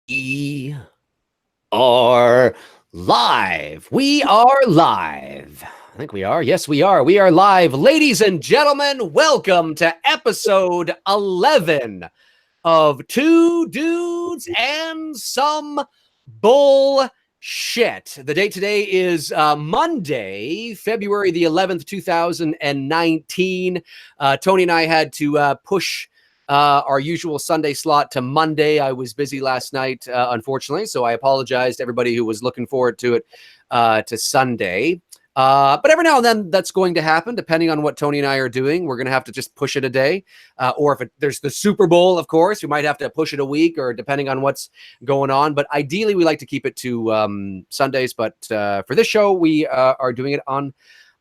We are live. We are live. I think we are. Yes, we are. We are live. Ladies and gentlemen, welcome to episode 11 of Two Dudes and Some Bullshit. The date today is Monday, February the 11th, 2019. Tony and I had to push our usual Sunday slot to Monday. I was busy last night, unfortunately, so I apologize to everybody who was looking forward to it to Sunday. But every now and then that's going to happen, depending on what Tony and I are doing. We're going to have to just push it a day. Or if there's the Super Bowl, of course, we might have to push it a week, or depending on what's going on. But ideally, we like to keep it to Sundays. But for this show, we are doing it on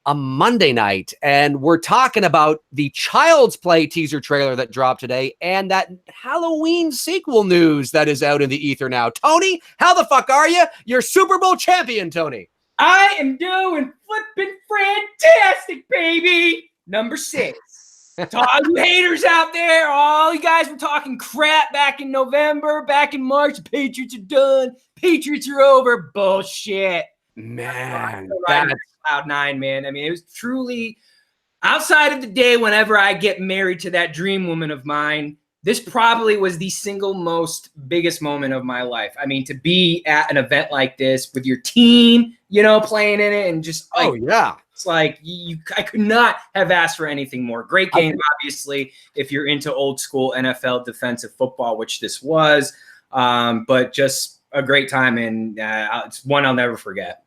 a Monday night, and we're talking about the Child's Play teaser trailer that dropped today and that Halloween sequel news that is out in the ether now. Tony, how the fuck are you? You're Super Bowl champion, Tony. I am doing flipping fantastic, baby. Number 6. To all you haters out there, all you guys were talking crap back in November, back in March. The Patriots are done. Patriots are over. Bullshit. Man, that's Cloud 9, man. I mean, it was truly outside of the day whenever I get married to that dream woman of mine. This probably was the single most biggest moment of my life. I mean, to be at an event like this with your team, you know, playing in it and just like, oh yeah, it's like I could not have asked for anything more. Great game, obviously, if you're into old school NFL defensive football, which this was, but just a great time, and it's one I'll never forget.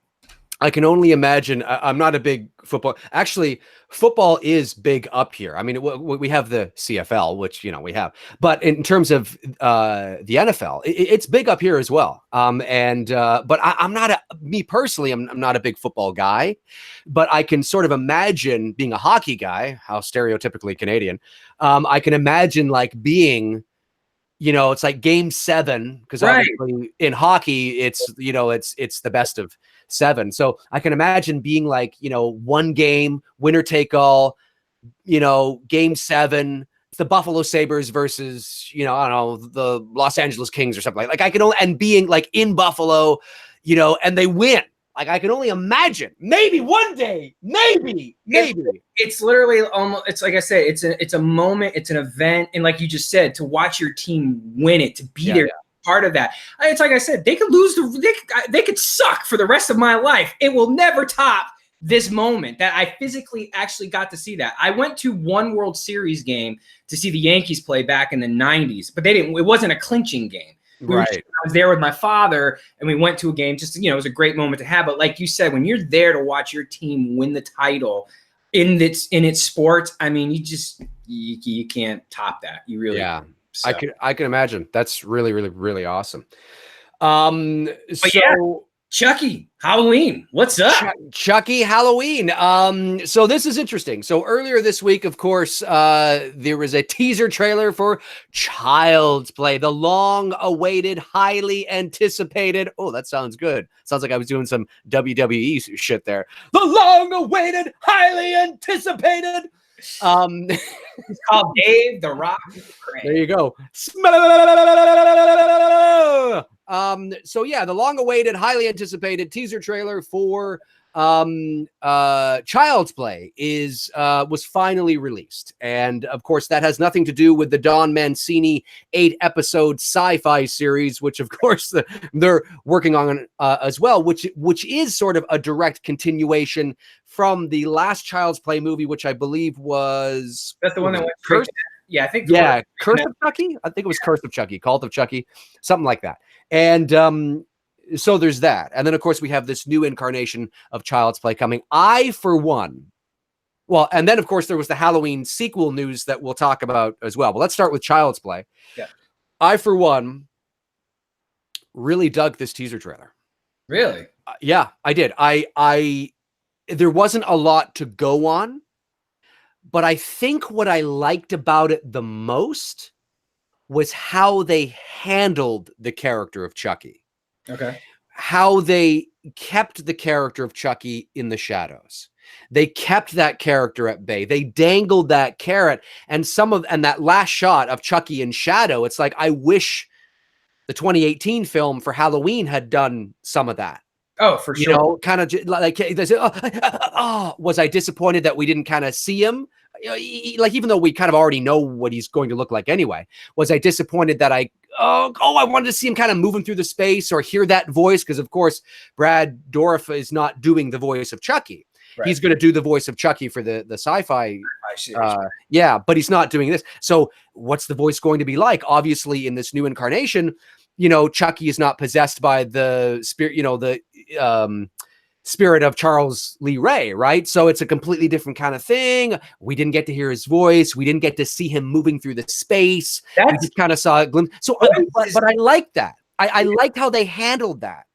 I can only imagine. I'm not a big football. Actually, football is big up here. I mean, we have the CFL, which, you know, we have. But in terms of the NFL, it's big up here as well. But I'm not me personally, I'm not a big football guy. But I can sort of imagine being a hockey guy, how stereotypically Canadian. I can imagine like being, you know, it's like game 7, because obviously in hockey, it's, you know, it's the best of 7. So I can imagine being like, you know, one game, winner take all, you know, game 7, the Buffalo Sabres versus, you know, I don't know, the Los Angeles Kings or something like I can only, and being like in Buffalo, you know, and they win. Like I can only imagine, maybe one day, maybe. It's literally almost. It's like I said. It's a moment. It's an event, and like you just said, to watch your team win it, to be there, part of that. It's like I said, they could lose they could suck for the rest of my life. It will never top this moment that I physically actually got to see that. I went to one World Series game to see the Yankees play back in the 90s, but they didn't. It wasn't a clinching game. I was there with my father, and we went to a game. Just, you know, it was a great moment to have. But like you said, when you're there to watch your team win the title in its sport, I mean, you can't top that. You really can't. So. I can imagine. That's really, really, really awesome. Chucky, Halloween. What's up? Chucky, Halloween. So this is interesting. So earlier this week, of course, there was a teaser trailer for Child's Play, the long-awaited, highly anticipated. Oh, that sounds good. Sounds like I was doing some WWE shit there. The long-awaited, highly anticipated. It's called Dave the Rock McRae. There you go. So yeah, the long-awaited, highly anticipated teaser trailer for Child's Play was finally released, and of course that has nothing to do with the Don Mancini 8-episode sci-fi series, which of course they're working on as well, which is sort of a direct continuation from the last Child's Play movie, which I believe was that's the one that went Curse. Yeah, I think. Yeah, Curse of Chucky. I think it was Curse of Chucky, Cult of Chucky, something like that. And so there's that. And then, of course, we have this new incarnation of Child's Play coming. I, for one, well, and then, of course, there was the Halloween sequel news that we'll talk about as well. But let's start with Child's Play. Yeah. I, for one, really dug this teaser trailer. Really? Yeah, I did. There wasn't a lot to go on, but I think what I liked about it the most was how they handled the character of Chucky. Okay. How they kept the character of Chucky in the shadows. They kept that character at bay. They dangled that carrot, and that last shot of Chucky in shadow, it's like, I wish The 2018 film for Halloween had done some of that. Oh, for sure. You know, kind of like, was I disappointed that we didn't kind of see him? Like, even though we kind of already know what he's going to look like anyway, was I disappointed that I wanted to see him kind of moving through the space or hear that voice? Because of course, Brad Dourif is not doing the voice of Chucky. Right. He's going to do the voice of Chucky for the sci-fi. Yeah, but he's not doing this. So what's the voice going to be like? Obviously, in this new incarnation, you know, Chucky is not possessed by the spirit, you know, the spirit of Charles Lee Ray, right? So it's a completely different kind of thing. We didn't get to hear his voice. We didn't get to see him moving through the space. We just kind of saw a glimpse. So, but I like that. I liked how they handled that.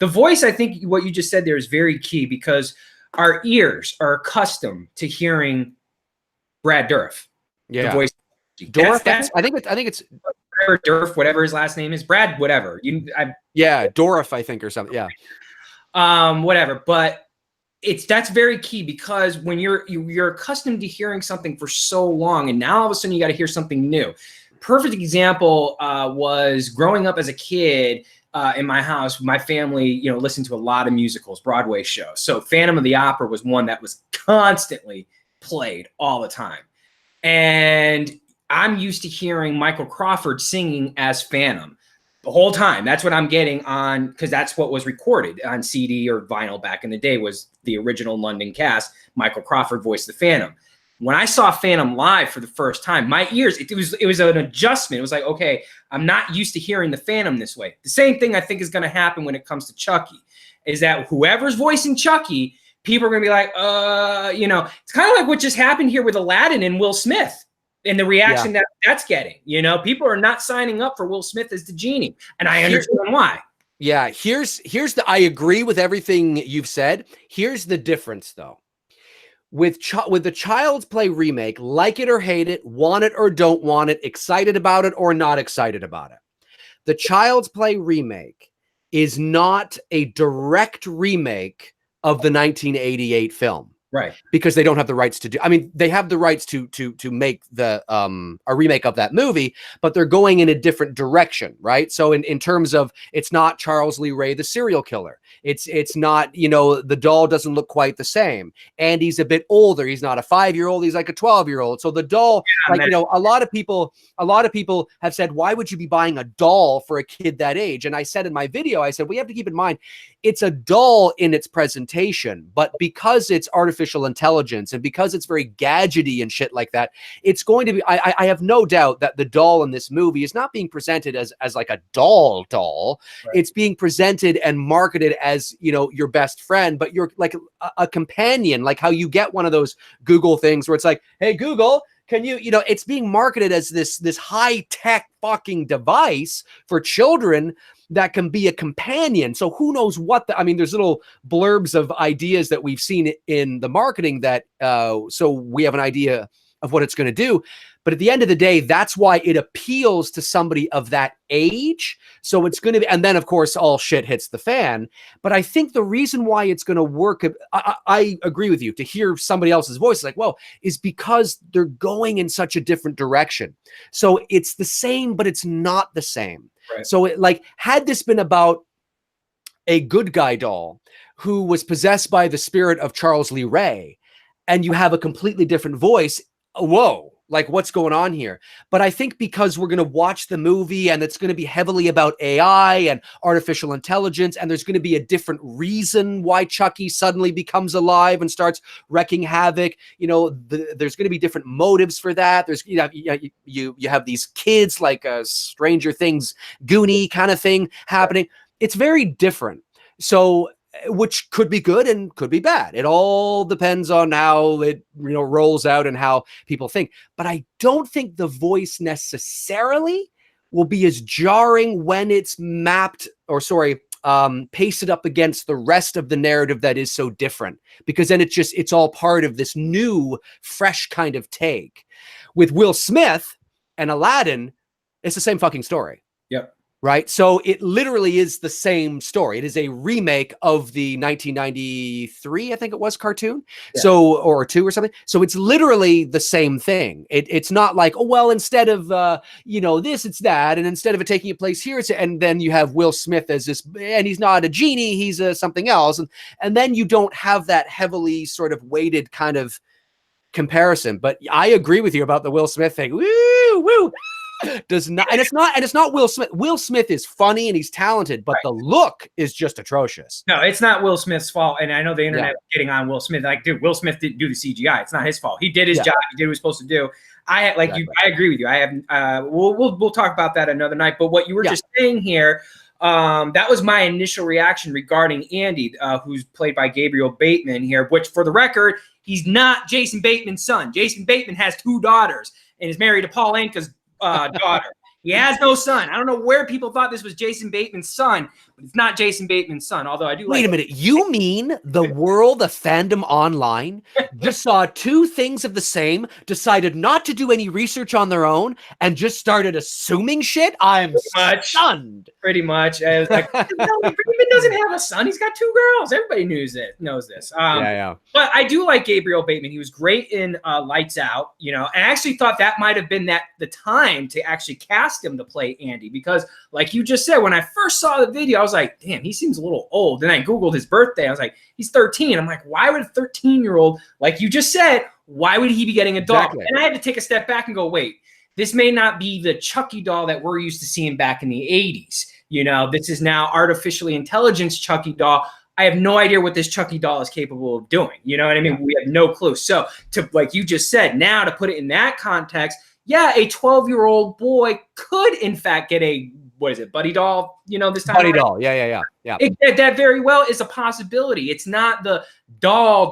The voice, I think what you just said there is very key, because our ears are accustomed to hearing Brad Dourif. Yeah. The voice. Dourif, I think it's Dourif, whatever his last name is, Brad, whatever. Dourif, I think, or something. Yeah. Whatever. But that's very key, because when you're accustomed to hearing something for so long, and now all of a sudden you got to hear something new. Perfect example was growing up as a kid. In my house, my family, you know, listened to a lot of musicals, Broadway shows. So Phantom of the Opera was one that was constantly played all the time. And I'm used to hearing Michael Crawford singing as Phantom the whole time. That's what I'm getting on, because that's what was recorded on CD or vinyl back in the day, was the original London cast. Michael Crawford voiced the Phantom. When I saw Phantom live for the first time, my ears, it was an adjustment. It was like, okay, I'm not used to hearing the Phantom this way. The same thing I think is going to happen when it comes to Chucky, is that whoever's voicing Chucky, people are going to be like, you know, it's kind of like what just happened here with Aladdin and Will Smith, and the reaction that's getting. You know, people are not signing up for Will Smith as the genie, and I understand why. Yeah, I agree with everything you've said. Here's the difference, though. With the Child's Play remake, like it or hate it, want it or don't want it, excited about it or not excited about it, the Child's Play remake is not a direct remake of the 1988 film. Right. Because they don't have the rights to do. I mean, they have the rights to make the a remake of that movie, but they're going in a different direction, right? So in terms of, it's not Charles Lee Ray the serial killer. It's not, you know, the doll doesn't look quite the same. And he's a bit older. He's not a 5-year-old, he's like a 12-year-old. So the doll, you know, a lot of people have said, why would you be buying a doll for a kid that age? And I said in my video, I said, we have to keep in mind, it's a doll in its presentation, but because it's artificial intelligence and because it's very gadgety and shit like that, it's going to be, I have no doubt that the doll in this movie is not being presented as like a doll. Right. It's being presented and marketed as, you know, your best friend, but you're like a companion, like how you get one of those Google things where it's like, hey, Google, can you know, it's being marketed as this high-tech fucking device for children that can be a companion. So who knows what I mean, there's little blurbs of ideas that we've seen in the marketing that, so we have an idea of what it's going to do. But at the end of the day, that's why it appeals to somebody of that age. So it's going to be, and then of course, all shit hits the fan. But I think the reason why it's going to work, I agree with you, to hear somebody else's voice, like, well, is because they're going in such a different direction. So it's the same, but it's not the same. Right. So had this been about a good guy doll who was possessed by the spirit of Charles Lee Ray, and you have a completely different voice, whoa, like what's going on here? But I think because we're going to watch the movie and it's going to be heavily about AI and artificial intelligence, and there's going to be a different reason why Chucky suddenly becomes alive and starts wreaking havoc. You know, there's going to be different motives for that. There's, you have these kids, like a Stranger Things Goonie kind of thing happening. It's very different. So, which could be good and could be bad. It all depends on how it, you know, rolls out and how people think. But I don't think the voice necessarily will be as jarring when it's pasted up against the rest of the narrative that is so different, because then it's all part of this new, fresh kind of take. With Will Smith and Aladdin, it's the same fucking story. Yep. right? So it literally is the same story. It is a remake of the 1993, I think it was, cartoon. Yeah. So, or two or something. So it's literally the same thing. It's not like, oh, well, instead of, this, it's that. And instead of it taking place here, and then you have Will Smith as this, and he's not a genie, he's something else. And then you don't have that heavily sort of weighted kind of comparison. But I agree with you about the Will Smith thing. Woo, woo. Does not, and it's not Will Smith. Will Smith is funny and he's talented, but the look is just atrocious. No, it's not Will Smith's fault. And I know the internet is getting on Will Smith. Like, dude, Will Smith didn't do the CGI. It's not his fault. He did his job. He did what he was supposed to do. I agree with you. I have we'll talk about that another night. But what you were just saying here, that was my initial reaction regarding Andy, who's played by Gabriel Bateman here, which, for the record, he's not Jason Bateman's son. Jason Bateman has 2 daughters and is married to Paul Anka's daughter. He has no son. I don't know where people thought this was Jason Bateman's son, but it's not Jason Bateman's son. Although I do. Wait a minute. You mean the world of fandom online just saw 2 things of the same, decided not to do any research on their own, and just started assuming shit? I'm stunned. Pretty much. I was like, no, Bateman doesn't have a son. He's got 2 girls. Everybody knows this. But I do like Gabriel Bateman. He was great in Lights Out, and I actually thought that might have been the time to actually cast him to play Andy, because like you just said, when I first saw the video, I was like, damn, he seems a little old. Then I Googled his birthday. I was like, he's 13. I'm like, why would a 13-year-old, like you just said, why would he be getting a doll? Exactly. And I had to take a step back and go, wait, this may not be the Chucky doll that we're used to seeing back in the 80s. This is now artificially intelligence Chucky doll. I have no idea what this Chucky doll is capable of doing. You know what I mean? We have no clue. So to, like you just said, now to put it in that context, yeah, a 12-year-old boy could, in fact, get a, buddy doll, this time? Buddy doll, yeah. That very well is a possibility. It's not the doll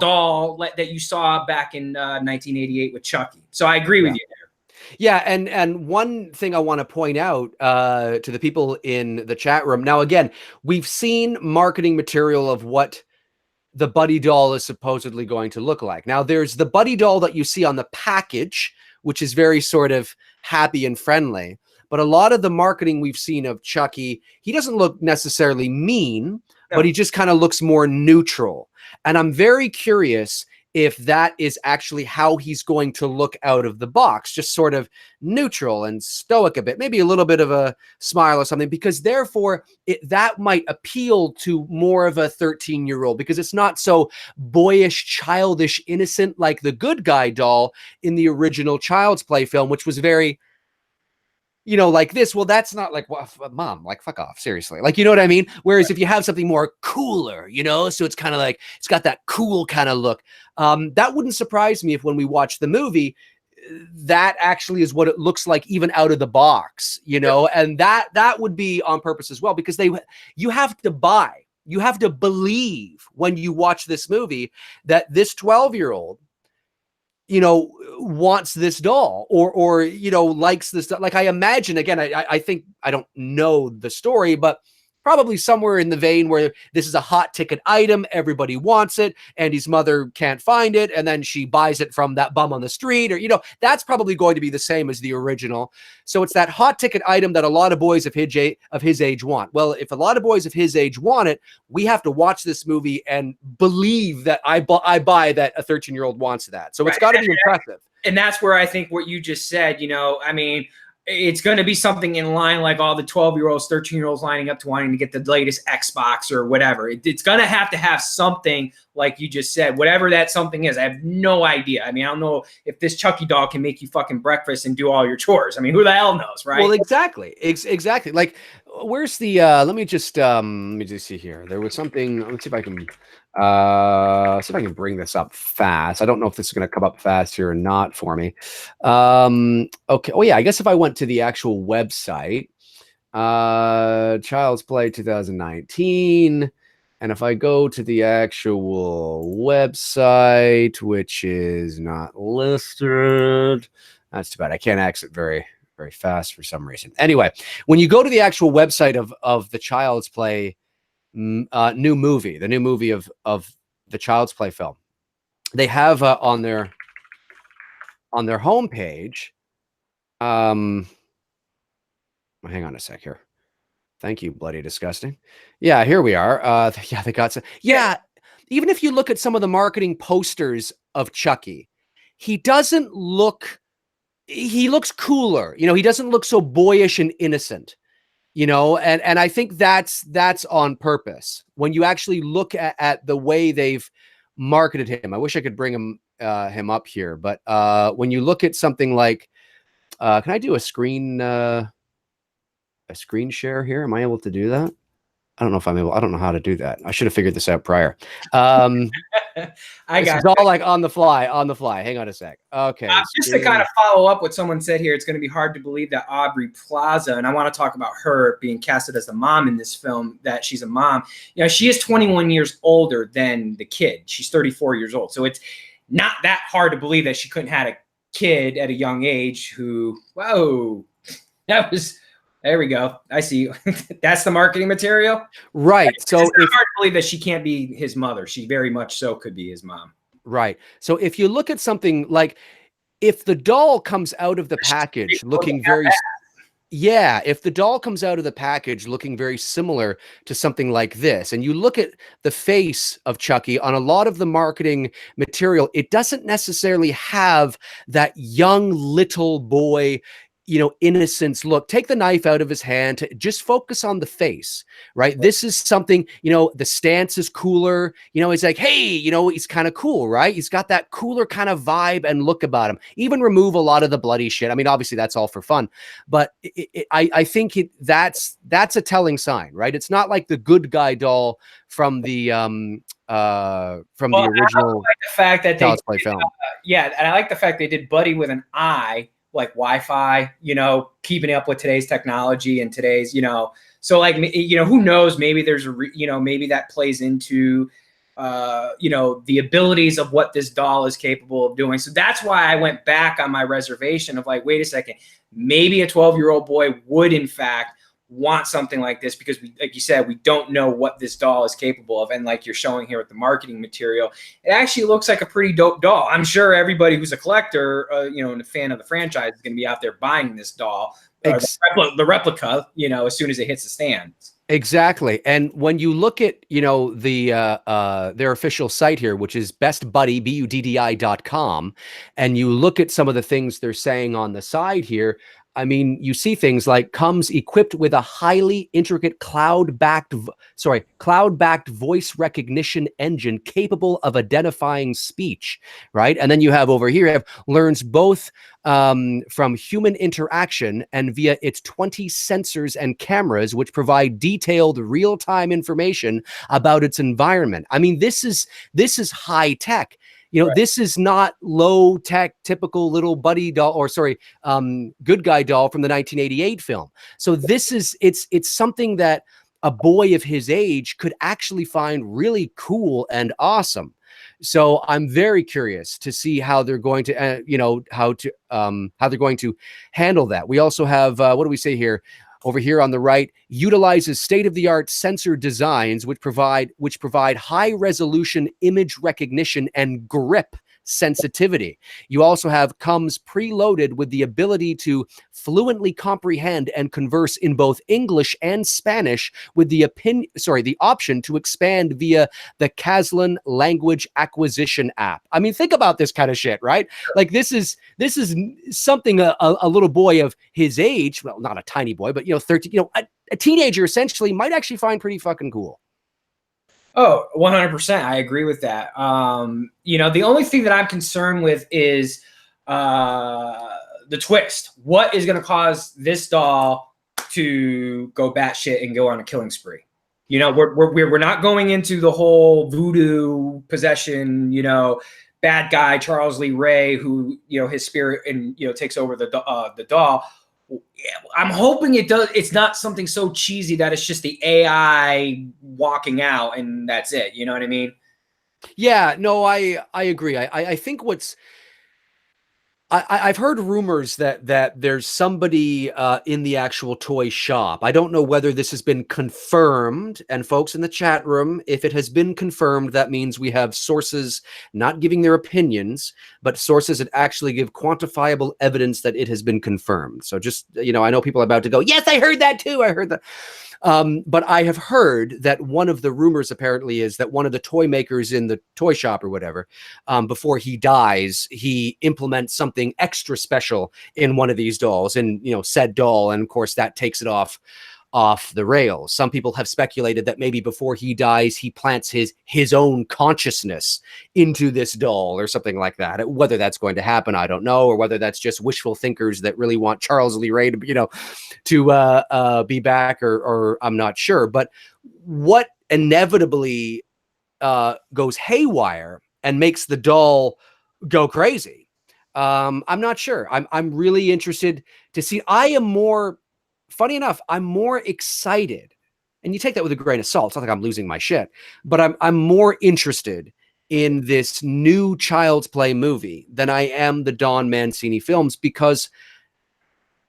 that you saw back in 1988 with Chucky. So I agree with you there. Yeah, and one thing I want to point out to the people in the chat room. Now, again, we've seen marketing material of what the Buddy doll is supposedly going to look like. Now, there's the Buddy doll that you see on the package, which is very sort of happy and friendly. But a lot of the marketing we've seen of Chucky, he doesn't look necessarily mean, but he just kind of looks more neutral. And I'm very curious if that is actually how he's going to look out of the box, just sort of neutral and stoic a bit, maybe a little bit of a smile or something, because therefore that might appeal to more of a 13-year-old, because it's not so boyish, childish, innocent like the good guy doll in the original Child's Play film, which was very, like this. Well, that's not like, well, mom, like, fuck off, seriously. Like, you know what I mean? Whereas if you have something more cooler, so it's kind of like, it's got that cool kind of look. That wouldn't surprise me if when we watch the movie, that actually is what it looks like even out of the box, and that would be on purpose as well, because you have to believe when you watch this movie that this 12-year-old wants this doll or likes this doll. Like, I imagine, again, I think, I don't know the story, but probably somewhere in the vein where this is a hot ticket item, everybody wants it, Andy's mother can't find it, and then she buys it from that bum on the street, or that's probably going to be the same as the original. So it's that hot ticket item that a lot of boys of his age want. Well, if a lot of boys of his age want it, we have to watch this movie and believe that I buy that a 13-year-old wants that. So it's got to be impressive. And that's where I think what you just said, I mean, it's going to be something in line like all the 12-year-olds, 13-year-olds lining up to wanting to get the latest Xbox or whatever. It's going to have something like you just said, whatever that something is. I have no idea. I mean, I don't know if this Chucky doll can make you fucking breakfast and do all your chores. I mean, who the hell knows, right? Well, exactly. Exactly. Like, where's the, let me just see here. There was something, let's see if I can bring this up fast. I don't know if this is going to come up fast here or not for me. Okay. Oh yeah, I guess if I went to the actual website, Child's Play 2019, and if I go to the actual website, which is not listed, that's too bad. I can't exit very fast for some reason. Anyway, when you go to the actual website of the Child's Play new movie, the new movie of the Child's Play film, they have on their homepage, hang on a sec here. Thank you, bloody disgusting. Yeah, here we are. Yeah, they got some. Yeah, even if you look at some of the marketing posters of Chucky, he doesn't look. He looks cooler. You know, he doesn't look so boyish and innocent. You know, and I think that's on purpose. When you actually look at the way they've marketed him, I wish I could bring him up here, but when you look at something like, can I do a screen share here? Am I able to do that? I don't know if I'm able. I don't know how to do that. I should have figured this out prior. I this got is all like on the fly. Hang on a sec. Okay. Just to kind of follow up what someone said here, it's going to be hard to believe that Aubrey Plaza, and I want to talk about her being casted as the mom in this film, that she's a mom. You know, she is 21 years older than the kid. She's 34 years old. So it's not that hard to believe that she couldn't have had a kid at a young age who, whoa, that was... There we go. I see. That's the marketing material. Right. So it's hard to believe that she can't be his mother. She very much so could be his mom. Right. So if you look at something like, if the doll comes out of the package looking very... Yeah, if the doll comes out of the package looking very similar to something like this, and you look at the face of Chucky on a lot of the marketing material, it doesn't necessarily have that young little boy, you know, innocence look. Take the knife out of his hand, just focus on the face, right? This is something, you know, the stance is cooler. You know, he's like, hey, you know, he's kind of cool, right? He's got that cooler kind of vibe and look about him. Even remove a lot of the bloody shit. I mean, obviously that's all for fun, but I think that's a telling sign, right? It's not like the good guy doll from the original like the fact that Child's Play film. Yeah, and I like the fact they did Buddy with an eye, like Wi-Fi, you know, keeping up with today's technology and today's, you know, so like, you know, who knows, maybe there's you know, maybe that plays into, you know, the abilities of what this doll is capable of doing. So that's why I went back on my reservation of like, wait a second, maybe a 12-year-old boy would in fact want something like this, because we, like you said, we don't know what this doll is capable of. And like you're showing here with the marketing material, it actually looks like a pretty dope doll. I'm sure everybody who's a collector, you know, and a fan of the franchise is going to be out there buying this doll, the replica, you know, as soon as it hits the stands. Exactly. And when you look at, you know, the their official site here, which is bestbuddy.com, and you look at some of the things they're saying on the side here, I mean, you see things like comes equipped with a highly intricate cloud-backed voice recognition engine capable of identifying speech, right? And then you have over here, you have learns both from human interaction and via its 20 sensors and cameras, which provide detailed real-time information about its environment. I mean, this is high tech. You know, right. This is not low tech, typical little buddy doll, or sorry, good guy doll from the 1988 film. So this is, it's something that a boy of his age could actually find really cool and awesome. So I'm very curious to see how they're going to, you know, how they're going to handle that. We also have, what do we say here? Over here on the right, utilizes state-of-the-art sensor designs which provide high-resolution image recognition and grip sensitivity. You also have comes preloaded with the ability to fluently comprehend and converse in both English and Spanish, with the option to expand via the Kazlan language acquisition app. I mean, think about this kind of shit, right? Like this is something a little boy of his age, well, not a tiny boy, but you know, 13, you know, a teenager essentially might actually find pretty fucking cool. Oh, 100%. I agree with that. You know, the only thing that I'm concerned with is the twist. What is going to cause this doll to go batshit and go on a killing spree? You know, we're not going into the whole voodoo possession, you know, bad guy Charles Lee Ray, who, you know, his spirit and, you know, takes over the doll. I'm hoping it does. It's not something so cheesy that it's just the AI walking out and that's it. You know what I mean? Yeah, no, I agree. I think I've heard rumors that there's somebody in the actual toy shop. I don't know whether this has been confirmed. And folks in the chat room, if it has been confirmed, that means we have sources not giving their opinions, but sources that actually give quantifiable evidence that it has been confirmed. So just, you know, I know people are about to go, yes, I heard that too. I heard that. But I have heard that one of the rumors apparently is that one of the toy makers in the toy shop or whatever, before he dies, he implements something extra special in one of these dolls, and said doll, and of course that takes it off the rails. Some people have speculated that maybe before he dies, he plants his own consciousness into this doll or something like that. Whether that's going to happen, I don't know, or whether that's just wishful thinkers that really want Charles Lee Ray to be back, or I'm not sure. But what inevitably goes haywire and makes the doll go crazy, I'm not sure. I'm really interested to see. Funny enough, I'm more excited, and you take that with a grain of salt. It's not like I'm losing my shit, but I'm more interested in this new Child's Play movie than I am the Don Mancini films, because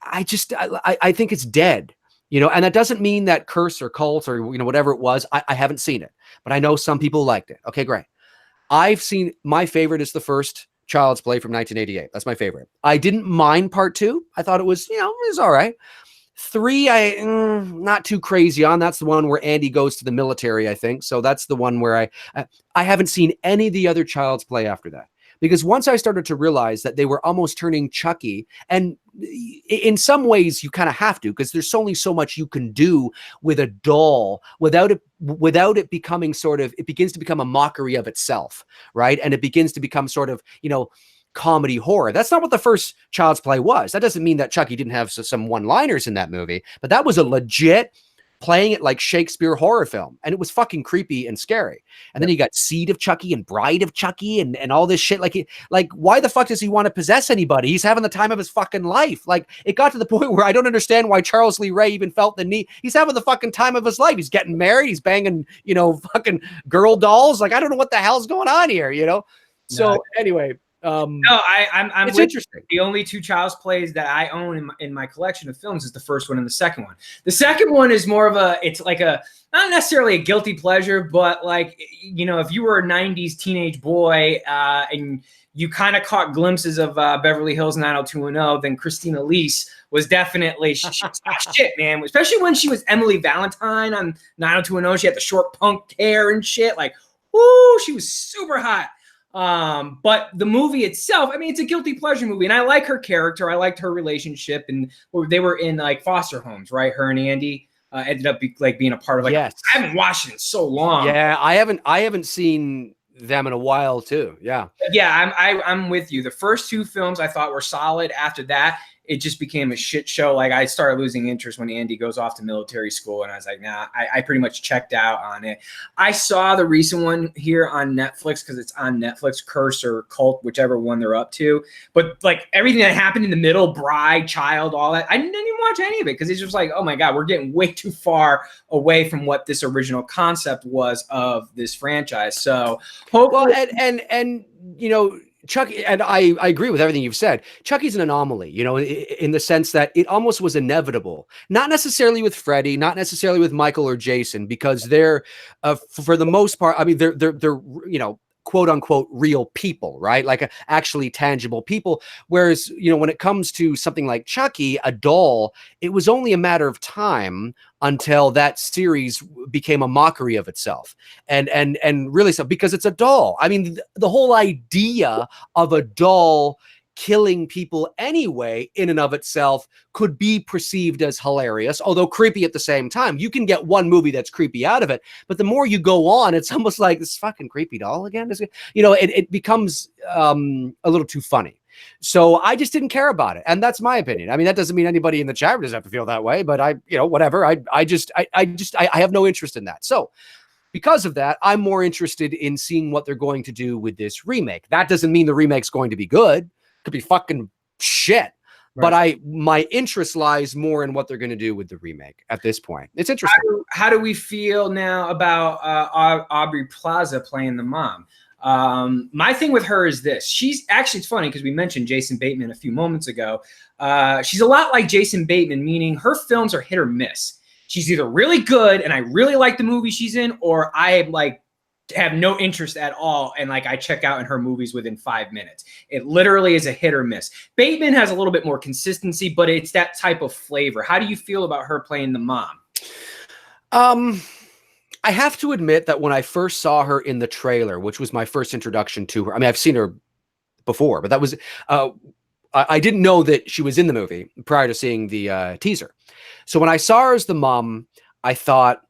I think it's dead, and that doesn't mean that Curse or Cult or whatever it was. I haven't seen it, but I know some people liked it. Okay, great. I've seen, my favorite is the first Child's Play from 1988. That's my favorite. I didn't mind part 2. I thought it was, it was all right. 3, not too crazy on. That's the one where Andy goes to the military, I think. So that's the one where I haven't seen any of the other Child's Play after that. Because once I started to realize that they were almost turning Chucky, and in some ways you kind of have to, because there's only so much you can do with a doll without it becoming it begins to become a mockery of itself, right? And it begins to become sort of, comedy horror. That's not what the first Child's Play was. That doesn't mean that Chucky didn't have some one-liners in that movie, but that was a legit playing it like Shakespeare horror film, and it was fucking creepy and scary. And then you got Seed of Chucky and Bride of Chucky and all this shit. Like why the fuck does he want to possess anybody? He's having the time of his fucking life. Like, it got to the point where I don't understand why Charles Lee Ray even felt the need. He's having the fucking time of his life. He's getting married. He's banging, fucking girl dolls. Like, I don't know what the hell's going on here, So anyway. I'm it's interesting. The only 2 Child's Plays that I own in my collection of films is the first one and the second one. The second one is more of it's like not necessarily a guilty pleasure, but like, if you were a 90s teenage boy and you kind of caught glimpses of Beverly Hills 90210, then Christina Leese was definitely shit, man. Especially when she was Emily Valentine on 90210. She had the short punk hair and shit. Like, whoo, she was super hot. But the movie itself, I mean, it's a guilty pleasure movie, and I like her character. I liked her relationship, and they were in like foster homes, right? Her and Andy ended up being a part of yes. I haven't watched it in so long. Yeah, I haven't seen them in a while too. Yeah. I'm with you. The first 2 films I thought were solid. After that, it just became a shit show. Like, I started losing interest when Andy goes off to military school, and I was like, nah, I pretty much checked out on it. I saw the recent one here on Netflix because it's on Netflix, Curse or Cult, whichever one they're up to. But like, everything that happened in the middle, Bride, Child, all that, I didn't even watch any of it because it's just like, oh my God, we're getting way too far away from what this original concept was of this franchise. So hopefully, and Chucky, and I agree with everything you've said. Chucky's an anomaly, in the sense that it almost was inevitable. Not necessarily with Freddy, not necessarily with Michael or Jason, because they're, for the most part, I mean, they're quote unquote real people, right? Like actually tangible people. Whereas, when it comes to something like Chucky, a doll, it was only a matter of time until that series became a mockery of itself. And really so, because it's a doll. I mean, the whole idea of a doll killing people anyway in and of itself could be perceived as hilarious, although creepy at the same time. You can get one movie that's creepy out of it, but the more you go on, it's almost like, this fucking creepy doll again. It becomes a little too funny. So I just didn't care about it. And that's my opinion. I mean, that doesn't mean anybody in the chat doesn't have to feel that way, but whatever. I have no interest in that. So because of that, I'm more interested in seeing what they're going to do with this remake. That doesn't mean the remake's going to be good. It could be fucking shit. Right. But my interest lies more in what they're going to do with the remake at this point. It's interesting. How do we feel now about Aubrey Plaza playing the mom? My thing with her is this. She's actually, it's funny because we mentioned Jason Bateman a few moments ago. She's a lot like Jason Bateman, meaning her films are hit or miss. She's either really good and I really like the movie she's in, or I have no interest at all, and I check out in her movies within 5 minutes. It literally is a hit or miss. Bateman has a little bit more consistency, but it's that type of flavor. How do you feel about her playing the mom? Um, I have to admit that when I first saw her in the trailer, which was my first introduction to her, I mean, I've seen her before, but that was, I didn't know that she was in the movie prior to seeing the teaser. So when I saw her as the mom, I thought,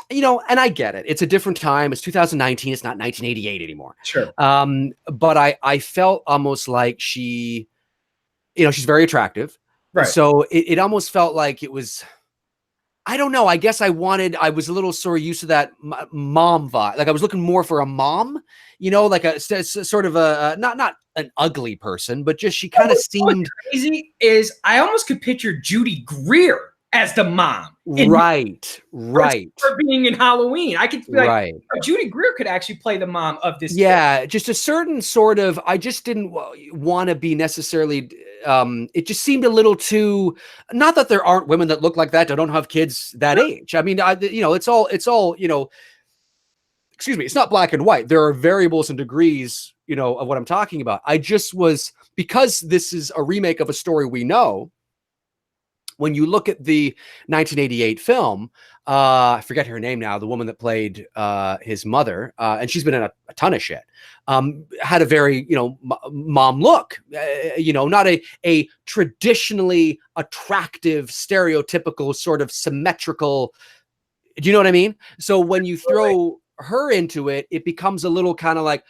and I get it. It's a different time. It's 2019. It's not 1988 anymore. Sure. But I felt almost like she's very attractive. Right. So it almost felt like it was, I don't know. I guess I was a little sort of used to that mom vibe. Like I was looking more for a mom, like a sort of not an ugly person, but just she kind of seemed crazy. Is I almost could picture Judy Greer as the mom. Right. For being in Halloween. I could be like, right. Judy Greer could actually play the mom of this. Yeah, kid. Just a certain sort of, I just didn't want to be necessarily, it just seemed a little too, not that there aren't women that look like that, that don't have kids that age. I mean, it's all, excuse me, it's not black and white. There are variables and degrees, of what I'm talking about. I just was, because this is a remake of a story we know, when you look at the 1988 film, I forget her name now, the woman that played his mother, and she's been in a ton of shit, had a very, mom look, not a traditionally attractive, stereotypical sort of symmetrical, do you know what I mean? So when you throw her into it, it becomes a little kind of like,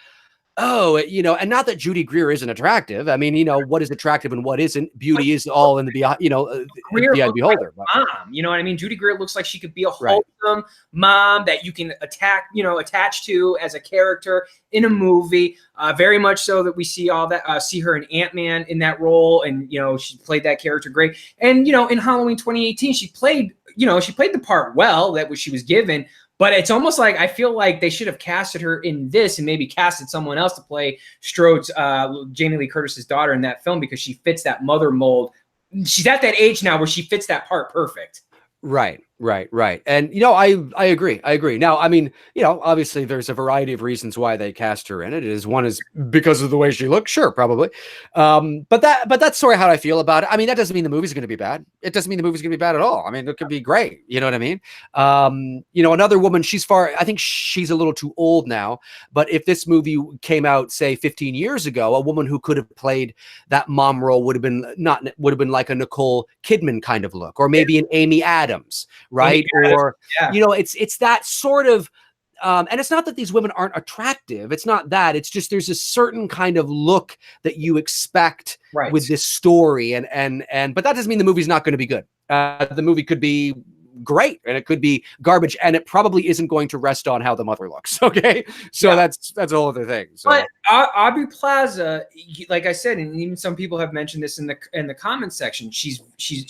oh, and not that Judy Greer isn't attractive. I mean, what is attractive and what isn't. Beauty is all in the beyond, beyond beholder. Like mom, you know what I mean? Judy Greer looks like she could be a wholesome mom that you can attach to as a character in a movie. Very much so that we see all that, see her in Ant-Man in that role, and she played that character great. And in Halloween 2018, she played the part well that she was given. But it's almost like I feel like they should have casted her in this and maybe casted someone else to play Strode's Jamie Lee Curtis's daughter in that film, because she fits that mother mold. She's at that age now where she fits that part perfect. Right. And, I agree. Now, I mean, obviously there's a variety of reasons why they cast her in it. One is because of the way she looks. Sure, probably. But that's sort of how I feel about it. I mean, that doesn't mean the movie's going to be bad. It doesn't mean the movie's going to be bad at all. I mean, it could be great. You know what I mean? Another woman, I think she's a little too old now, but if this movie came out, say 15 years ago, a woman who could have played that mom role would have been like a Nicole Kidman kind of look, or maybe an Amy Adams. Right. Or, it's that sort of, and it's not that these women aren't attractive. It's not that. It's just, there's a certain kind of look that you expect with this story. But that doesn't mean the movie's not going to be good. The movie could be great and it could be garbage, and it probably isn't going to rest on how the mother looks. Okay. So that's a whole other thing. So. But Aubrey Plaza, like I said, and even some people have mentioned this in the comments section, she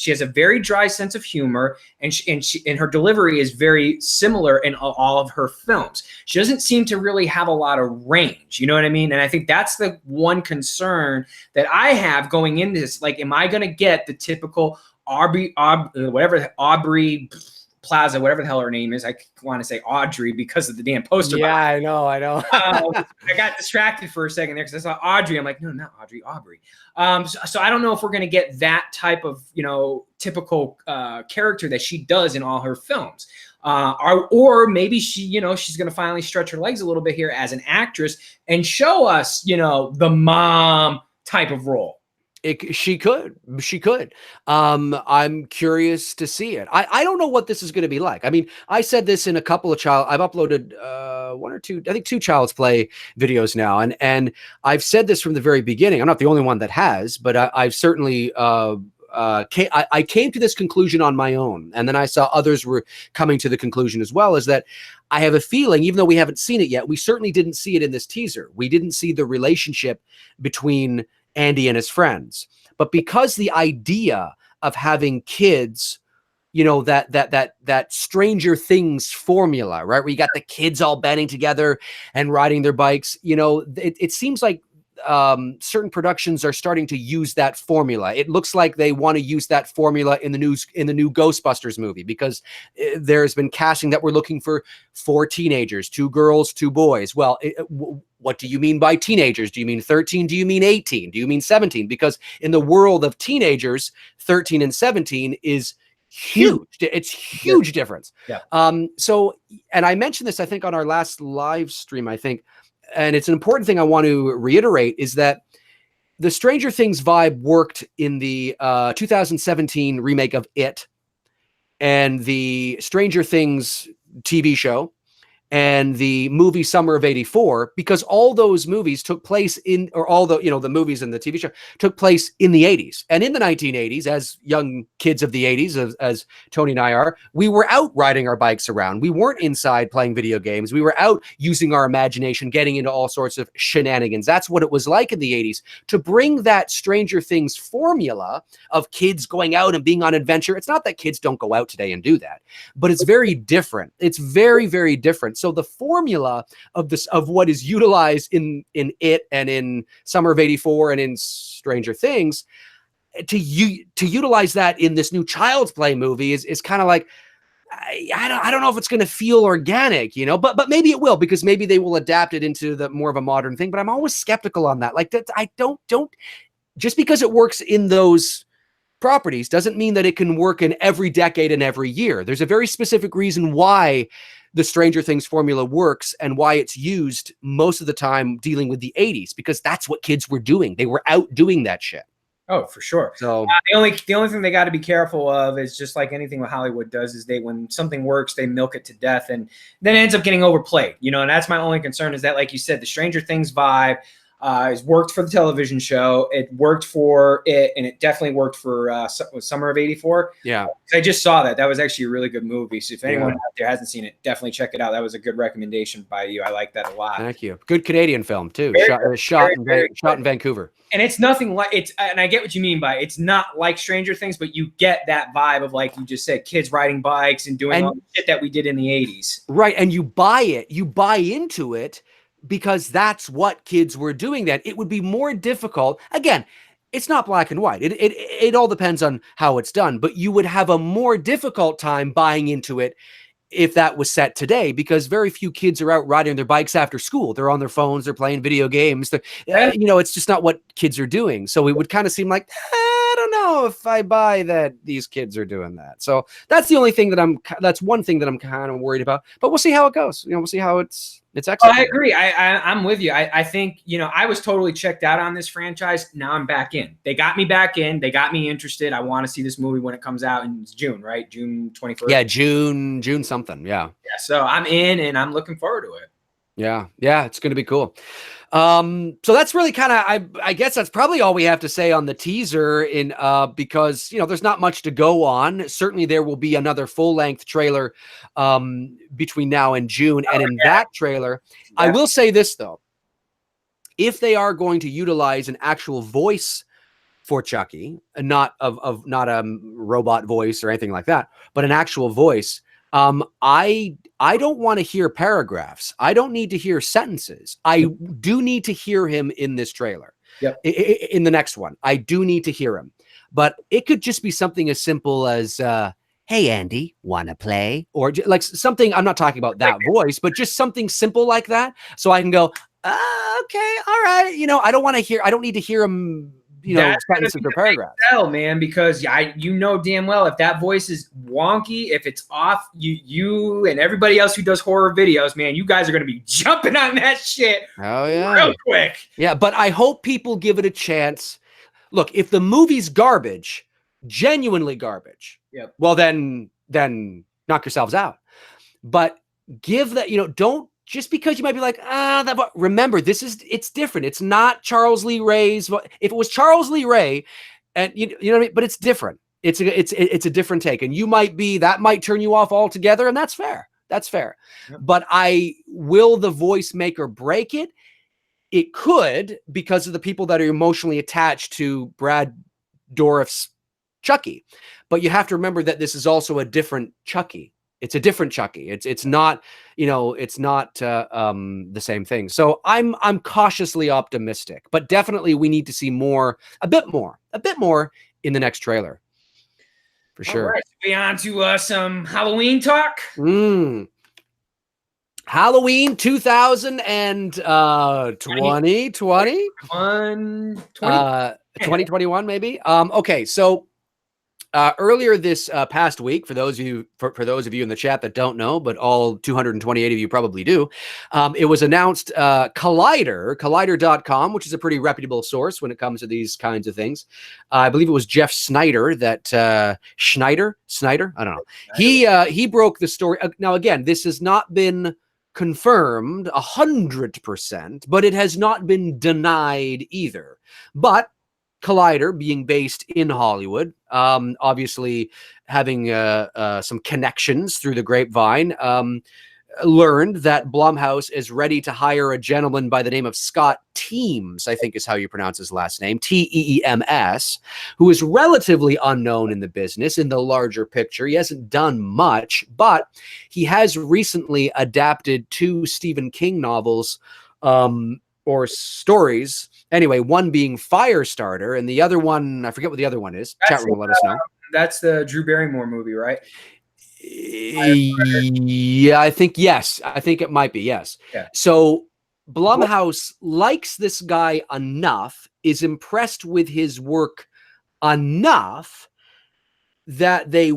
has a very dry sense of humor, and her delivery is very similar in all of her films. She doesn't seem to really have a lot of range. You know what I mean? And I think that's the one concern that I have going into this. Like, am I going to get the typical Aubrey Plaza, whatever the hell her name is? I want to say Audrey because of the damn poster. Yeah, I know. I got distracted for a second there because I saw Audrey. I'm like, no, not Audrey, Aubrey. So I don't know if we're going to get that type of, typical character that she does in all her films. Or maybe she's going to finally stretch her legs a little bit here as an actress and show us, the mom type of role. She could. I'm curious to see it. I don't know what this is going to be like. I mean, I said this in a couple of I've uploaded one or two, I think 2 Child's Play videos now. And I've said this from the very beginning. I'm not the only one that has, but I've certainly, I came to this conclusion on my own. And then I saw others were coming to the conclusion as well, is that I have a feeling, even though we haven't seen it yet, we certainly didn't see it in this teaser. We didn't see the relationship between Andy and his friends, but because the idea of having kids, that Stranger Things formula, right? Where you got the kids all banding together and riding their bikes, it seems like certain productions are starting to use that formula. It looks like they want to use that formula in the new Ghostbusters movie, because there's been casting that we're looking for 4 teenagers, 2 girls, 2 boys. Well, what do you mean by teenagers? Do you mean 13? Do you mean 18? Do you mean 17? Because in the world of teenagers, 13 and 17 is huge. It's huge difference. Yeah. So, and I mentioned this, I think, on our last live stream, I think, and it's an important thing I want to reiterate is that the Stranger Things vibe worked in the 2017 remake of It and the Stranger Things TV show and the movie Summer of '84, because all those movies took place in, or all the, the movies and the TV show took place in the '80s. And in the 1980s, as young kids of the '80s, as Tony and I are, we were out riding our bikes around. We weren't inside playing video games. We were out using our imagination, getting into all sorts of shenanigans. That's what it was like in the '80s. To bring that Stranger Things formula of kids going out and being on adventure, it's not that kids don't go out today and do that, but it's very different. It's very, very different. So the formula of this, of what is utilized in It and in Summer of '84 and in Stranger Things, to utilize that in this new Child's Play movie is kind of like, I don't know if it's going to feel organic, but maybe it will, because maybe they will adapt it into the more of a modern thing. But I'm always skeptical on that. Like that, I don't just because it works in those properties doesn't mean that it can work in every decade and every year. There's a very specific reason why the Stranger Things formula works and why it's used most of the time dealing with the '80s, because that's what kids were doing. They were out doing that shit. Oh, for sure. So the only thing they got to be careful of is, just like anything what Hollywood does, is when something works, they milk it to death, and then it ends up getting overplayed. And that's my only concern, is that, like you said, the Stranger Things vibe has worked for the television show. It worked for it, and it definitely worked for Summer of '84. Yeah, I just saw that. That was actually a really good movie. So if anyone out there hasn't seen it, definitely check it out. That was a good recommendation by you. I like that a lot. Thank you. Good Canadian film too. Shot in Vancouver. And it's nothing like it's. And I get what you mean by it's not like Stranger Things, but you get that vibe of, like you just said, kids riding bikes and doing all the shit that we did in the '80s. Right, and you buy it. You buy into it, because that's what kids were doing then. It would be more difficult. Again, it's not black and white. It all depends on how it's done, but you would have a more difficult time buying into it if that was set today, because very few kids are out riding their bikes after school. They're on their phones, they're playing video games. It's just not what kids are doing. So it would kind of seem like, I don't know if I buy that these kids are doing that. So that's the only thing that's one thing that I'm kind of worried about, but we'll see how it goes. We'll see how it's excellent. I agree. I'm with you. I think, I was totally checked out on this franchise. Now I'm back in. They got me back in. They got me interested. I want to see this movie when it comes out in June, right? June 21st. Yeah, June something. Yeah. Yeah. So I'm in, and I'm looking forward to it. Yeah. Yeah. It's going to be cool. So that's really kind of, I guess that's probably all we have to say on the teaser because, there's not much to go on. Certainly there will be another full-length trailer between now and June. And in that trailer, I will say this though, if they are going to utilize an actual voice for Chucky, and not a robot voice or anything like that, but an actual voice, I don't want to hear paragraphs. I don't need to hear sentences. I do need to hear him in this trailer. Yep. In the next one, I do need to hear him. But it could just be something as simple as, hey, Andy, want to play? Or like something, I'm not talking about that voice, but just something simple like that. So I can go, okay, all right. I don't need to hear him sentences or paragraphs. Tell, man, because damn well if that voice is wonky, if it's off, you and everybody else who does horror videos, man, you guys are going to be jumping on that shit. Oh yeah, real quick. Yeah, but I hope people give it a chance. Look, if the movie's garbage, genuinely garbage, well then knock yourselves out. But give that, don't. Just because you might be like, remember, it's different. It's not Charles Lee Ray's. If it was Charles Lee Ray, and you know what I mean, but it's different. It's a different take, and that might turn you off altogether, and that's fair. That's fair. Yep. But will the voice make or break it? It could, because of the people that are emotionally attached to Brad Dourif's Chucky. But you have to remember that this is also a different Chucky. It's a different Chucky. It's not, it's not the same thing. So I'm cautiously optimistic, but definitely we need to see a bit more in the next trailer, for sure. All right, so we on to some Halloween talk. Halloween 2021, maybe. Okay, so Earlier this past week, for those of you in the chat that don't know, but all 228 of you probably do, it was announced Collider.com, which is a pretty reputable source when it comes to these kinds of things. I believe it was Jeff Snyder that Snyder, I don't know. He broke the story. Now, again, this has not been confirmed 100%, but it has not been denied either. But Collider, being based in Hollywood, obviously having some connections through the grapevine, learned that Blumhouse is ready to hire a gentleman by the name of Scott Teems, I think is how you pronounce his last name, Teems, who is relatively unknown in the business, in the larger picture. He hasn't done much, but he has recently adapted 2 Stephen King novels, or stories. Anyway, one being Firestarter, and the other one, I forget what the other one is. Chat room will let us know. That's the Drew Barrymore movie, right? Yeah, I think, yes. I think it might be, yes. Yeah. So Blumhouse likes this guy enough, is impressed with his work enough that they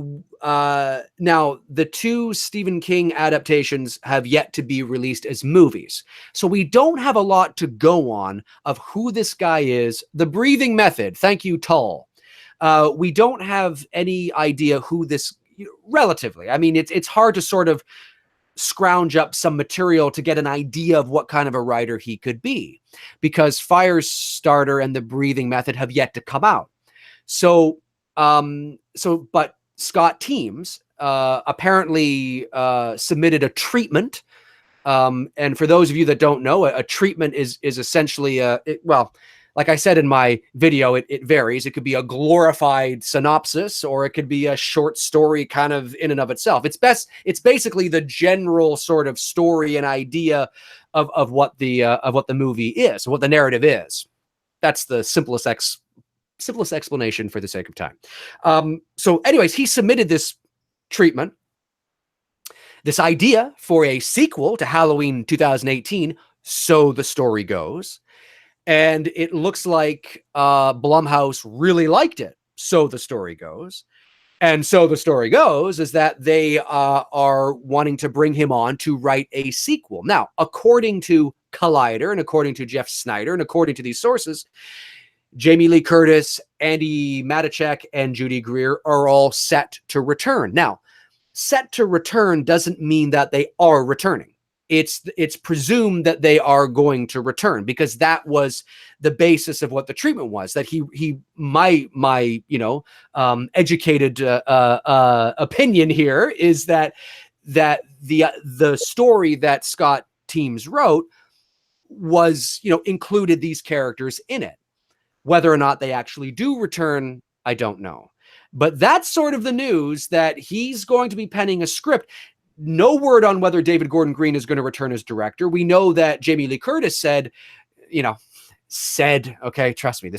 now the 2 Stephen King adaptations have yet to be released as movies, so we don't have a lot to go on of who this guy is. The Breathing Method, thank you, Tull. We don't have any idea who this, relatively, I mean, it's hard to sort of scrounge up some material to get an idea of what kind of a writer he could be, because Firestarter and The Breathing Method have yet to come out. But Scott Teems apparently submitted a treatment. And for those of you that don't know, a treatment is essentially well, like I said in my video, it varies. It could be a glorified synopsis, or it could be a short story kind of in and of itself. It's basically the general sort of story and idea of what the movie is, what the narrative is. That's the simplest explanation for the sake of time. So anyways, he submitted this treatment, this idea for a sequel to Halloween 2018, So the Story Goes. And it looks like Blumhouse really liked it, So the Story Goes. And so the story goes is that they are wanting to bring him on to write a sequel. Now, according to Collider and according to Jeff Snyder and according to these sources, Jamie Lee Curtis, Andy Matichak, and Judy Greer are all set to return. Now, set to return doesn't mean that they are returning. It's presumed that they are going to return, because that was the basis of what the treatment was. That my educated opinion here is that the story that Scott Teems wrote was, included these characters in it. Whether or not they actually do return, I don't know. But that's sort of the news, that he's going to be penning a script. No word on whether David Gordon Green is going to return as director. We know that Jamie Lee Curtis said, okay, trust me,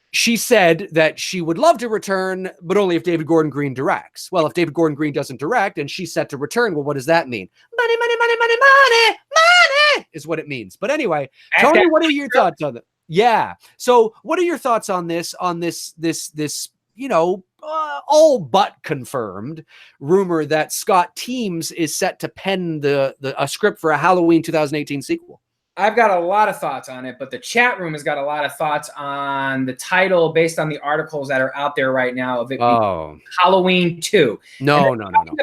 she said that she would love to return, but only if David Gordon Green directs. Well, if David Gordon Green doesn't direct and she's set to return, well, what does that mean? Money, money, money, money, money, money is what it means. But anyway, Tony, what are your thoughts on that? Yeah. So what are your thoughts on this, all but confirmed rumor that Scott Teems is set to pen a script for a Halloween 2018 sequel? I've got a lot of thoughts on it, but the chat room has got a lot of thoughts on the title based on the articles that are out there right now of it being Halloween 2. No.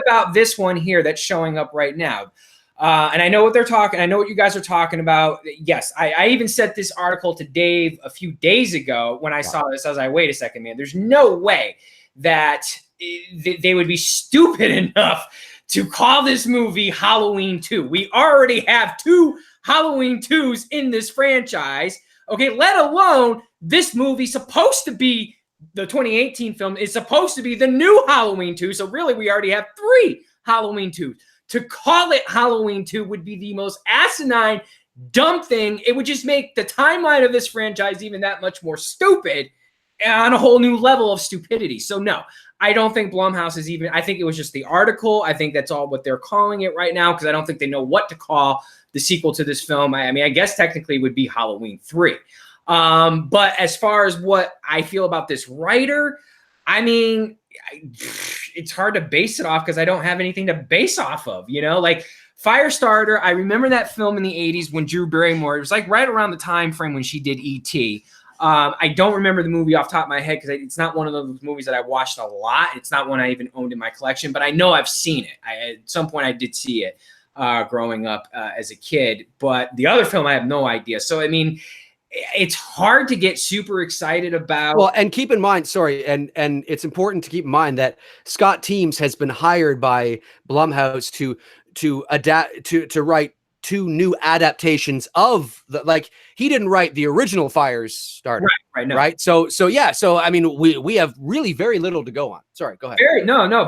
About this one here that's showing up right now. And I know what they're talking. I know what you guys are talking about. Yes, I even sent this article to Dave a few days ago when I saw this. I was like, wait a second, man. There's no way that they would be stupid enough to call this movie Halloween 2. We already have 2 Halloween 2s in this franchise. Okay, let alone this movie supposed to be the 2018 film is supposed to be the new Halloween 2. So really, we already have 3 Halloween 2s. To call it Halloween 2 would be the most asinine, dumb thing. It would just make the timeline of this franchise even that much more stupid, on a whole new level of stupidity. So no, I don't think Blumhouse is even, I think it was just the article. I think that's all what they're calling it right now, because I don't think they know what to call the sequel to this film. I mean, I guess technically it would be Halloween 3. But as far as what I feel about this writer, I mean, it's hard to base it off because I don't have anything to base off of, you know, like Firestarter. I remember that film in the 80s when Drew Barrymore, it was like right around the time frame when she did E.T. I don't remember the movie off the top of my head because it's not one of those movies that I watched a lot. It's not one I even owned in my collection, but I know I've seen it. At some point I did see it growing up as a kid, but the other film I have no idea. So, I mean, it's hard to get super excited about. Well, and keep in mind, sorry, and it's important to keep in mind that Scott Teems has been hired by Blumhouse to adapt to write 2 new adaptations of the, like, he didn't write the original Firestarter, right, no. right? So yeah, so I mean, we have really very little to go on. Sorry, go ahead.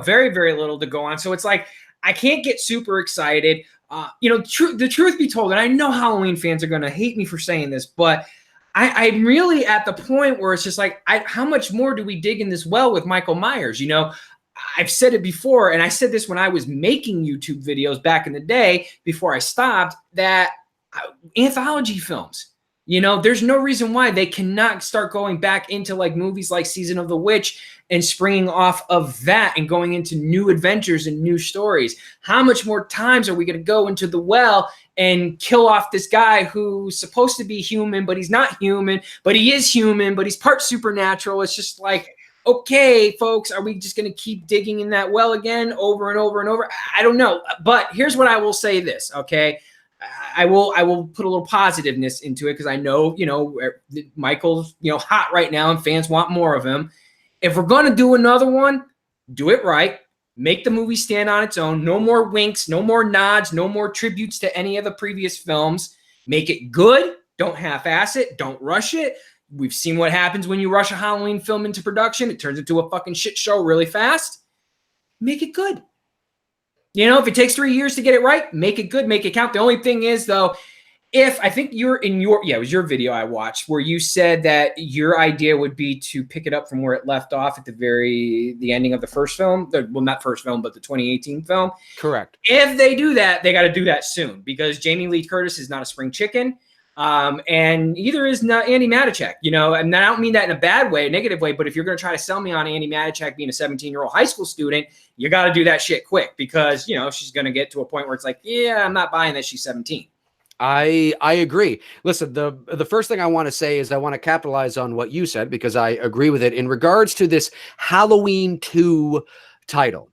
Very, very little to go on. So it's like I can't get super excited. You know, the truth be told, and I know Halloween fans are going to hate me for saying this, but I'm really at the point where it's just like, how much more do we dig in this well with Michael Myers? You know, I've said it before, and I said this when I was making YouTube videos back in the day before I stopped, that anthology films, you know, there's no reason why they cannot start going back into like movies like Season of the Witch and springing off of that and going into new adventures and new stories. How much more times are we going to go into the well and kill off this guy who's supposed to be human, but he's not human, but he is human, but he's part supernatural? It's just like, okay, folks, are we just going to keep digging in that well again over and over and over? I don't know. But here's what I will say this, okay? I will put a little positiveness into it because I know, you know, Michael's, you know, hot right now and fans want more of him. If we're going to do another one, do it right. Make the movie stand on its own. No more winks, no more nods, no more tributes to any of the previous films. Make it good. Don't half-ass it. Don't rush it. We've seen what happens when you rush a Halloween film into production. It turns into a fucking shit show really fast. Make it good. You know, if it takes 3 years to get it right, make it good, make it count. The only thing is, though, if I think you're in your, it was your video I watched where you said that your idea would be to pick it up from where it left off at the ending of the first film. Well, not first film, but the 2018 film. Correct. If they do that, they got to do that soon because Jamie Lee Curtis is not a spring chicken. And either is not Andy Matichak, you know, and I don't mean that in a bad way, a negative way, but if you're going to try to sell me on Andy Matichak being a 17-year-old high school student, you got to do that shit quick because, you know, she's going to get to a point where it's like, yeah, I'm not buying that she's 17. I agree. Listen, the first thing I want to say is I want to capitalize on what you said because I agree with it in regards to this Halloween 2 title.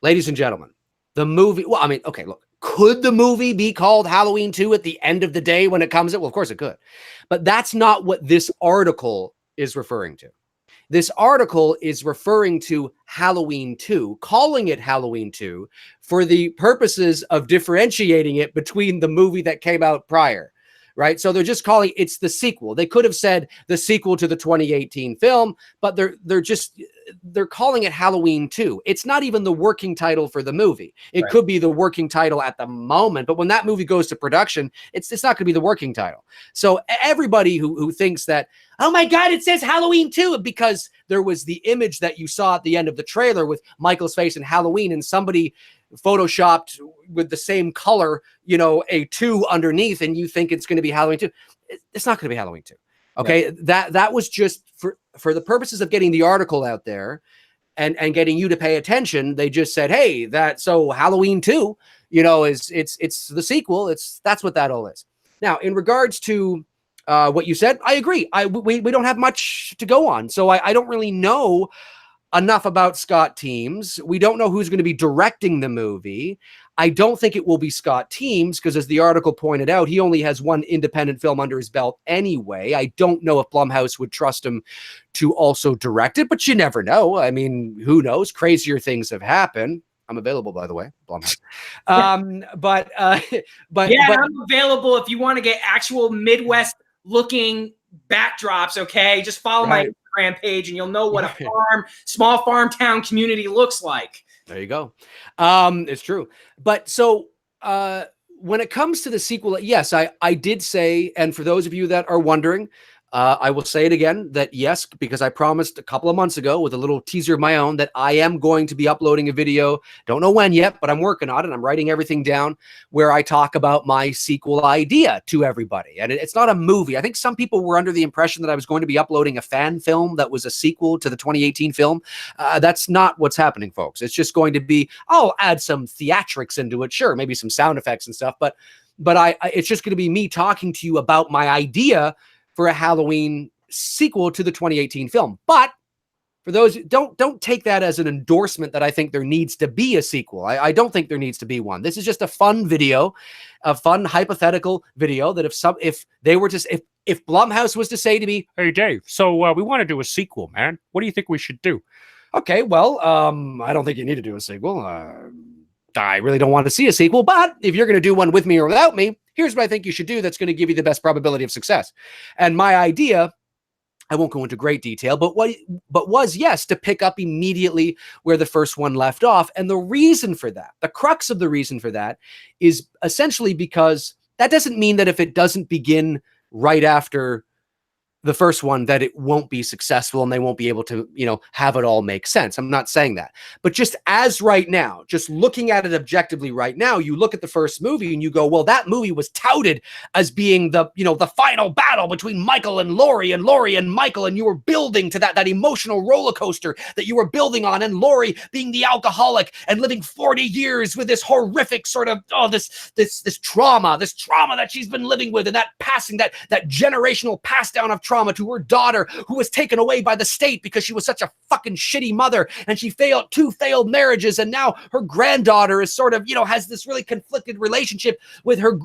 Ladies and gentlemen, the movie, well, I mean, okay, look. Could the movie be called Halloween 2 at the end of the day when it comes out? Well, of course it could. But that's not what this article is referring to. This article is referring to Halloween 2, calling it Halloween 2 for the purposes of differentiating it between the movie that came out prior, right? So they're just calling it's the sequel. They could have said the sequel to the 2018 film, but they're calling it Halloween 2. It's not even the working title for the movie. It could be the working title at the moment, but when that movie goes to production, it's not going to be the working title. So everybody who thinks that, oh my God, it says Halloween 2 because there was the image that you saw at the end of the trailer with Michael's face and Halloween and somebody photoshopped with the same color, you know, a 2 underneath, and you think it's going to be Halloween 2. It's not going to be Halloween 2. Okay. Yeah. That was just for the purposes of getting the article out there and getting you to pay attention. They just said, hey, so Halloween 2, you know, it's the sequel. That's what that all is. Now, in regards to what you said, I agree. We don't have much to go on. So I don't really know enough about Scott Teems. We don't know who's going to be directing the movie. I don't think it will be Scott Teems because, as the article pointed out, he only has one independent film under his belt anyway. I don't know if Blumhouse would trust him to also direct it, but you never know. I mean, who knows? Crazier things have happened. I'm available, by the way, Blumhouse. But I'm available if you want to get actual Midwest looking backdrops. Okay, just follow my Instagram page and you'll know what a small farm town community looks like. There you go. It's true. But so when it comes to the sequel, yes, I did say, and for those of you that are wondering, I will say it again that yes, because I promised a couple of months ago with a little teaser of my own that I am going to be uploading a video. Don't know when yet, but I'm working on it. I'm writing everything down where I talk about my sequel idea to everybody. And it's not a movie. I think some people were under the impression that I was going to be uploading a fan film that was a sequel to the 2018 film. That's not what's happening, folks. It's just going to be, I'll add some theatrics into it. Sure, maybe some sound effects and stuff, but it's just going to be me talking to you about my idea for a Halloween sequel to the 2018 film. But for those, don't take that as an endorsement that I think there needs to be a sequel. I don't think there needs to be one. This is just a fun video, a fun hypothetical video that if Blumhouse was to say to me, "Hey Dave, so we want to do a sequel, man. What do you think we should do?" Okay, well, I don't think you need to do a sequel. I really don't want to see a sequel, but if you're going to do one with me or without me, here's what I think you should do that's going to give you the best probability of success. And my idea, I won't go into great detail, but was, yes, to pick up immediately where the first one left off. And the reason for that, the crux of the reason for that is essentially because that doesn't mean that if it doesn't begin right after the first one that it won't be successful and they won't be able to, have it all make sense. I'm not saying that. But just as right now, just looking at it objectively right now, you look at the first movie and you go, well, that movie was touted as being the final battle between Michael and Laurie and Michael, and you were building to that emotional roller coaster that you were building on, and Laurie being the alcoholic and living 40 years with this horrific sort of, this trauma that she's been living with, and that passing, that generational pass down of trauma to her daughter, who was taken away by the state because she was such a fucking shitty mother, and she failed 2 failed marriages, and now her granddaughter is sort of, has this really conflicted relationship with her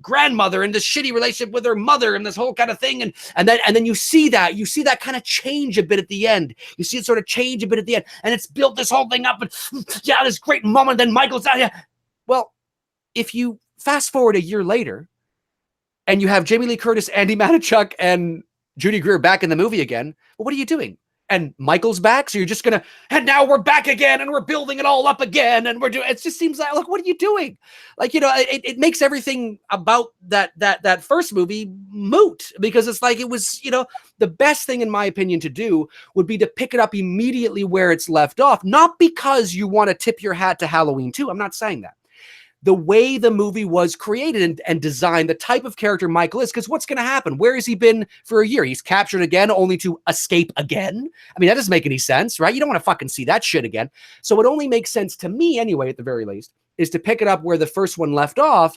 grandmother, and this shitty relationship with her mother, and this whole kind of thing, and then you see that kind of change a bit at the end. You see it sort of change a bit at the end, and it's built this whole thing up, and this great moment. Then Michael's out. Yeah, well, if you fast forward a year later, and you have Jamie Lee Curtis, Andy Manichuk, and Judy Greer back in the movie again, well, what are you doing? And Michael's back, so you're just gonna, and now we're back again, and we're building it all up again, and we're doing. It just seems like what are you doing? It makes everything about that first movie moot, because it's like it was, the best thing in my opinion to do would be to pick it up immediately where it's left off, not because you want to tip your hat to Halloween 2. I'm not saying that. The way the movie was created and designed, the type of character Michael is, because what's going to happen? Where has he been for a year? He's captured again, only to escape again. I mean, that doesn't make any sense, right? You don't want to fucking see that shit again. So it only makes sense to me anyway, at the very least, is to pick it up where the first one left off.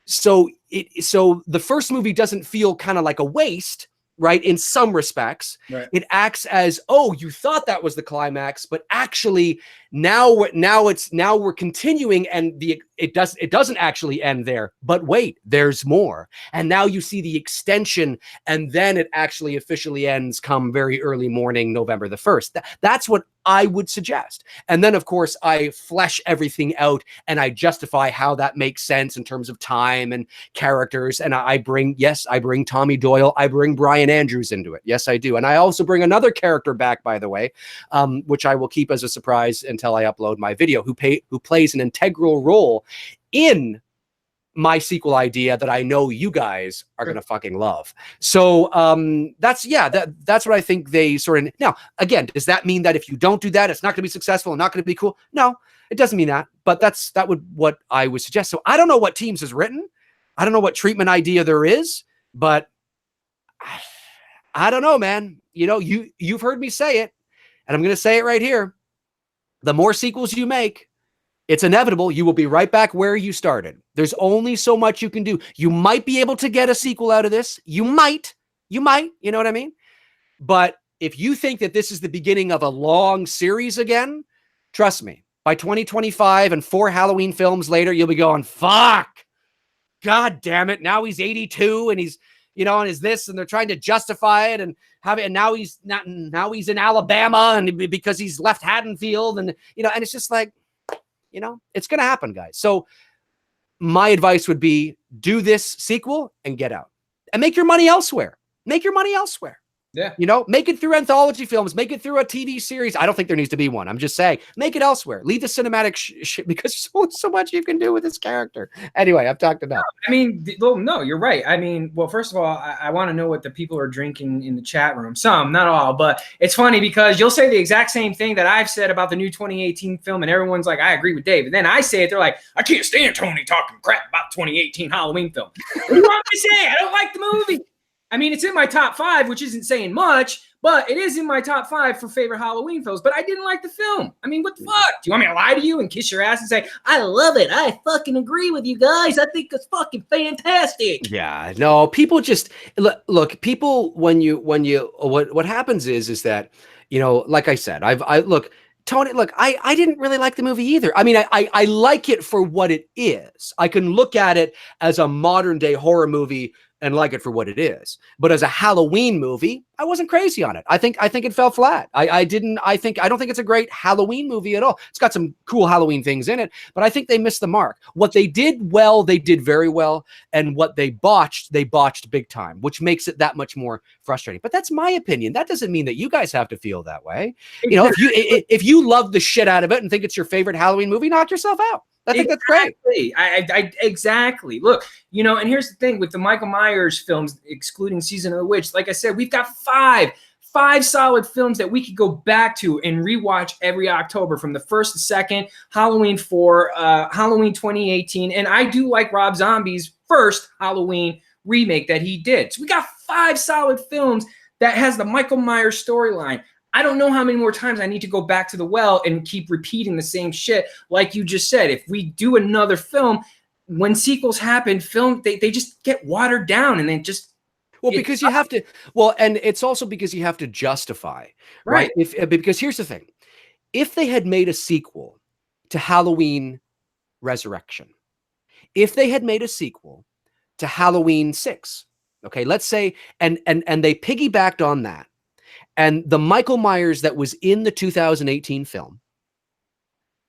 So the first movie doesn't feel kind of like a waste, right? In some respects, right. It acts as, oh, you thought that was the climax, but actually now we're continuing, and it doesn't actually end there. But wait, there's more. And now you see the extension, and then it actually officially ends come very early morning, November the 1st. That's what I would suggest. And then, of course, I flesh everything out and I justify how that makes sense in terms of time and characters. And I bring Tommy Doyle, I bring Brian Andrews into it. Yes, I do. And I also bring another character back, by the way, which I will keep as a surprise until I upload my video, who plays an integral role in my sequel idea that I know you guys are going to fucking love. So that's what I think they sort of. Now, again, does that mean that if you don't do that, it's not going to be successful and not going to be cool? No, it doesn't mean that, but what I would suggest. So I don't know what Teams has written. I don't know what treatment idea there is, but I don't know, man. You've heard me say it, and I'm going to say it right here. The more sequels you make, it's inevitable you will be right back where you started. There's only so much you can do. You might be able to get a sequel out of this. You might, you know what I mean? But if you think that this is the beginning of a long series again, trust me, by 2025 and 4 Halloween films later, you'll be going, fuck, God damn it. Now he's 82 and he's, and is this, and they're trying to justify it and have it. And now he's in Alabama, and because he's left Haddonfield, and, and it's just like, it's going to happen, guys. So my advice would be do this sequel and get out and make your money elsewhere. Make your money elsewhere. Yeah. You know, make it through anthology films, make it through a TV series. I don't think there needs to be one. I'm just saying, make it elsewhere. Leave the cinematic shit because there's so much you can do with this character. Anyway, I've talked enough. I mean, well, no, you're right. I mean, well, first of all, I want to know what the people are drinking in the chat room. Some, not all, but it's funny because you'll say the exact same thing that I've said about the new 2018 film, and everyone's like, I agree with Dave. And then I say it, they're like, I can't stand Tony talking crap about 2018 Halloween film. What do you want me to say? I don't like the movie. I mean, it's in my top 5, which isn't saying much, but it is in my top 5 for favorite Halloween films. But I didn't like the film. I mean, what the fuck? Do you want me to lie to you and kiss your ass and say, I love it? I fucking agree with you guys. I think it's fucking fantastic. Yeah, no, people just look, people, what happens is that, you know, like I said, I look, Tony, look, I didn't really like the movie either. I mean, I like it for what it is. I can look at it as a modern day horror movie and like it for what it is. But as a Halloween movie, I wasn't crazy on it. I think it fell flat. I don't think it's a great Halloween movie at all. It's got some cool Halloween things in it, but I think they missed the mark. What they did well, they did very well. And what they botched big time, which makes it that much more frustrating. But that's my opinion. That doesn't mean that you guys have to feel that way. You know, if you love the shit out of it and think it's your favorite Halloween movie, knock yourself out. I think that's great. Exactly. Look, you know, and here's the thing with the Michael Myers films, excluding Season of the Witch, like I said, we've got five solid films that we could go back to and rewatch every October, from the 1st to 2nd, Halloween 4, Halloween 2018. And I do like Rob Zombie's first Halloween remake that he did. So we got 5 solid films that has the Michael Myers storyline. I don't know how many more times I need to go back to the well and keep repeating the same shit. Like you just said, if we do another film, when sequels happen, they just get watered down, and then just, well, because you have to, well, and it's also because you have to justify, right? Because here's the thing. If they had made a sequel to Halloween Resurrection, if they had made a sequel to Halloween 6, okay, let's say, and they piggybacked on that, and the Michael Myers that was in the 2018 film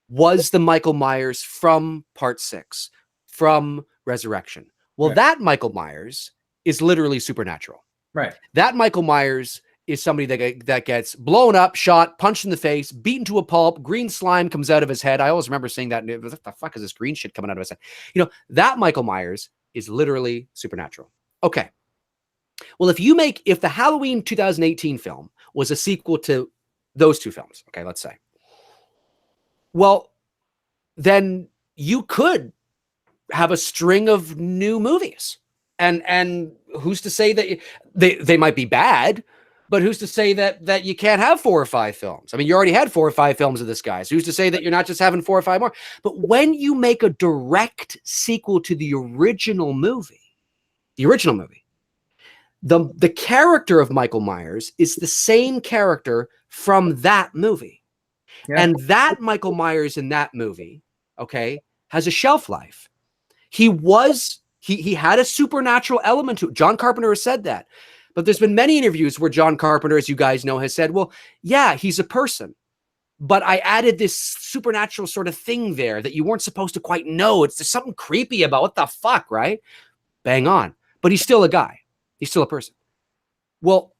was the Michael Myers from Part 6, from Resurrection. Well, that Michael Myers is literally supernatural. Right. That Michael Myers is somebody that gets blown up, shot, punched in the face, beaten to a pulp, green slime comes out of his head. I always remember seeing that. What the fuck is this green shit coming out of his head? You know, that Michael Myers is literally supernatural. Okay. Well, if the Halloween 2018 film was a sequel to those 2 films, okay, let's say, well, then you could have a string of new movies. And who's to say that they might be bad, but who's to say that you can't have 4 or 5 films? I mean, you already had 4 or 5 films of this guy. So who's to say that you're not just having 4 or 5 more? But when you make a direct sequel to the original movie, the character of Michael Myers is the same character from that movie. Yeah. And that Michael Myers in that movie, okay, has a shelf life. He had a supernatural element to it. John Carpenter has said that. But there's been many interviews where John Carpenter, as you guys know, has said, well, yeah, he's a person, but I added this supernatural sort of thing there that you weren't supposed to quite know. There's something creepy about what the fuck, right? Bang on. But he's still a guy. He's still a person. Well,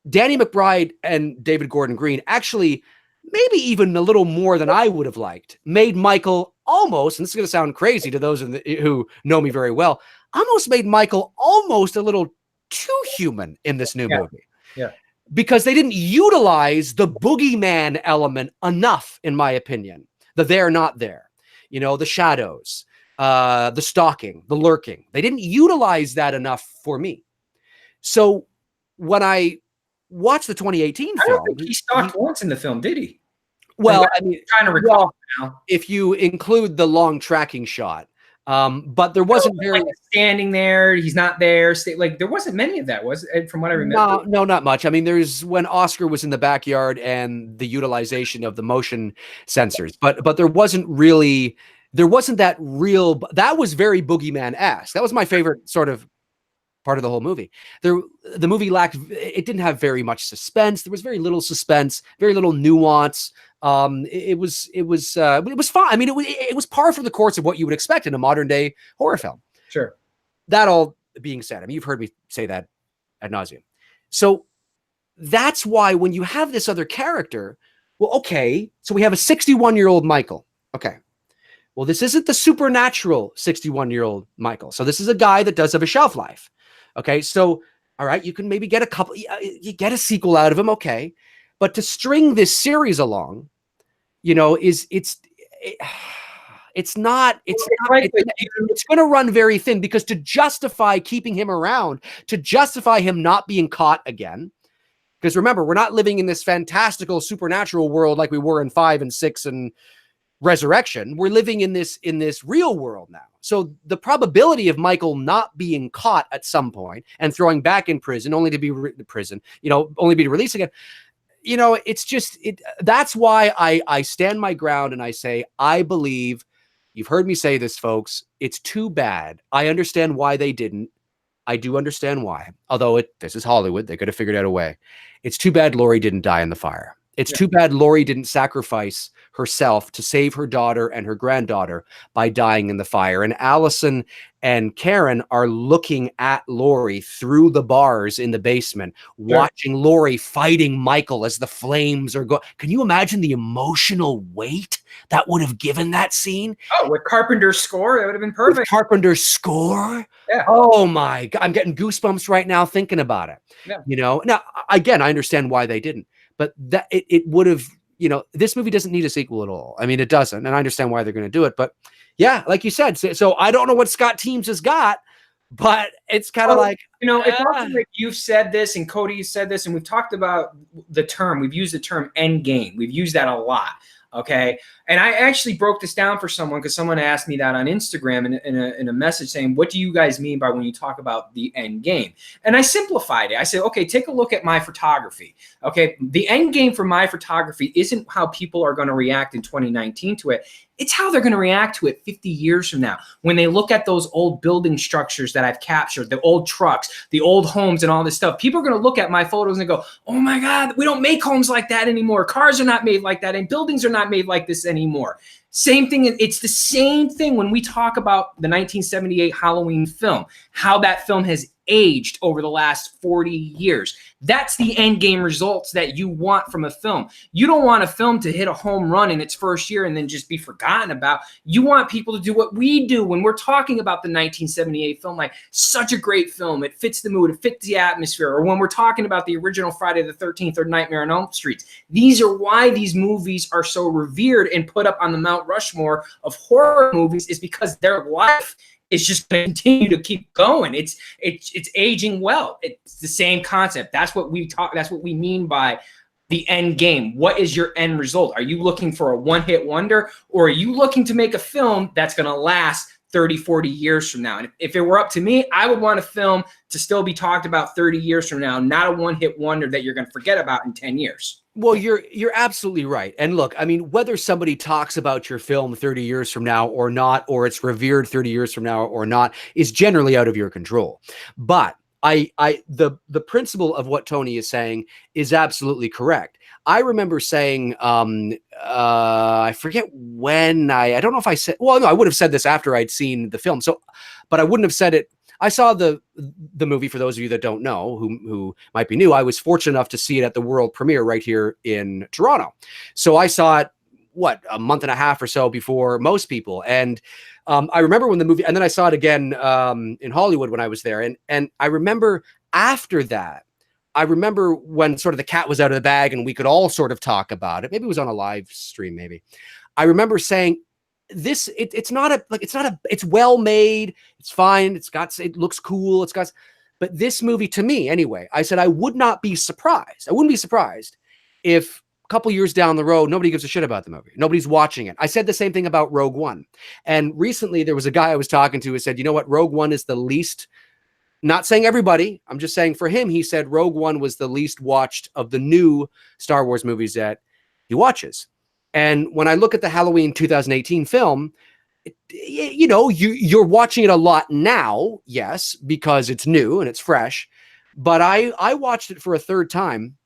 Danny McBride and David Gordon Green actually, maybe even a little more than I would have liked, made Michael almost, and this is going to sound crazy to those who know me very well, almost made Michael almost a little too human in this new movie. Yeah. Because they didn't utilize the boogeyman element enough, in my opinion. The they're not there. You know, the shadows, the stalking, the lurking. They didn't utilize that enough for me. So when I watched the 2018 film, I don't think he stalked once in the film, did he? Well, I mean, trying to recall now. If you include the long tracking shot, but there wasn't very standing there. He's not there. Like there wasn't many of that, was it? From what I remember. No, not much. I mean, there's when Oscar was in the backyard and the utilization of the motion sensors, but there wasn't that real. That was very boogeyman-esque. That was my favorite sort of part of the whole movie. The movie it didn't have very much suspense. There was very little suspense, very little nuance. It was fine. I mean, it was par for the course of what you would expect in a modern day horror film. Sure. That all being said, I mean, you've heard me say that ad nauseum. So that's why when you have this other character, well, okay, so we have a 61-year-old Michael. Okay. Well, this isn't the supernatural 61-year-old Michael. So this is a guy that does have a shelf life. Okay. So, all right, you can maybe get you get a sequel out of him. Okay. But to string this series along, you know, it's going to run very thin, because to justify keeping him around, to justify him not being caught again, because remember, we're not living in this fantastical supernatural world like we were in 5 and 6 and Resurrection. We're living in this real world now. So the probability of Michael not being caught at some point and throwing back in prison, only to be only be released again, you know, it's just that's why I stand my ground and I say, I believe, you've heard me say this, folks, it's too bad. I understand why they didn't. I do understand why. Although this is Hollywood, they could have figured out a way. It's too bad Laurie didn't die in the fire. It's too bad Laurie didn't sacrifice herself to save her daughter and her granddaughter by dying in the fire. And Allison and Karen are looking at Laurie through the bars in the basement, watching Laurie fighting Michael as the flames are going. Can you imagine the emotional weight that would have given that scene? Oh, with Carpenter's score, that would have been perfect. With Carpenter's score? Yeah. Oh my God. I'm getting goosebumps right now thinking about it. Yeah. You know, now, again, I understand why they didn't, but that it would have, you know, this movie doesn't need a sequel at all. I mean, it doesn't. And I understand why they're going to do it. But yeah, like you said, so I don't know what Scott Teems has got, but it's kind of like, you know, it's also like you've said this and Cody said this, and we've talked about the term. We've used the term end game. We've used that a lot. Okay. And I actually broke this down for someone, because someone asked me that on Instagram in a message saying, what do you guys mean by when you talk about the end game? And I simplified it. I said, okay, take a look at my photography. Okay. The end game for my photography isn't how people are going to react in 2019 to it. It's how they're going to react to it 50 years from now. When they look at those old building structures that I've captured, the old trucks, the old homes and all this stuff, people are going to look at my photos and go, oh my God, we don't make homes like that anymore. Cars are not made like that, and buildings are not made like this anymore. Same thing. It's the same thing when we talk about the 1978 Halloween film, how that film has aged over the last 40 years. That's the end game results that you want from a film. You don't want a film to hit a home run in its first year and then just be forgotten about. You want people to do what we do when we're talking about the 1978 film, like such a great film. It fits the mood, it fits the atmosphere. Or when we're talking about the original Friday the 13th or Nightmare on Elm Street. These are why these movies are so revered and put up on the Mount Rushmore of horror movies, is because their life is just going to continue to keep going. It's aging well. It's the same concept. That's what we talk. That's what we mean by the end game. What is your end result? Are you looking for a one-hit wonder, or are you looking to make a film that's going to last 30, 40 years from now? And if it were up to me, I would want a film to still be talked about 30 years from now, not a one-hit wonder that you're going to forget about in 10 years. Well, you're absolutely right. And look, I mean, whether somebody talks about your film 30 years from now or not, or it's revered 30 years from now or not, is generally out of your control. But the principle of what Tony is saying is absolutely correct. I remember saying, I forget when I don't know if I said, well, no, I would have said this after I'd seen the film. So, but I wouldn't have said it. I saw the movie, for those of you that don't know, who might be new. I was fortunate enough to see it at the world premiere right here in Toronto. So I saw it, a month and a half or so before most people. And I remember when the movie, and then I saw it again in Hollywood when I was there. And I remember after that, I remember when sort of the cat was out of the bag and we could all sort of talk about it. Maybe it was on a live stream, maybe. I remember saying, it's well made, it's fine, it looks cool, but this movie, to me anyway, I said I wouldn't be surprised if a couple years down the road nobody gives a shit about the movie, nobody's watching it. I said the same thing about Rogue One, and recently there was a guy I was talking to who said, you know what, Rogue One is the least, not saying everybody, I'm just saying for him, he said Rogue One was the least watched of the new Star Wars movies that he watches. And when I look at the Halloween 2018 film, you're watching it a lot now, yes, because it's new and it's fresh. But I watched it for a third time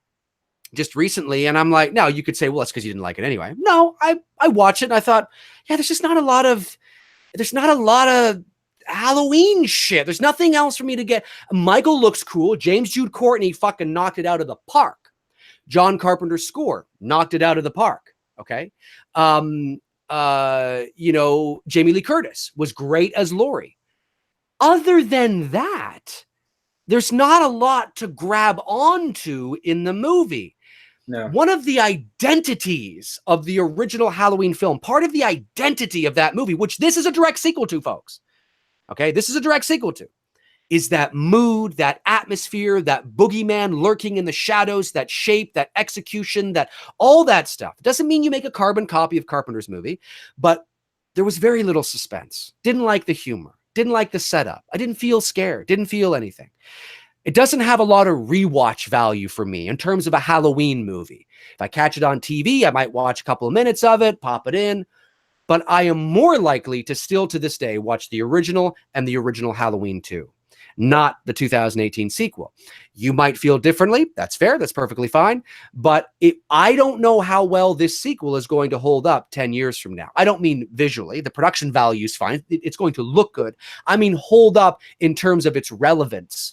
just recently, and I'm like, now you could say, well, that's because you didn't like it anyway. No, I watched it and I thought, yeah, there's not a lot of Halloween shit. There's nothing else for me to get. Michael looks cool. James Jude Courtney fucking knocked it out of the park. John Carpenter's score knocked it out of the park. Okay. You know, Jamie Lee Curtis was great as Laurie. Other than that, there's not a lot to grab onto in the movie. No. One of the identities of the original Halloween film, part of the identity of that movie, which this is a direct sequel to, folks. Okay, this is a direct sequel to, is that mood, that atmosphere, that boogeyman lurking in the shadows, that shape, that execution, that all that stuff. It doesn't mean you make a carbon copy of Carpenter's movie, but there was very little suspense. Didn't like the humor. Didn't like the setup. I didn't feel scared. Didn't feel anything. It doesn't have a lot of rewatch value for me in terms of a Halloween movie. If I catch it on TV, I might watch a couple of minutes of it, pop it in. But I am more likely to still to this day watch the original and the original Halloween 2, not the 2018 sequel. You might feel differently. That's fair. That's perfectly fine. But I don't know how well this sequel is going to hold up 10 years from now. I don't mean visually. The production value is fine. It's going to look good. I mean hold up in terms of its relevance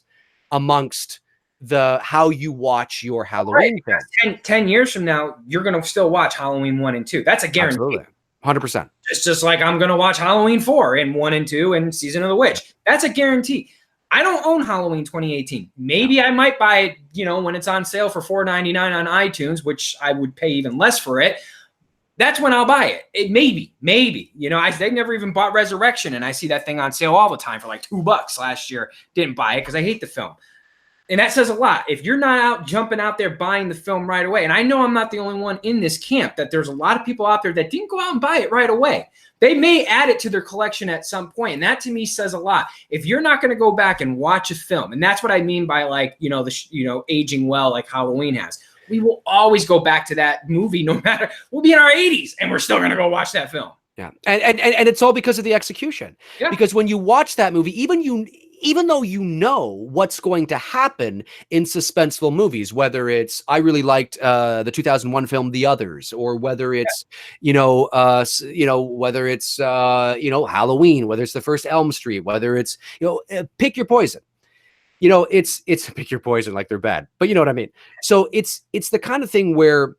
amongst the how you watch your Halloween film. 10 years from now, you're going to still watch Halloween 1 and 2. That's a guarantee. Absolutely. 100%. It's just like I'm going to watch Halloween 4 and 1 and 2 and Season of the Witch. That's a guarantee. I don't own Halloween 2018. Maybe I might buy it, you know, when it's on sale for $4.99 on iTunes, which I would pay even less for it. That's when I'll buy it. Maybe. You know, they never even bought Resurrection, and I see that thing on sale all the time for like $2 last year. Didn't buy it because I hate the film. And that says a lot. If you're not out jumping out there buying the film right away, and I know I'm not the only one in this camp, that there's a lot of people out there that didn't go out and buy it right away. They may add it to their collection at some point, and that to me says a lot. If you're not going to go back and watch a film, and that's what I mean by like, you know, aging well like Halloween has. We will always go back to that movie no matter. We'll be in our 80s and we're still going to go watch that film. Yeah. And it's all because of the execution. Yeah. Because when you watch that movie, even though you know what's going to happen in suspenseful movies, whether it's, I really liked the 2001 film The Others, or whether it's, whether it's, Halloween, whether it's the first Elm Street, whether it's, pick your poison. You know, it's pick your poison like they're bad, but you know what I mean? So it's the kind of thing where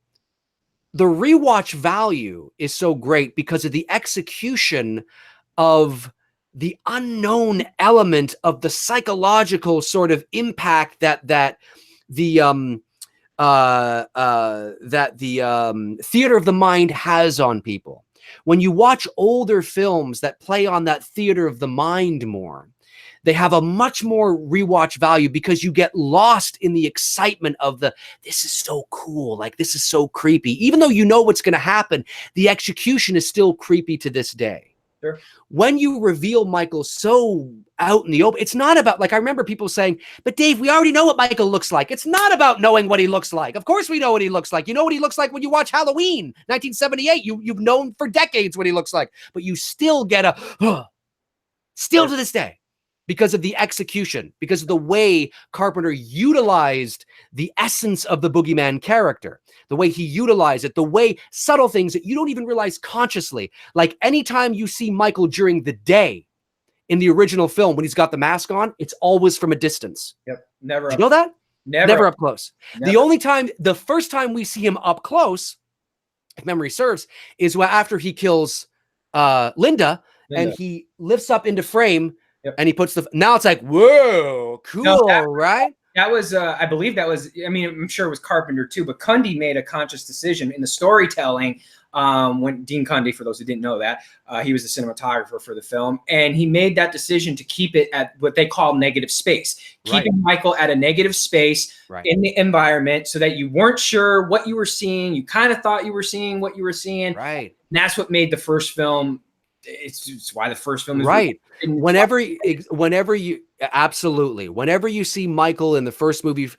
the rewatch value is so great because of the execution of the unknown element of the psychological sort of impact that the theater of the mind has on people. When you watch older films that play on that theater of the mind more, they have a much more rewatch value because you get lost in the excitement of this is so cool, like this is so creepy. Even though you know what's going to happen, the execution is still creepy to this day. Sure. When you reveal Michael so out in the open, it's not about, like, I remember people saying, but Dave, we already know what Michael looks like. It's not about knowing what he looks like. Of course we know what he looks like. You know what he looks like when you watch Halloween, 1978. You've known for decades what he looks like, but you still get still to this day, because of the execution, because of the way Carpenter utilized the essence of the boogeyman character, the way he utilized it, the way subtle things that you don't even realize consciously. Like anytime you see Michael during the day in the original film, when he's got the mask on, it's always from a distance. Yep. Never. Did you know that? Never up close. Never. The first time we see him up close, if memory serves, is after he kills Linda, and he lifts up into frame. Yep. And he puts now it's like, whoa, cool, right? That was, I believe that was, I mean, I'm sure it was Carpenter too, but Cundy made a conscious decision in the storytelling. When Dean Cundy, for those who didn't know that, he was the cinematographer for the film, and he made that decision to keep it at what they call negative space, keeping Michael at a negative space in the environment so that you weren't sure what you were seeing. You kind of thought you were seeing what you were seeing. Right. And that's what made the first film. It's why the first film is right. Whenever you see Michael in the first movie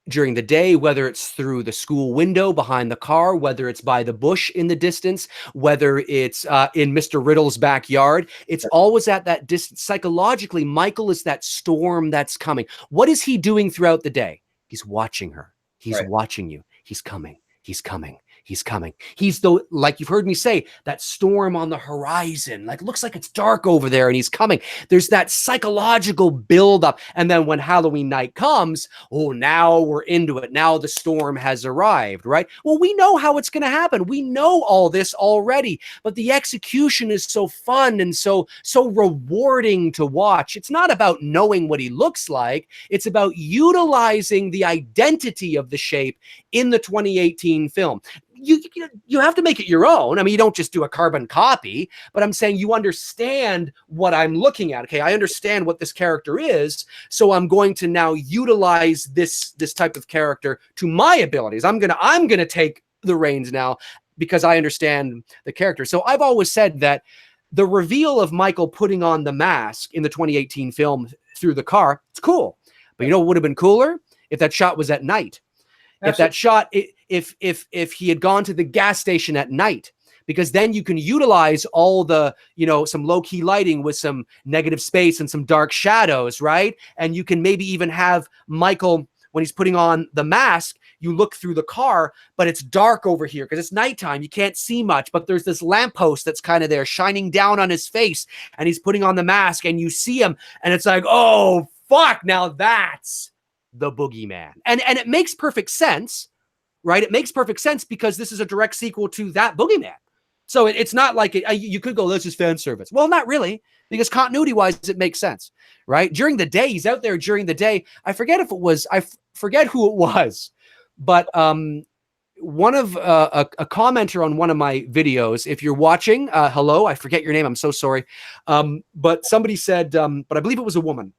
during the day, whether it's through the school window behind the car, whether it's by the bush in the distance, whether it's in Mr. Riddle's backyard, it's always at that distance. Psychologically, Michael is that storm that's coming. What is he doing throughout the day? He's watching her. He's watching you. He's coming. He's coming. he's coming. He's the, like you've heard me say, that storm on the horizon, like looks like it's dark over there and he's coming. There's that psychological buildup. And then when Halloween night comes, oh, now we're into it. Now the storm has arrived, right? Well, we know how it's going to happen. We know all this already, but the execution is so fun and so rewarding to watch. It's not about knowing what he looks like. It's about utilizing the identity of the shape in the 2018 film. You have to make it your own. I mean, you don't just do a carbon copy, but I'm saying you understand what I'm looking at. Okay, I understand what this character is, so I'm going to now utilize this type of character to my abilities. I'm gonna take the reins now because I understand the character. So I've always said that the reveal of Michael putting on the mask in the 2018 film through the car, it's cool. But you know what would have been cooler? If that shot was at night. Absolutely. If that shot, if he had gone to the gas station at night, because then you can utilize all the, some low key lighting with some negative space and some dark shadows, right? And you can maybe even have Michael, when he's putting on the mask, you look through the car, but it's dark over here because it's nighttime. You can't see much, but there's this lamppost that's kind of there shining down on his face, and he's putting on the mask and you see him and it's like, oh, fuck, now that's the boogeyman. And it makes perfect sense, right? It makes perfect sense because this is a direct sequel to that boogeyman. So it's not like you could go, this is fan service. Well, not really, because continuity wise, it makes sense, right? During the day, he's out there during the day. I forget who it was, but one of a commenter on one of my videos, if you're watching, hello, I forget your name. I'm so sorry. But somebody said, but I believe it was a woman.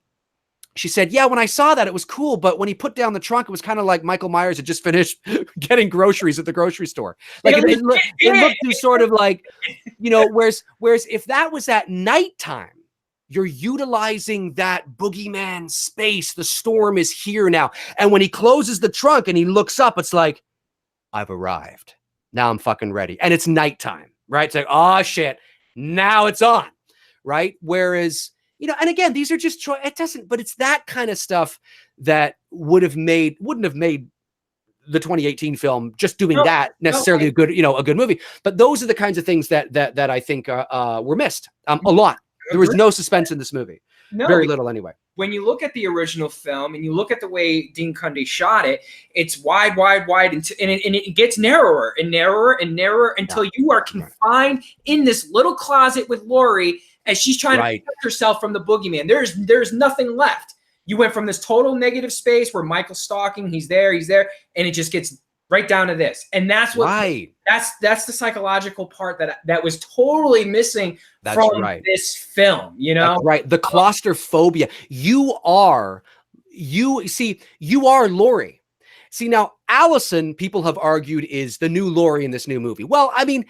She said, yeah, when I saw that, it was cool. But when he put down the trunk, it was kind of like Michael Myers had just finished getting groceries at the grocery store. Like it looked to sort of like, whereas if that was at nighttime, you're utilizing that boogeyman space. The storm is here now. And when he closes the trunk and he looks up, it's like, I've arrived. Now I'm fucking ready. And it's nighttime, right? It's like, oh shit, now it's on, right? Whereas, and again, these are just but it's that kind of stuff that wouldn't have made the 2018 film just doing that necessarily a good movie. But those are the kinds of things that I think were missed a lot. There was no suspense in this movie. No, very little anyway. When you look at the original film and you look at the way Dean Cundey shot it, it's wide, and it gets narrower and narrower and narrower until you are confined in this little closet with Laurie as she's trying to protect herself from the boogeyman. There's nothing left. You went from this total negative space where Michael's stalking, he's there, and it just gets right down to this. And that's what that's the psychological part that was totally missing from this film, That's right. The claustrophobia. You are Laurie. See, now Allison, people have argued, is the new Laurie in this new movie. Well, I mean,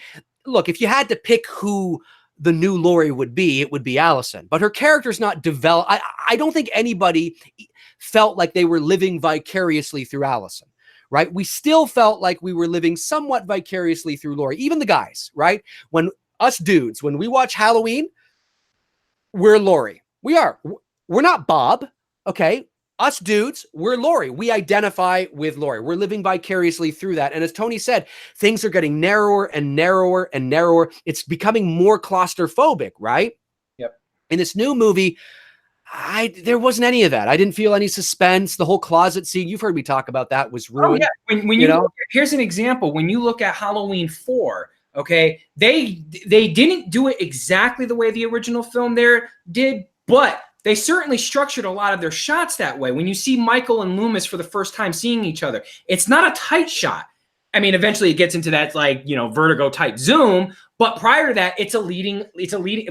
look, if you had to pick who the new Laurie would be, it would be Allison. But her character's not developed. I don't think anybody felt like they were living vicariously through Allison. Right? We still felt like we were living somewhat vicariously through Laurie, even the guys, right? When us dudes, when we watch Halloween, we're Laurie. We are. We're not Bob, okay? Us dudes, we're Laurie. We identify with Laurie. We're living vicariously through that. And as Tony said, things are getting narrower and narrower and narrower. It's becoming more claustrophobic, right? Yep. In this new movie, there wasn't any of that. I didn't feel any suspense. The whole closet scene, you've heard me talk about that, was ruined. Oh, yeah. When you look at, here's an example. When you look at Halloween 4, okay, they didn't do it exactly the way the original film there did, but they certainly structured a lot of their shots that way. When you see Michael and Loomis for the first time seeing each other, it's not a tight shot. I mean, eventually it gets into that vertigo type zoom, but prior to that, it's a leading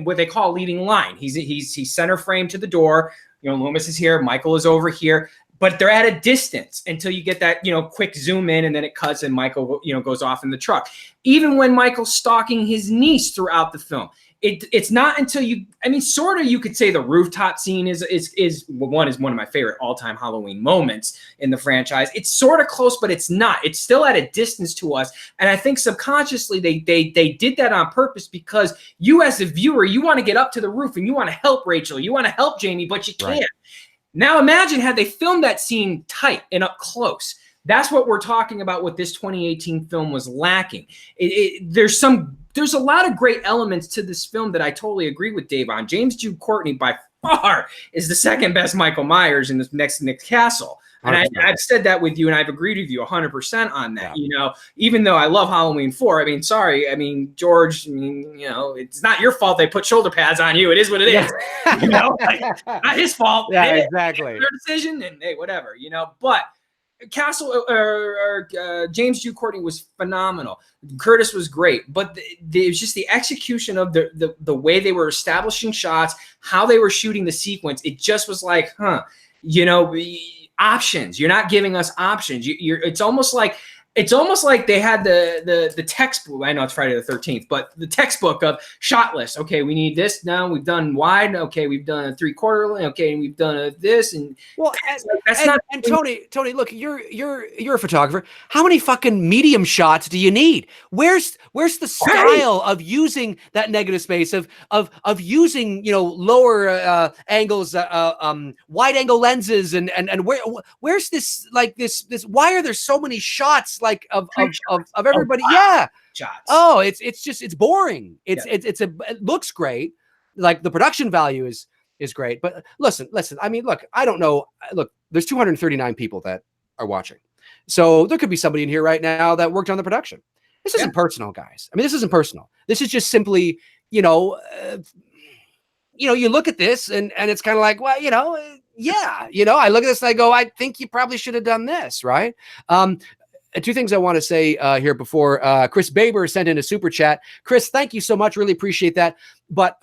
what they call a leading line. He's center frame to the door. Loomis is here, Michael is over here, but they're at a distance until you get that quick zoom in, and then it cuts and Michael goes off in the truck. Even when Michael's stalking his niece throughout the film, it's not until you could say the rooftop scene is one of my favorite all-time Halloween moments in the franchise. It's sort of close, but it's not. It's still at a distance to us. And I think subconsciously they did that on purpose because you as a viewer, you want to get up to the roof and you want to help Rachel. You want to help Jamie, but you can't. Now imagine had they filmed that scene tight and up close. That's what we're talking about. What this 2018 film was lacking. There's a lot of great elements to this film that I totally agree with Dave on. James Jude Courtney by far is the second best Michael Myers in this next Nick Castle. And I've said that with you, and I've agreed with you 100% on that. You know, even though I love Halloween 4, I mean, sorry, I mean, George, I mean, you know, it's not your fault they put shoulder pads on you. It is what it is. You know, like, not his fault. Yeah, exactly. Their decision, and hey, whatever. You know, but Castle James Jude Courtney was phenomenal. Curtis was great, but it was just the execution of the way they were establishing shots, how they were shooting the sequence. It just was like, you know, options. You're not giving us options. It's almost like they had the textbook. I know it's Friday the 13th, but the textbook of shot list. Okay, we need this now. We've done wide. Okay, we've done a 3/4. Okay, we've done this. And well, and Tony, look, you're a photographer. How many fucking medium shots do you need? Where's the style of using that negative space of using, you know, lower angles, wide angle lenses, and where's this, like this why are there so many shots like of everybody? Shots. Oh, it's boring. It looks great. Like the production value is great. But listen, I mean, look, I don't know. Look, there's 239 people that are watching. So there could be somebody in here right now that worked on the production. This isn't personal, guys. I mean, this isn't personal. This is just simply, you know, you look at this and it's kind of like, well, you know, I look at this and I go, I think you probably should have done this, right? Two things I want to say here before Chris Baber sent in a super chat. Chris, thank you so much. Really appreciate that. But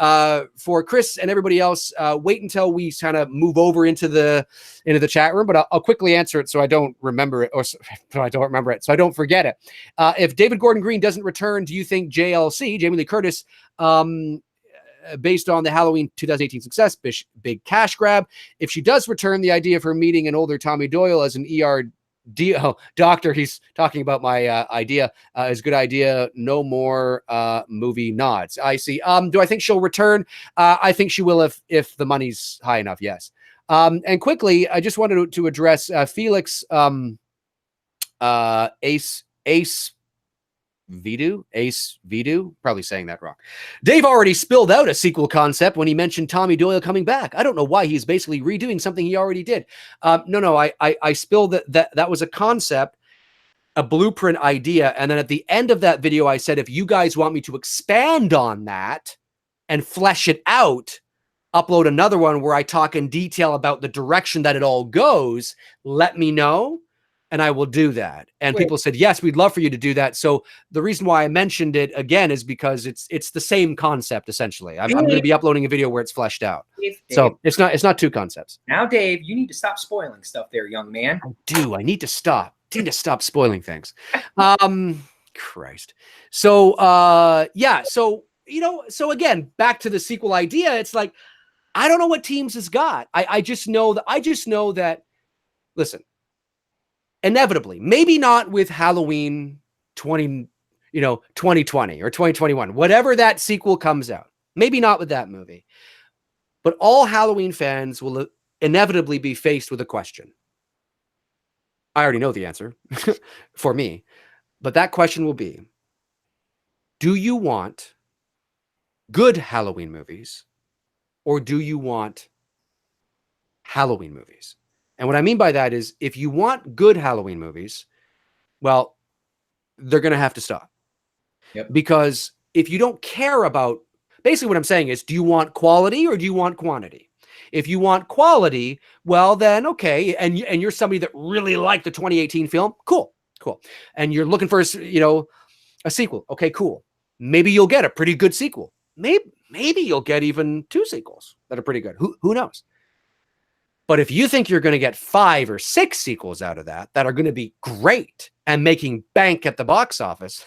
for Chris and everybody else, wait until we kind of move over into the chat room. But I'll quickly answer it so I don't remember it, so I don't forget it. If David Gordon Green doesn't return, do you think JLC, Jamie Lee Curtis, based on the Halloween 2018 success, big cash grab? If she does return, the idea of her meeting an older Tommy Doyle as an ER doctor, he's talking about my idea, is a good idea. No more movie nods. I see. Do I think she'll return? I think she will if the money's high enough. Yes. And quickly, I just wanted to address Felix Ace Vidu, probably saying that wrong. Dave already spilled out a sequel concept when he mentioned Tommy Doyle coming back. I don't know why he's basically redoing something he already did. No, I spilled that was a concept, a blueprint idea, and then at the end of that video, I said, if you guys want me to expand on that and flesh it out, upload another one where I talk in detail about the direction that it all goes, let me know. And I will do that. And people said, yes, we'd love for you to do that. So the reason why I mentioned it again is because it's the same concept, essentially. I'm going to be uploading a video where it's fleshed out. Dave, so it's not two concepts. Now, Dave, you need to stop spoiling stuff there, young man. I need to stop. I need to stop spoiling things. Christ. So, yeah. So, you know, so again, back to the sequel idea. It's like, I don't know what Teams has got. I just know that, listen, inevitably, maybe not with Halloween 2020 or 2021, whatever that sequel comes out, maybe not with that movie, but all Halloween fans will inevitably be faced with a question. I already know the answer for me, but that question will be, do you want good Halloween movies or do you want Halloween movies? And what I mean by that is, if you want good Halloween movies, well, they're going to have to stop. Yep. Because if you don't care about, basically what I'm saying is, do you want quality or do you want quantity? If you want quality, well, then, okay. And you're somebody that really liked the 2018 film. Cool. And you're looking for, a sequel. Okay, cool. Maybe you'll get a pretty good sequel. Maybe you'll get even 2 sequels that are pretty good. Who knows? But if you think you're going to get 5 or 6 sequels out of that are going to be great and making bank at the box office,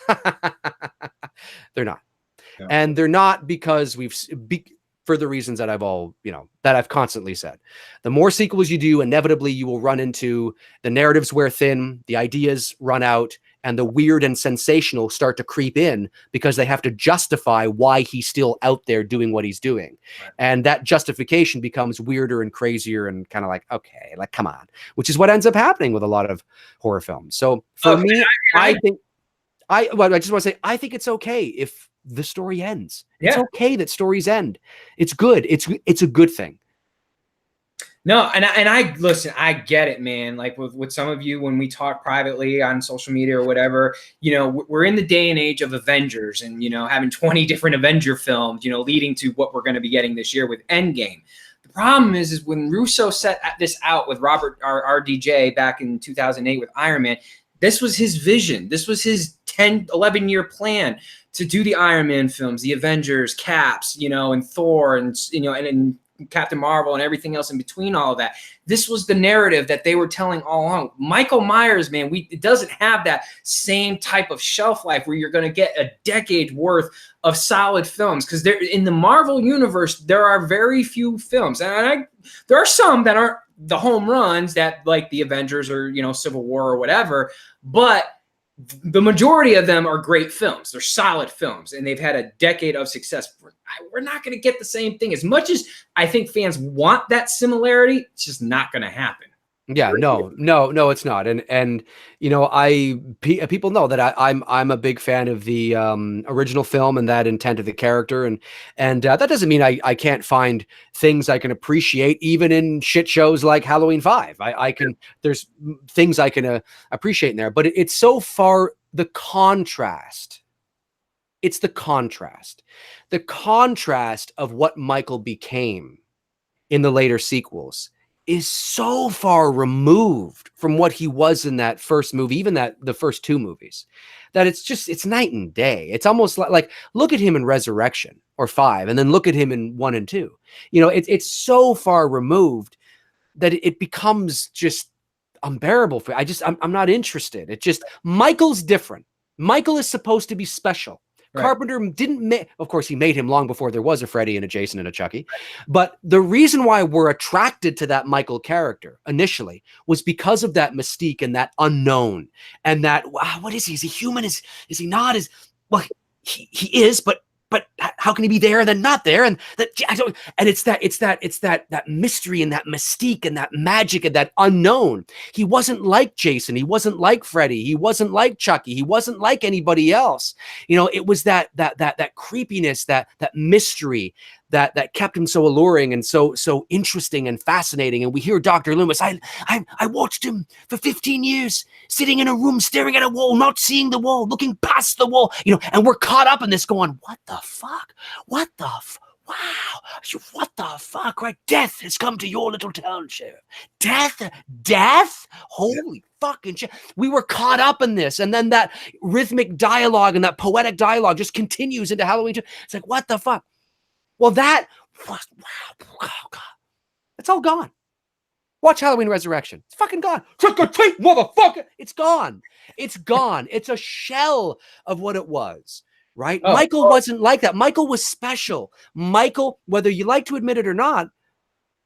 they're not. Yeah. And they're not because for the reasons that I've constantly said. The more sequels you do, inevitably you will run into the narratives wear thin, the ideas run out, and the weird and sensational start to creep in because they have to justify why he's still out there doing what he's doing. Right. And that justification becomes weirder and crazier and kind of like, okay, like, come on, which is what ends up happening with a lot of horror films. So for me, I just want to say, I think it's okay if the story ends. Yeah. It's okay that stories end. It's good. It's a good thing. No, and I listen, I get it, man. Like with some of you, when we talk privately on social media or whatever, you know, we're in the day and age of Avengers and, you know, having 20 different Avenger films, you know, leading to what we're going to be getting this year with Endgame. The problem is when Russo set this out with Robert RDJ back in 2008 with Iron Man, this was his vision. This was his 11-year plan to do the Iron Man films, the Avengers, Caps, you know, and Thor, and, you know, and Captain Marvel and everything else in between all of that. This was the narrative that they were telling all along. Michael Myers, man, it doesn't have that same type of shelf life where you're going to get a decade worth of solid films, because in the Marvel universe, there are very few films. And there are some that aren't the home runs that, like the Avengers or, you know, Civil War or whatever, but the majority of them are great films. They're solid films, and they've had a decade of success. We're not going to get the same thing. As much as I think fans want that similarity, it's just not going to happen. Yeah, no, it's not. And you know, people know that I'm a big fan of the original film and that intent of the character, and that doesn't mean I can't find things I can appreciate even in shit shows like Halloween 5. I can, there's things I can appreciate in there, but it's so far the contrast. It's the contrast of what Michael became in the later sequels is so far removed from what he was in that first movie, even the first two movies, that it's night and day. It's almost like look at him in Resurrection or 5, and then look at him in 1 and 2. You know, it's so far removed that it becomes just unbearable for me. I'm not interested. It just, Michael's different. Michael is supposed to be special. Right. Carpenter of course, he made him long before there was a Freddy and a Jason and a Chucky. But the reason why we're attracted to that Michael character initially was because of that mystique and that unknown. And that, wow, what is he? Is he human? Is he not? Well, he is, but how can he be there and then not there? And it's that mystery and that mystique and that magic and that unknown. He wasn't like Jason. He wasn't like Freddy. He wasn't like Chucky. He wasn't like anybody else. You know, it was that creepiness, that mystery that kept him so alluring and so interesting and fascinating. And we hear Dr. Loomis, I watched him for 15 years, sitting in a room, staring at a wall, not seeing the wall, looking past the wall, you know, and we're caught up in this going, what the fuck? What the wow, what the fuck, right? Death has come to your little town, Sheriff. Death? Holy fucking shit. We were caught up in this. And then that rhythmic dialogue and that poetic dialogue just continues into Halloween 2. It's like, what the fuck? Well, wow, oh God, it's all gone. Watch Halloween Resurrection. It's fucking gone. Trick or treat, motherfucker. It's gone. It's gone. It's a shell of what it was, right? Michael wasn't like that. Michael was special. Michael, whether you like to admit it or not,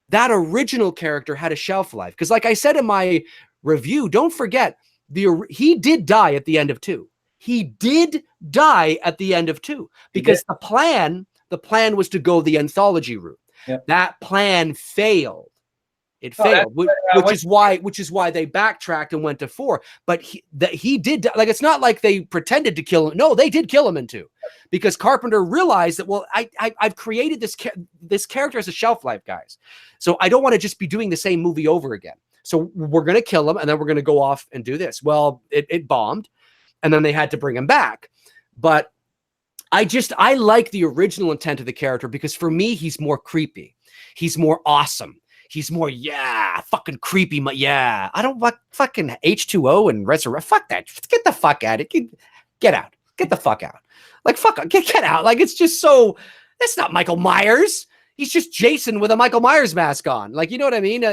that original character had a shelf life. Because like I said in my review, don't forget, he did die at the end of 2. He did die at the end of 2 because the plan was to go the anthology route. Yep. That plan failed. It failed, which is why they backtracked and went to 4. But he did, like, it's not like they pretended to kill him. No, they did kill him in 2, because Carpenter realized that, well, I've created this character as a shelf life, guys. So I don't want to just be doing the same movie over again. So we're going to kill him, and then we're going to go off and do this. Well, it bombed, and then they had to bring him back. But I like the original intent of the character, because for me, he's more creepy. He's more awesome. He's more, fucking creepy. I don't want fucking H2O and Resurrect. Fuck that. Get the fuck out of it. Get out. Get the fuck out. Like, fuck, get out. Like, it's just so, that's not Michael Myers. He's just Jason with a Michael Myers mask on. Like, you know what I mean?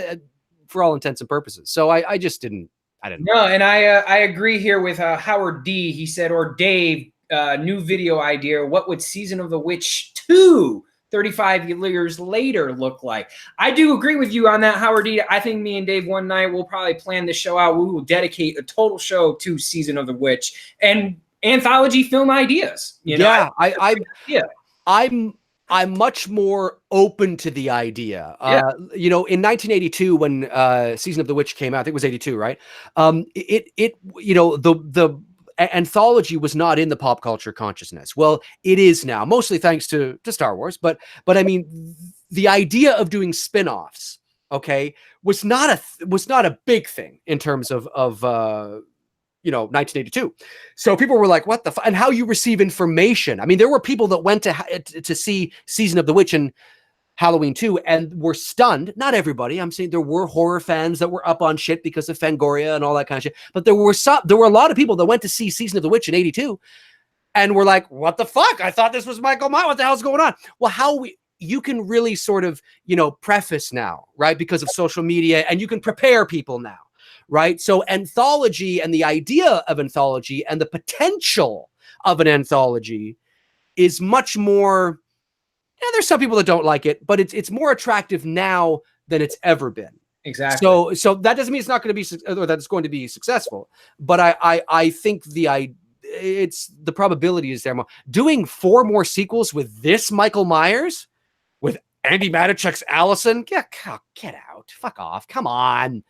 For all intents and purposes. So I just didn't. No, and I agree here with Howard D. He said, or Dave, new video idea. What would Season of the Witch 2 35 years later look like? I do agree with you on that, Howard D. I think me and Dave one night will probably plan the show out. We will dedicate a total show to Season of the Witch and anthology film ideas. You know? Yeah, I'm much more open to the idea. You know, in 1982, when Season of the Witch came out, I think it was 82, right? You know, the anthology was not in the pop culture consciousness. Well, it is now, mostly thanks to Star Wars. But I mean, the idea of doing spin-offs, okay, was not a big thing in terms of you know, 1982. So people were like, what the and how you receive information. I mean, there were people that went to see Season of the Witch and Halloween 2 and were stunned. Not everybody. I'm saying there were horror fans that were up on shit because of Fangoria and all that kind of shit. But there were a lot of people that went to see Season of the Witch in 82 and were like, what the fuck? I thought this was Michael Myers. What the hell's going on? Well, you can really sort of, you know, preface now, right? Because of social media, and you can prepare people now. Right. So anthology and the idea of anthology and the potential of an anthology is much more. Yeah, there's some people that don't like it, but it's more attractive now than it's ever been. Exactly. So that doesn't mean it's not going to be, or that it's going to be successful. But I think the probability is there. Doing 4 more sequels with this Michael Myers, with Andy Matichuk's Allison, get out, fuck off, come on,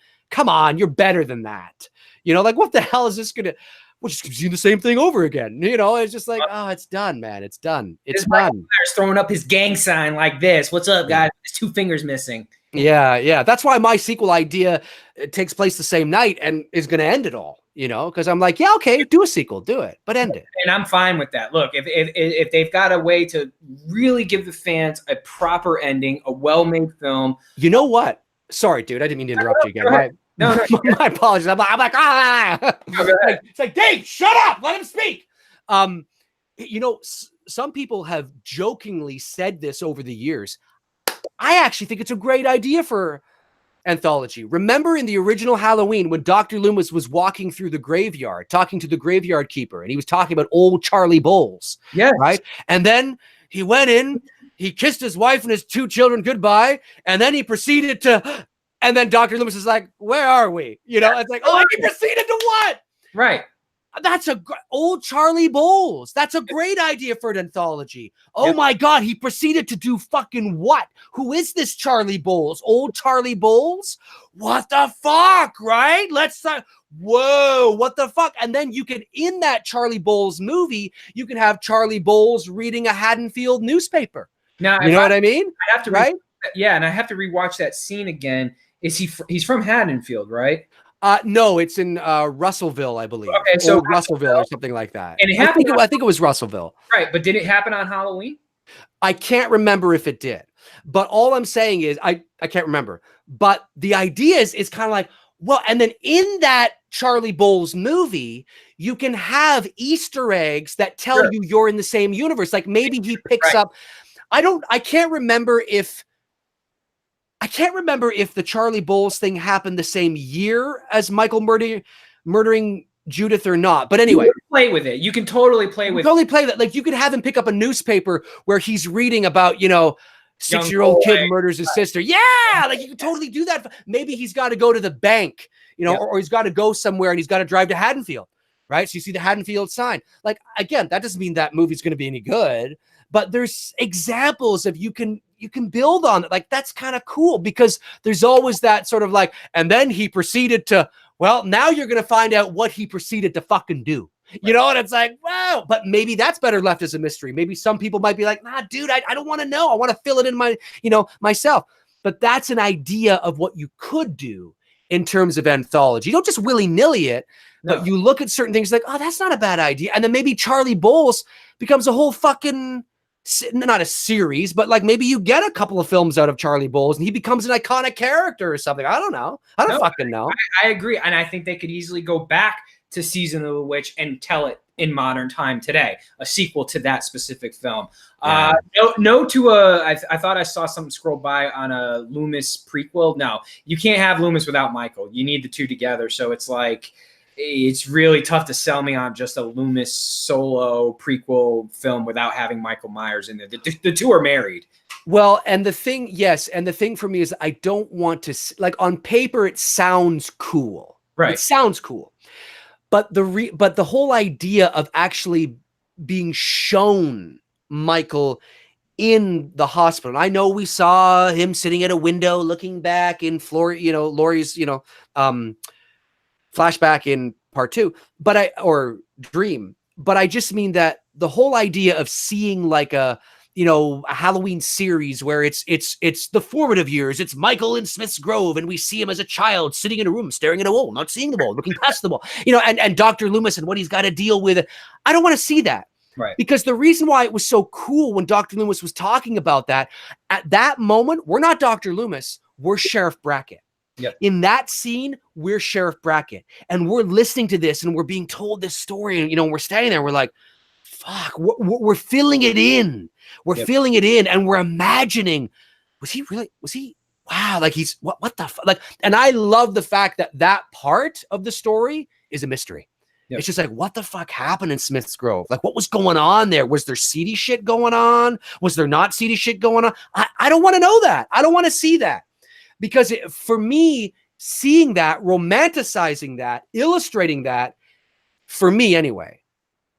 you're better than that. You know, like, what the hell is this gonna? We'll just do the same thing over again. You know, it's just like, oh, it's done, man. It's done. It's done. Myers throwing up his gang sign like this. What's up, guys? There's 2 fingers missing. Yeah. That's why my sequel idea takes place the same night and is going to end it all. You know, because I'm like, yeah, okay, do a sequel, do it, but end it. And I'm fine with that. Look, if they've got a way to really give the fans a proper ending, a well-made film. You know what? Sorry, dude, I didn't mean to interrupt you again. No, my apologies. I'm like, it's like, Dave, shut up, let him speak. You know, some people have jokingly said this over the years. I actually think it's a great idea for anthology. Remember in the original Halloween when Dr. Loomis was walking through the graveyard, talking to the graveyard keeper, and he was talking about old Charlie Bowles. Yeah. Right. And then he went in, he kissed his wife and his 2 children goodbye, and then he proceeded to, and then Dr. Loomis is like, where are we? You know, it's like, oh, he proceeded to what? Right. That's old Charlie Bowles. That's a great idea for an anthology. Oh my God, he proceeded to do fucking what? Who is this Charlie Bowles? Old Charlie Bowles? What the fuck, right? Whoa, what the fuck? And then you can, in that Charlie Bowles movie, you can have Charlie Bowles reading a Haddonfield newspaper. Now, you know what I mean? I have to, right? And I have to rewatch that scene again. He's from Haddonfield, right? No, it's in Russellville, I believe. Okay, so Russellville or something like that. And I think it was Russellville. Right, but did it happen on Halloween? I can't remember if it did. But all I'm saying is I can't remember. But the idea is kind of like, well, and then in that Charlie Bowles movie, you can have Easter eggs that tell you you're in the same universe. Like maybe he picks up. I can't remember if the Charlie Bowles thing happened the same year as Michael murdering Judith or not. But anyway, you can play with it. You can totally play with it. Totally play that. Like you could have him pick up a newspaper where he's reading about, you know, 6-year-old kid murders his sister. Yeah, like you could totally do that. Maybe he's got to go to the bank, you know, or he's got to go somewhere and he's got to drive to Haddonfield, right? So you see the Haddonfield sign. Like, again, that doesn't mean that movie's going to be any good, but there's examples of you can build on it. Like, that's kind of cool because there's always that sort of like, and then he proceeded to, well, now you're going to find out what he proceeded to fucking do. You know, and it's like, wow, but maybe that's better left as a mystery. Maybe some people might be like, nah, dude, I don't want to know. I want to fill it in myself. But that's an idea of what you could do in terms of anthology. You don't just willy-nilly it, but you look at certain things like, oh, that's not a bad idea. And then maybe Charlie Bowles becomes a whole fucking, not a series, but like maybe you get a couple of films out of Charlie Bowles and he becomes an iconic character or something. I don't know. I don't fucking know. I agree. And I think they could easily go back to Season of the Witch and tell it in modern time today, a sequel to that specific film. I thought I saw something scroll by on a Loomis prequel. No, you can't have Loomis without Michael. You need the two together. So it's like, it's really tough to sell me on just a Loomis solo prequel film without having Michael Myers in there. The two are married. Well, and the thing, yes, and the thing for me is I don't want to like on paper it sounds cool. Right. It sounds cool. But the whole idea of actually being shown Michael in the hospital. And I know we saw him sitting at a window looking back in Laurie's, flashback in part 2, or dream. But I just mean that the whole idea of seeing like a Halloween series where it's the formative years. It's Michael in Smith's Grove, and we see him as a child sitting in a room, staring at a wall, not seeing the wall, looking past the wall, and Dr. Loomis and what he's got to deal with. I don't want to see that. Right. Because the reason why it was so cool when Dr. Loomis was talking about that, at that moment, we're not Dr. Loomis, we're Sheriff Brackett. Yep. In that scene, we're Sheriff Brackett, and we're listening to this, and we're being told this story, and we're standing there, we're like, fuck, we're filling it in. We're filling it in, and we're imagining, was he, wow, like he's, what the fuck? Like, and I love the fact that part of the story is a mystery. Yep. It's just like, what the fuck happened in Smith's Grove? Like, what was going on there? Was there seedy shit going on? Was there not seedy shit going on? I don't want to know that. I don't want to see that. Because for me, seeing that, romanticizing that, illustrating that, for me anyway,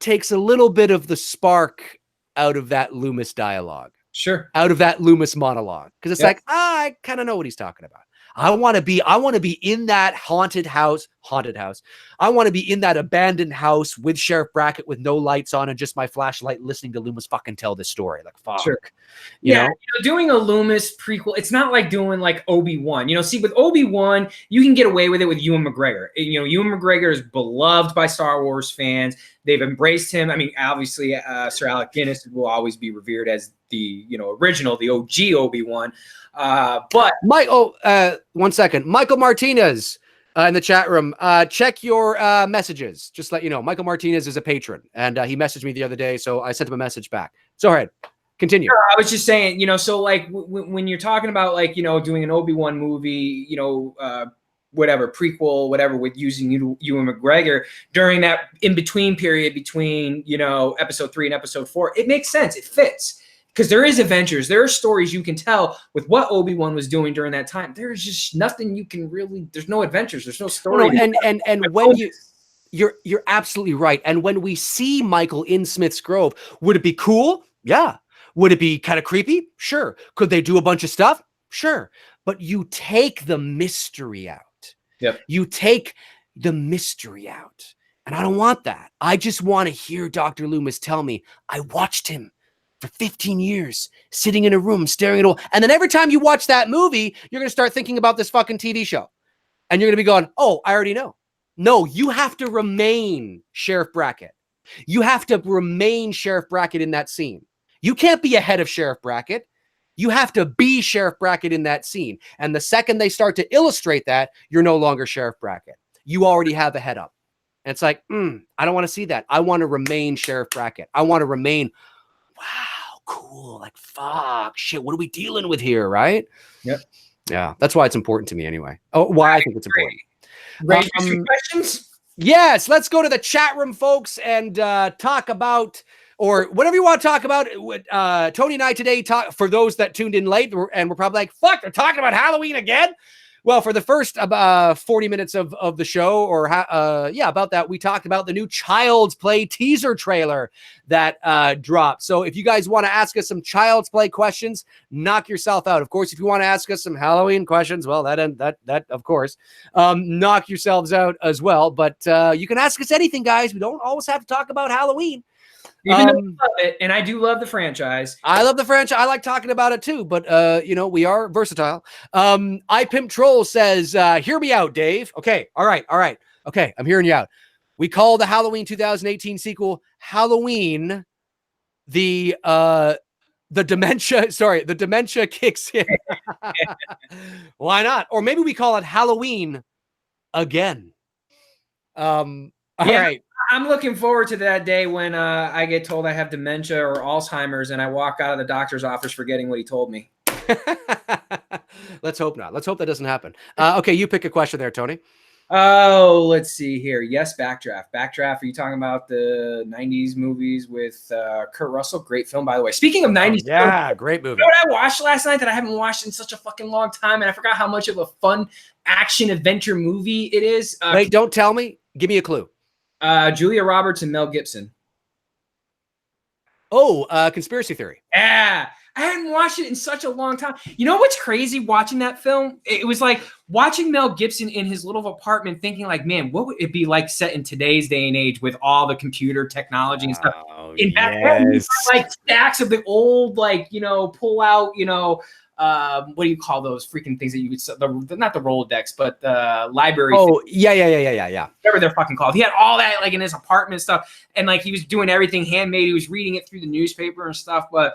takes a little bit of the spark out of that Loomis dialogue. Sure. Out of that Loomis monologue. Because it's like, I kind of know what he's talking about. I want to be in that haunted house. I want to be in that abandoned house with Sheriff Brackett with no lights on and just my flashlight listening to Loomis fucking tell this story. Like, fuck. Sure. You know? Doing a Loomis prequel, it's not like doing like Obi-Wan. See, with Obi-Wan, you can get away with it with Ewan McGregor. Ewan McGregor is beloved by Star Wars fans. They've embraced him. I mean, obviously, Sir Alec Guinness will always be revered as the original, the OG Obi-Wan. But one second, Michael Martinez in the chat room. Check your messages. Just let you know, Michael Martinez is a patron, and he messaged me the other day, so I sent him a message back. So, all right, continue. Sure, I was just saying, so like when you're talking about like doing an Obi-Wan movie, whatever prequel, whatever, with using Ewan McGregor during that in between period between episode 3 and episode 4, it makes sense. It fits. Because there is adventures, there are stories you can tell with what Obi-Wan was doing during that time. There's just nothing you can really. There's no adventures. There's no story. And when you're absolutely right. And when we see Michael in Smith's Grove, would it be cool? Yeah. Would it be kind of creepy? Sure. Could they do a bunch of stuff? Sure. But you take the mystery out. Yep. You take the mystery out, and I don't want that. I just want to hear Dr. Loomis tell me I watched him for 15 years, sitting in a room, staring at a wall. And then every time you watch that movie, you're going to start thinking about this fucking TV show. And you're going to be going, oh, I already know. No, you have to remain Sheriff Brackett. You have to remain Sheriff Brackett in that scene. You can't be ahead of Sheriff Brackett. You have to be Sheriff Brackett in that scene. And the second they start to illustrate that, you're no longer Sheriff Brackett. You already have a head up. And it's like, I don't want to see that. I want to remain Sheriff Brackett. I want to remain, wow, cool. Like, fuck, shit, what are we dealing with here, right? Yep. Yeah, that's why it's important to me anyway. Oh, why I think it's important. Ready for some questions? Yes, let's go to the chat room, folks, and talk about, or whatever you want to talk about. Tony and I today talk, for those that tuned in late, and we're probably like, fuck, they're talking about Halloween again? Well, for the first 40 minutes of the show, or about that, we talked about the new Child's Play teaser trailer that dropped. So if you guys want to ask us some Child's Play questions, knock yourself out. Of course, if you want to ask us some Halloween questions, well, that of course, knock yourselves out as well. But you can ask us anything, guys. We don't always have to talk about Halloween. Even though I love it, and I do love the franchise. I love the franchise. I like talking about it too, but we are versatile. I Pimp Troll says, hear me out, Dave. Okay, all right. Okay, I'm hearing you out. We call the Halloween 2018 sequel Halloween. The dementia kicks in. Why not? Or maybe we call it Halloween again. All right. I'm looking forward to that day when I get told I have dementia or Alzheimer's and I walk out of the doctor's office forgetting what he told me. Let's hope not. Let's hope that doesn't happen. Okay, you pick a question there, Tony. Oh, let's see here. Yes, Backdraft. Backdraft. Are you talking about the '90s movies with Kurt Russell? Great film, by the way. Speaking of '90s, Yeah, great movie. You know what I watched last night that I haven't watched in such a fucking long time, and I forgot how much of a fun action adventure movie it is. Wait, don't tell me. Give me a clue. Julia Roberts and Mel Gibson. Oh, Conspiracy Theory. Yeah. I hadn't watched it in such a long time. You know what's crazy watching that film? It was like watching Mel Gibson in his little apartment thinking like, man, what would it be like set in today's day and age with all the computer technology and stuff? In back then, like stacks of the old, like, you know, pull out, you know, what do you call those freaking things that you would, not the Rolodex, but the library. Oh, yeah. Whatever they're fucking called. He had all that like in his apartment and stuff. And like he was doing everything handmade. He was reading it through the newspaper and stuff. But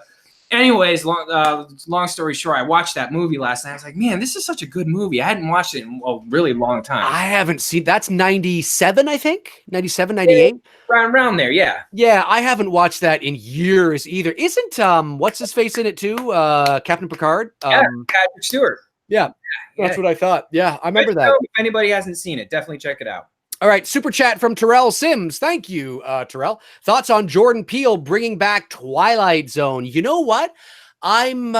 anyways, long story short, I watched that movie last night. I was like, man, this is such a good movie. I hadn't watched it in a really long time. I haven't seen, that's 97, I think. 97, 98. Around there, yeah. Yeah, I haven't watched that in years either. Isn't what's his face in it too? Captain Picard? Yeah, Patrick Stewart. Yeah, that's what I thought. Yeah, I remember that. If anybody hasn't seen it, definitely check it out. All right, super chat from Terrell Sims. Thank you, Terrell. Thoughts on Jordan Peele bringing back Twilight Zone? You know what? I'm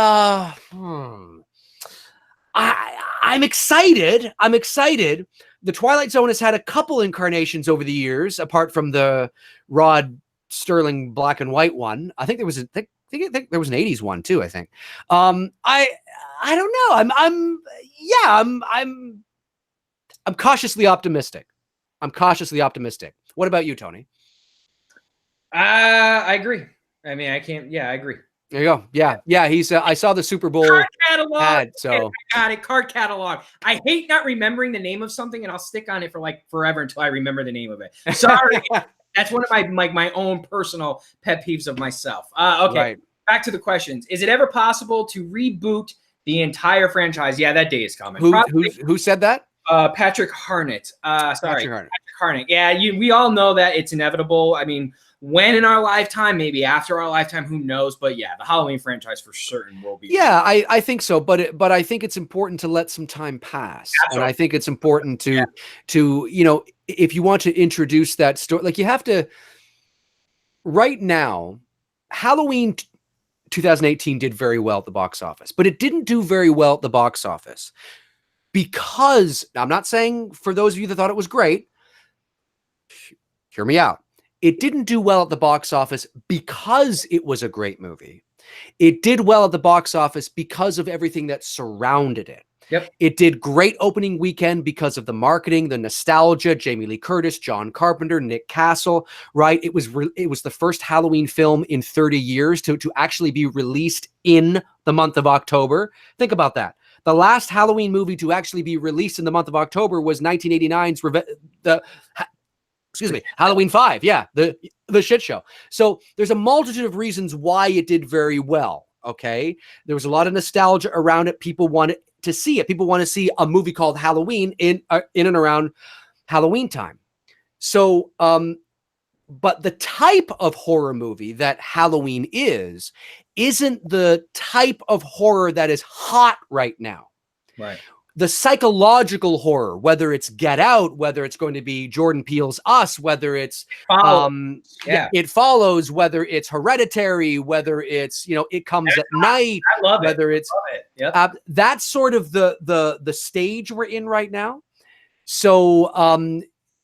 excited. I'm excited. The Twilight Zone has had a couple incarnations over the years, apart from the Rod Sterling black and white one. I think there was I think there was an 80s one too, I think. I don't know. I'm cautiously optimistic. I'm cautiously optimistic. What about you, Tony? I agree. I mean, I can't. Yeah, I agree. There you go. Yeah. He's. I saw the Super Bowl card catalog. ad, so I got it. Card catalog. I hate not remembering the name of something, and I'll stick on it for like forever until I remember the name of it. Sorry, that's one of my own personal pet peeves of myself. Okay, right. Back to the questions. Is it ever possible to reboot the entire franchise? Yeah, that day is coming. Who said that? Patrick Harnett. Patrick Harnett. Yeah, we all know that it's inevitable. I mean, when in our lifetime, maybe after our lifetime, who knows? But yeah, the Halloween franchise for certain will be. Yeah, I think so. But I think it's important to let some time pass. Absolutely. And I think it's important to, you know, if you want to introduce that story, like you have to, right now, Halloween 2018 did very well at the box office, but it didn't do very well at the box office because, I'm not saying for those of you that thought it was great, hear me out. It didn't do well at the box office because it was a great movie. It did well at the box office because of everything that surrounded it. Yep. It did great opening weekend because of the marketing, the nostalgia, Jamie Lee Curtis, John Carpenter, Nick Castle, right? It was the first Halloween film in 30 years to actually be released in the month of October. Think about that. The last Halloween movie to actually be released in the month of October was 1989's Halloween 5. Yeah, the shit show. So there's a multitude of reasons why it did very well, okay? There was a lot of nostalgia around it. People wanted to see it. People want to see a movie called Halloween in and around Halloween time. So, but the type of horror movie that Halloween isn't the type of horror that is hot right now. Right. The psychological horror, whether it's Get Out, whether it's going to be Jordan Peele's Us, whether it's It Follows, whether it's Hereditary, whether it's, you know, It Comes at Night, I love it. whether it's Yep. That's sort of the stage we're in right now. So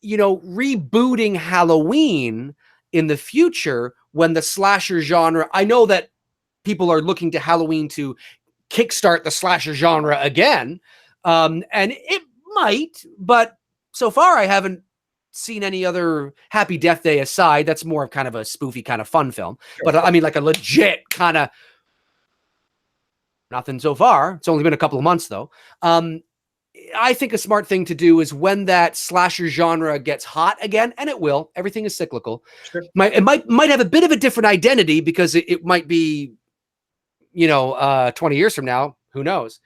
you know, rebooting Halloween in the future when the slasher genre, I know that people are looking to Halloween to kickstart the slasher genre again. And it might, but so far I haven't seen any other Happy Death Day aside. That's more of kind of a spoofy kind of fun film. Sure. But I mean, like a legit kind of nothing so far. It's only been a couple of months though. I think a smart thing to do is when that slasher genre gets hot again, and it will, everything is cyclical. Sure. It might have a bit of a different identity because it might be, you know, 20 years from now, who knows?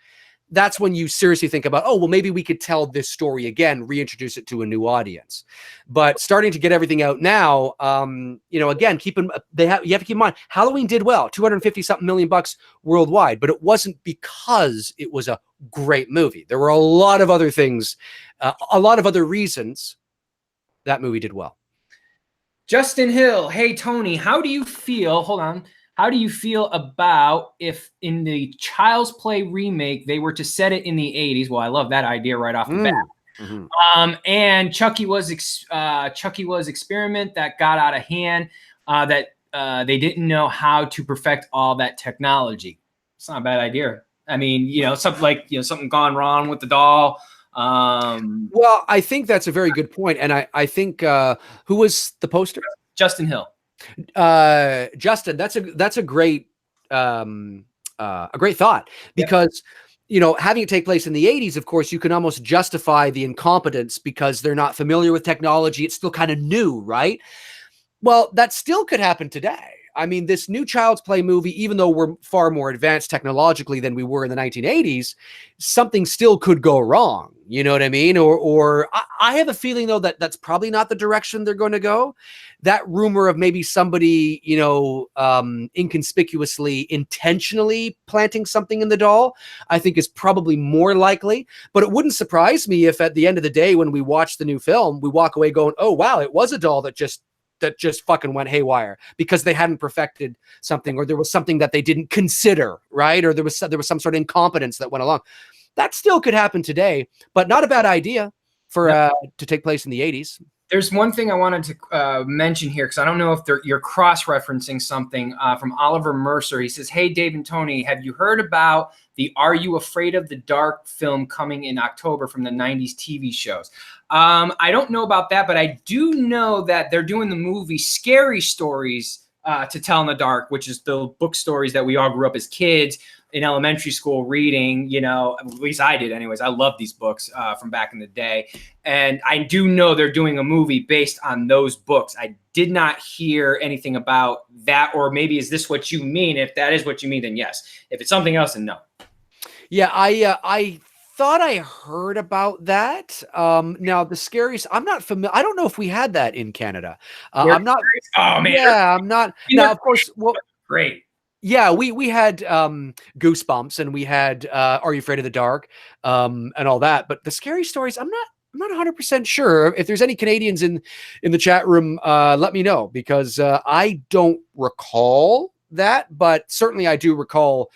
that's when you seriously think about, oh, well, maybe we could tell this story again, reintroduce it to a new audience. But starting to get everything out now, again, you have to keep in mind, Halloween did well, 250 something million bucks worldwide, but it wasn't because it was a great movie. There were a lot of other things, a lot of other reasons that movie did well. Justin Hill, hey Tony, how do you feel? Hold on. How do you feel about if in the Child's Play remake they were to set it in the 80s? Well, I love that idea right off the bat. Mm-hmm. And Chucky was experiment that got out of hand, that they didn't know how to perfect all that technology. It's not a bad idea. I mean, something gone wrong with the doll. Well, I think that's a very good point. And I think who was the poster? Justin Hill. Justin, that's a great thought, because having it take place in the 80s, of course, you can almost justify the incompetence because they're not familiar with technology. It's still kind of new, right? Well, that still could happen today. I mean, this new Child's Play movie, even though we're far more advanced technologically than we were in the 1980s, something still could go wrong. You know what I mean? Or I have a feeling, though, that that's probably not the direction they're going to go. That rumor of maybe somebody, inconspicuously, intentionally planting something in the doll, I think is probably more likely. But it wouldn't surprise me if at the end of the day, when we watch the new film, we walk away going, oh, wow, it was a doll that just fucking went haywire because they hadn't perfected something, or there was something that they didn't consider, right? Or there was some sort of incompetence that went along. That still could happen today, but not a bad idea for to take place in the 80s. There's one thing I wanted to mention here, because I don't know if you're cross-referencing something from Oliver Mercer. He says, hey, Dave and Tony, have you heard about the Are You Afraid of the Dark film coming in October from the 90s TV shows? I don't know about that, but I do know that they're doing the movie Scary Stories to Tell in the Dark, which is the book stories that we all grew up as kids in elementary school reading, at least I did anyways. I love these books from back in the day. And I do know they're doing a movie based on those books. I did not hear anything about that, or maybe is this what you mean? If that is what you mean, then yes. If it's something else, then no. Yeah, I thought I heard about that. Now the scariest, I'm not familiar. I don't know if we had that in Canada. I'm not. Oh man. Yeah, I'm not. Now, of course, great. Yeah, we had Goosebumps, and we had Are You Afraid of the Dark, and all that. But the Scary Stories, I'm not 100% sure. If there's any Canadians in the chat room, let me know, because I don't recall that, but certainly I do recall,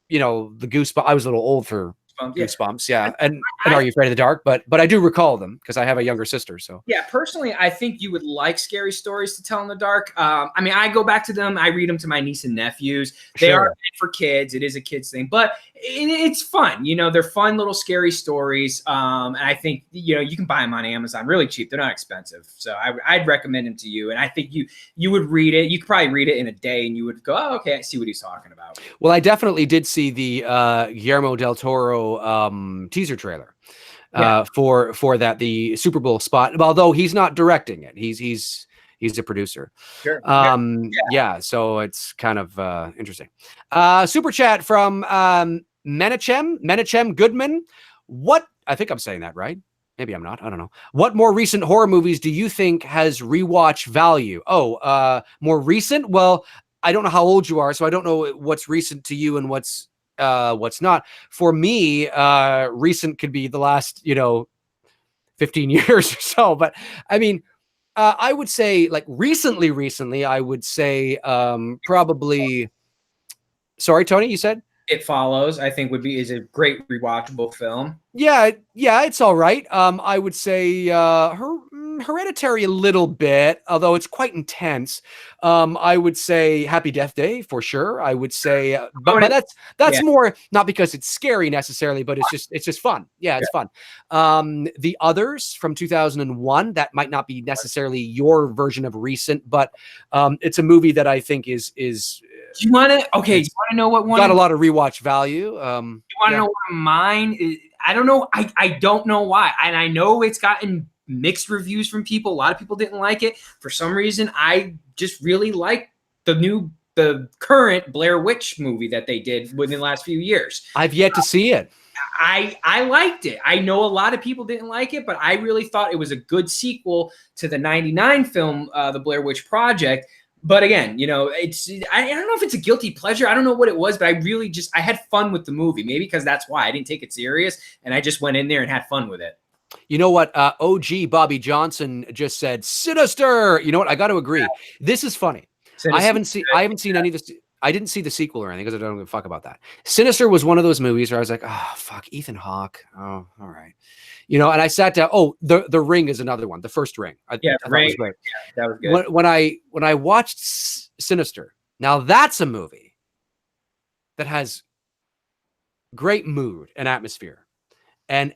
the Goosebumps. I was a little old for Goosebumps, yeah. And Are You Afraid of the Dark? But I do recall them because I have a younger sister. So yeah, personally, I think you would like Scary Stories to Tell in the Dark. I mean, I go back to them. I read them to my niece and nephews. They are meant for kids. It is a kids thing, but it's fun. They're fun little scary stories. And I think you can buy them on Amazon really cheap. They're not expensive, so I'd recommend them to you. And I think you would read it. You could probably read it in a day, and you would go, oh, okay, I see what he's talking about. Well, I definitely did see the Guillermo del Toro teaser trailer for that, the Super Bowl spot, although he's not directing it. He's a producer. Sure. Yeah, so it's kind of interesting. Super chat from Menachem Goodman. What, I think I'm saying that right. Maybe I'm not. I don't know. What more recent horror movies do you think has rewatch value? More recent? Well, I don't know how old you are, so I don't know what's recent to you and what's not. For me, recent could be the last 15 years or so. But I mean, I would say, like, recently I would say probably. Sorry, Tony, you said It Follows. I think is a great rewatchable film. Yeah, it's all right. I would say Hereditary a little bit, although it's quite intense. I would say Happy Death Day for sure. I would say, but that's more not because it's scary necessarily, but it's just fun. Yeah, it's fun. The Others from 2001, that might not be necessarily your version of recent, but it's a movie that I think is. Do you want to? Okay, you want to know what one got a lot of rewatch value? You want to know what mine is? I don't know. I don't know why, and I know it's gotten mixed reviews from people. A lot of people didn't like it. For some reason, I just really like the current Blair Witch movie that they did within the last few years. I've yet to see it. I liked it. I know a lot of people didn't like it, but I really thought it was a good sequel to the '99 film, The Blair Witch Project. But again, you know, I don't know if it's a guilty pleasure. I don't know what it was, but I had fun with the movie. Maybe because that's why I didn't take it serious and I just went in there and had fun with it. You know what? OG Bobby Johnson just said sinister. You know what? I got to agree. Yeah. This is funny. Sinister. I haven't seen any of this. I didn't see the sequel or anything because I don't give a fuck about that. Sinister was one of those movies where I was like, oh, fuck, Ethan Hawke. Oh, all right. You know, and I sat down. Oh, the Ring is another one. The First Ring. Yeah, I Ring. Was great. Yeah, that was good. When I watched Sinister, now that's a movie that has great mood and atmosphere, and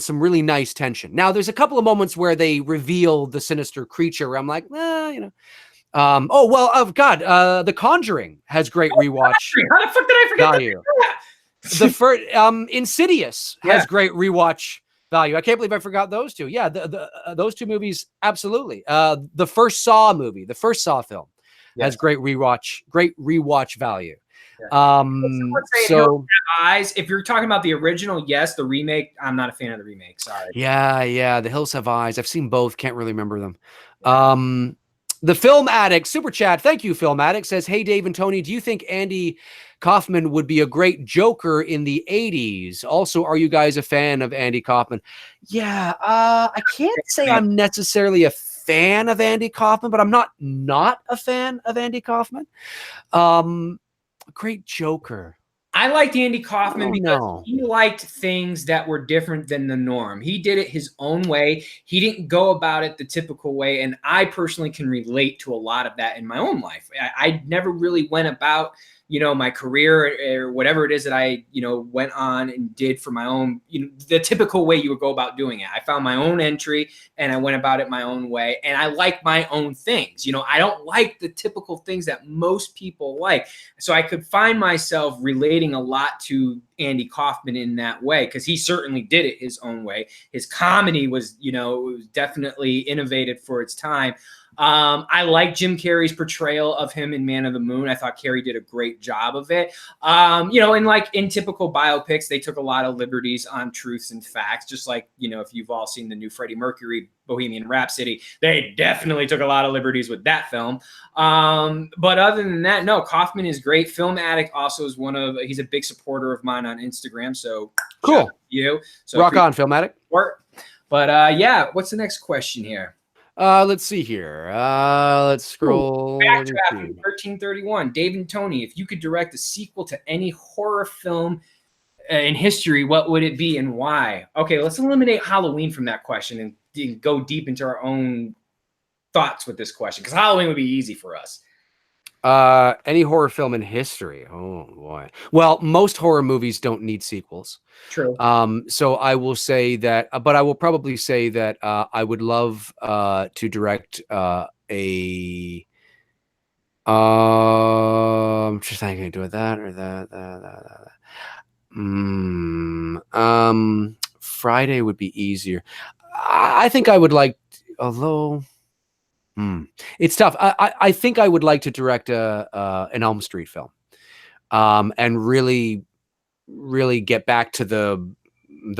some really nice tension. Now, there's a couple of moments where they reveal the sinister creature where I'm like, you know. The Conjuring has great rewatch. How the fuck did I forget value? The first Insidious has great rewatch value. I can't believe I forgot those two. Yeah, those two movies, absolutely. The first Saw movie, the first Saw film, has great rewatch value. Yeah. So Eyes, if you're talking about the original, yes. The remake, I'm not a fan of the remake. Sorry. Yeah. The Hills Have Eyes. I've seen both. Can't really remember them. Yeah. The Film Addict super chat. Thank you, Film Addict, says, hey, Dave and Tony, do you think Andy Kaufman would be a great Joker in the 80s? Also, are you guys a fan of Andy Kaufman? Yeah, I can't say I'm necessarily a fan of Andy Kaufman, but I'm not a fan of Andy Kaufman. A great Joker. I liked Andy Kaufman because he liked things that were different than the norm. He did it his own way. He didn't go about it the typical way. And I personally can relate to a lot of that in my own life. I never really went about, you know, my career or whatever it is that I, you know, went on and did for my own, you know, the typical way you would go about doing it. I found my own entry and I went about it my own way. And I like my own things. You know, I don't like the typical things that most people like. So I could find myself relating a lot to Andy Kaufman in that way because he certainly did it his own way. His comedy was, you know, it was definitely innovative for its time. I like Jim Carrey's portrayal of him in Man of the Moon. I thought Carrey did a great job of it. You know, and like in typical biopics, they took a lot of liberties on truths and facts, just like, you know, if you've all seen the new Freddie Mercury Bohemian Rhapsody, they definitely took a lot of liberties with that film. But other than that, no, Kaufman is great. Film Addict also is he's a big supporter of mine on Instagram. So cool. You. So rock on, Film Addict. But yeah, what's the next question here? Let's see here. Let's scroll. Backdraft 1331. Dave and Tony, if you could direct a sequel to any horror film in history, what would it be and why? Okay, let's eliminate Halloween from that question and go deep into our own thoughts with this question because Halloween would be easy for us. Any horror film in history. Oh boy. Well, most horror movies don't need sequels. True. So I will say that, but I will probably say that I would love to direct I'm just thinking, do it that or that. Friday would be easier. I think I would like, although. It's tough. I think I would like to direct an Elm Street film, and really get back to the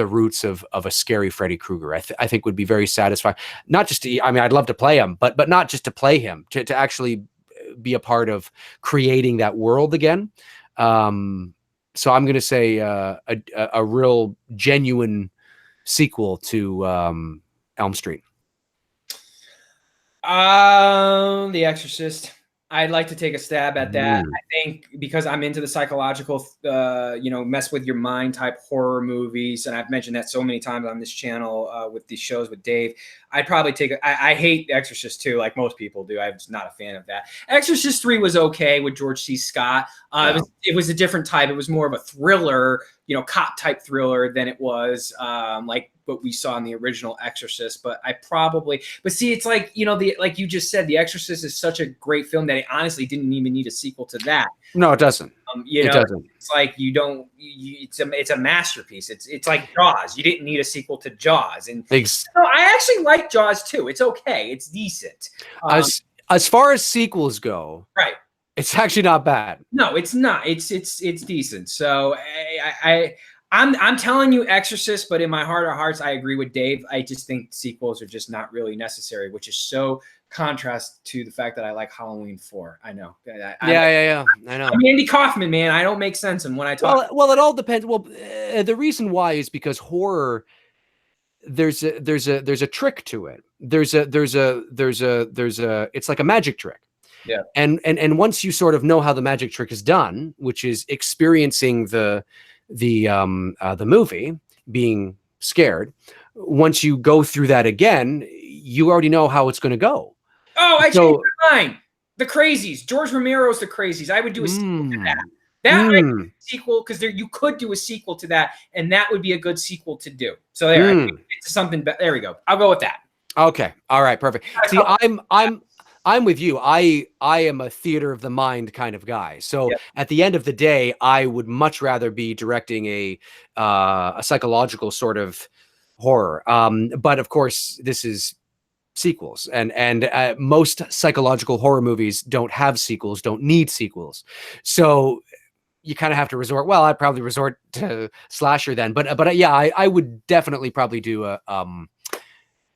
roots of a scary Freddy Krueger. I think would be very satisfying. Not just to, I mean, I'd love to play him, but not just to play him, to actually be a part of creating that world again. So I'm going to say a real genuine sequel to Elm Street. The Exorcist. I'd like to take a stab at that. I think because I'm into the psychological, you know, mess with your mind type horror movies, and I've mentioned that so many times on this channel with these shows with Dave. I'd probably take I hate Exorcist 2, like most people do. I'm just not a fan of that. Exorcist 3 was okay with George C. Scott. It was a different type. It was more of a thriller, you know, cop type thriller than it was like what we saw in the original Exorcist. But see, it's like, you know, like you just said, The Exorcist is such a great film that it honestly didn't even need a sequel to that. No, it doesn't. You know, it doesn't. It's like it's a masterpiece. It's like Jaws. You didn't need a sequel to Jaws. And I actually like Jaws too. It's okay. It's decent. As far as sequels go, right? It's actually not bad. No, it's not. It's decent. So I'm telling you Exorcist, but in my heart of hearts, I agree with Dave. I just think sequels are just not really necessary, which is so contrast to the fact that I like Halloween 4. I know. Yeah. I know. I'm Andy Kaufman, man. I don't make sense. And when I talk, well, it all depends. Well, the reason why is because horror, there's a trick to it. There's a it's like a magic trick. yeah. And once you sort of know how the magic trick is done, which is experiencing the movie, being scared, once you go through that again, you already know how it's going to go. Oh, I changed my mind. The Crazies. George Romero's The Crazies. I would do a sequel to that. That might be a sequel, because you could do a sequel to that, and that would be a good sequel to do. So there, it's something. There we go. I'll go with that. Okay. All right. Perfect. See, I'm with you. I am a theater of the mind kind of guy. So at the end of the day, I would much rather be directing a psychological sort of horror. But of course, this is sequels, and most psychological horror movies don't have sequels, don't need sequels. So you kind of have to resort. Well, I'd probably resort to slasher then. But yeah, I would definitely probably do a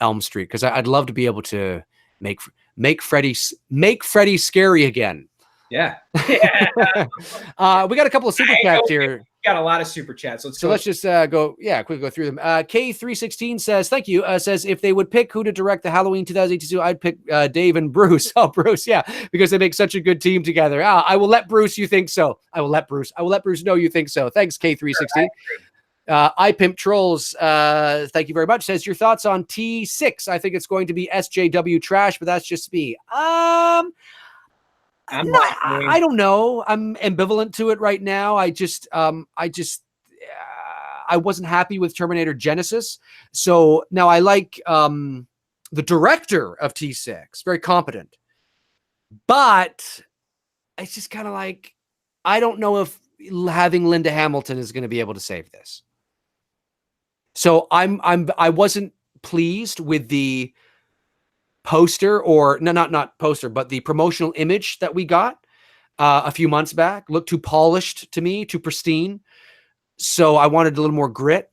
Elm Street, because I'd love to be able to make Freddy scary again. Yeah. We got a couple of super chats here. Got a lot of super chats. Let's just go quickly go through them. K316 says, thank you. Says, if they would pick who to direct the Halloween 2082, I'd pick Dave and Bruce. Oh, Bruce, yeah, because they make such a good team together. I will let Bruce, you think so. I will let Bruce know you think so. Thanks, K316. I Pimp Trolls, thank you very much. Says, your thoughts on T6? I think it's going to be SJW trash, but that's just me. I don't know. I'm ambivalent to it right now. I wasn't happy with Terminator Genesis. So now I like the director of T6, very competent. But it's just kind of like, I don't know if having Linda Hamilton is going to be able to save this. So I wasn't pleased with the poster, or not poster, but the promotional image that we got a few months back. Looked too polished to me, too pristine. So I wanted a little more grit.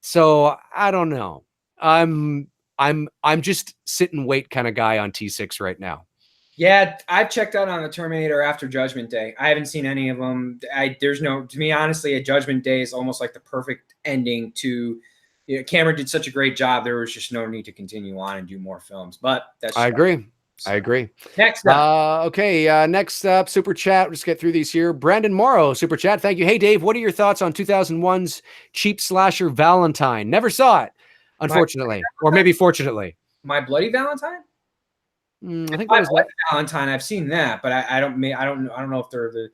So I don't know. I'm just sit and wait kind of guy on T6 right now. Yeah, I've checked out on the Terminator after Judgment Day. I haven't seen any of them. To me, honestly, a Judgment Day is almost like the perfect ending to. Cameron did such a great job. There was just no need to continue on and do more films. But that's. I agree. I agree. Next up. Okay. Next up, super chat. Let's get through these here. Brandon Morrow, super chat. Thank you. Hey, Dave, what are your thoughts on 2001's cheap slasher Valentine? Never saw it, unfortunately, or maybe fortunately. My Bloody Valentine. I think that was Valentine. I've seen that, but I don't know if they're the.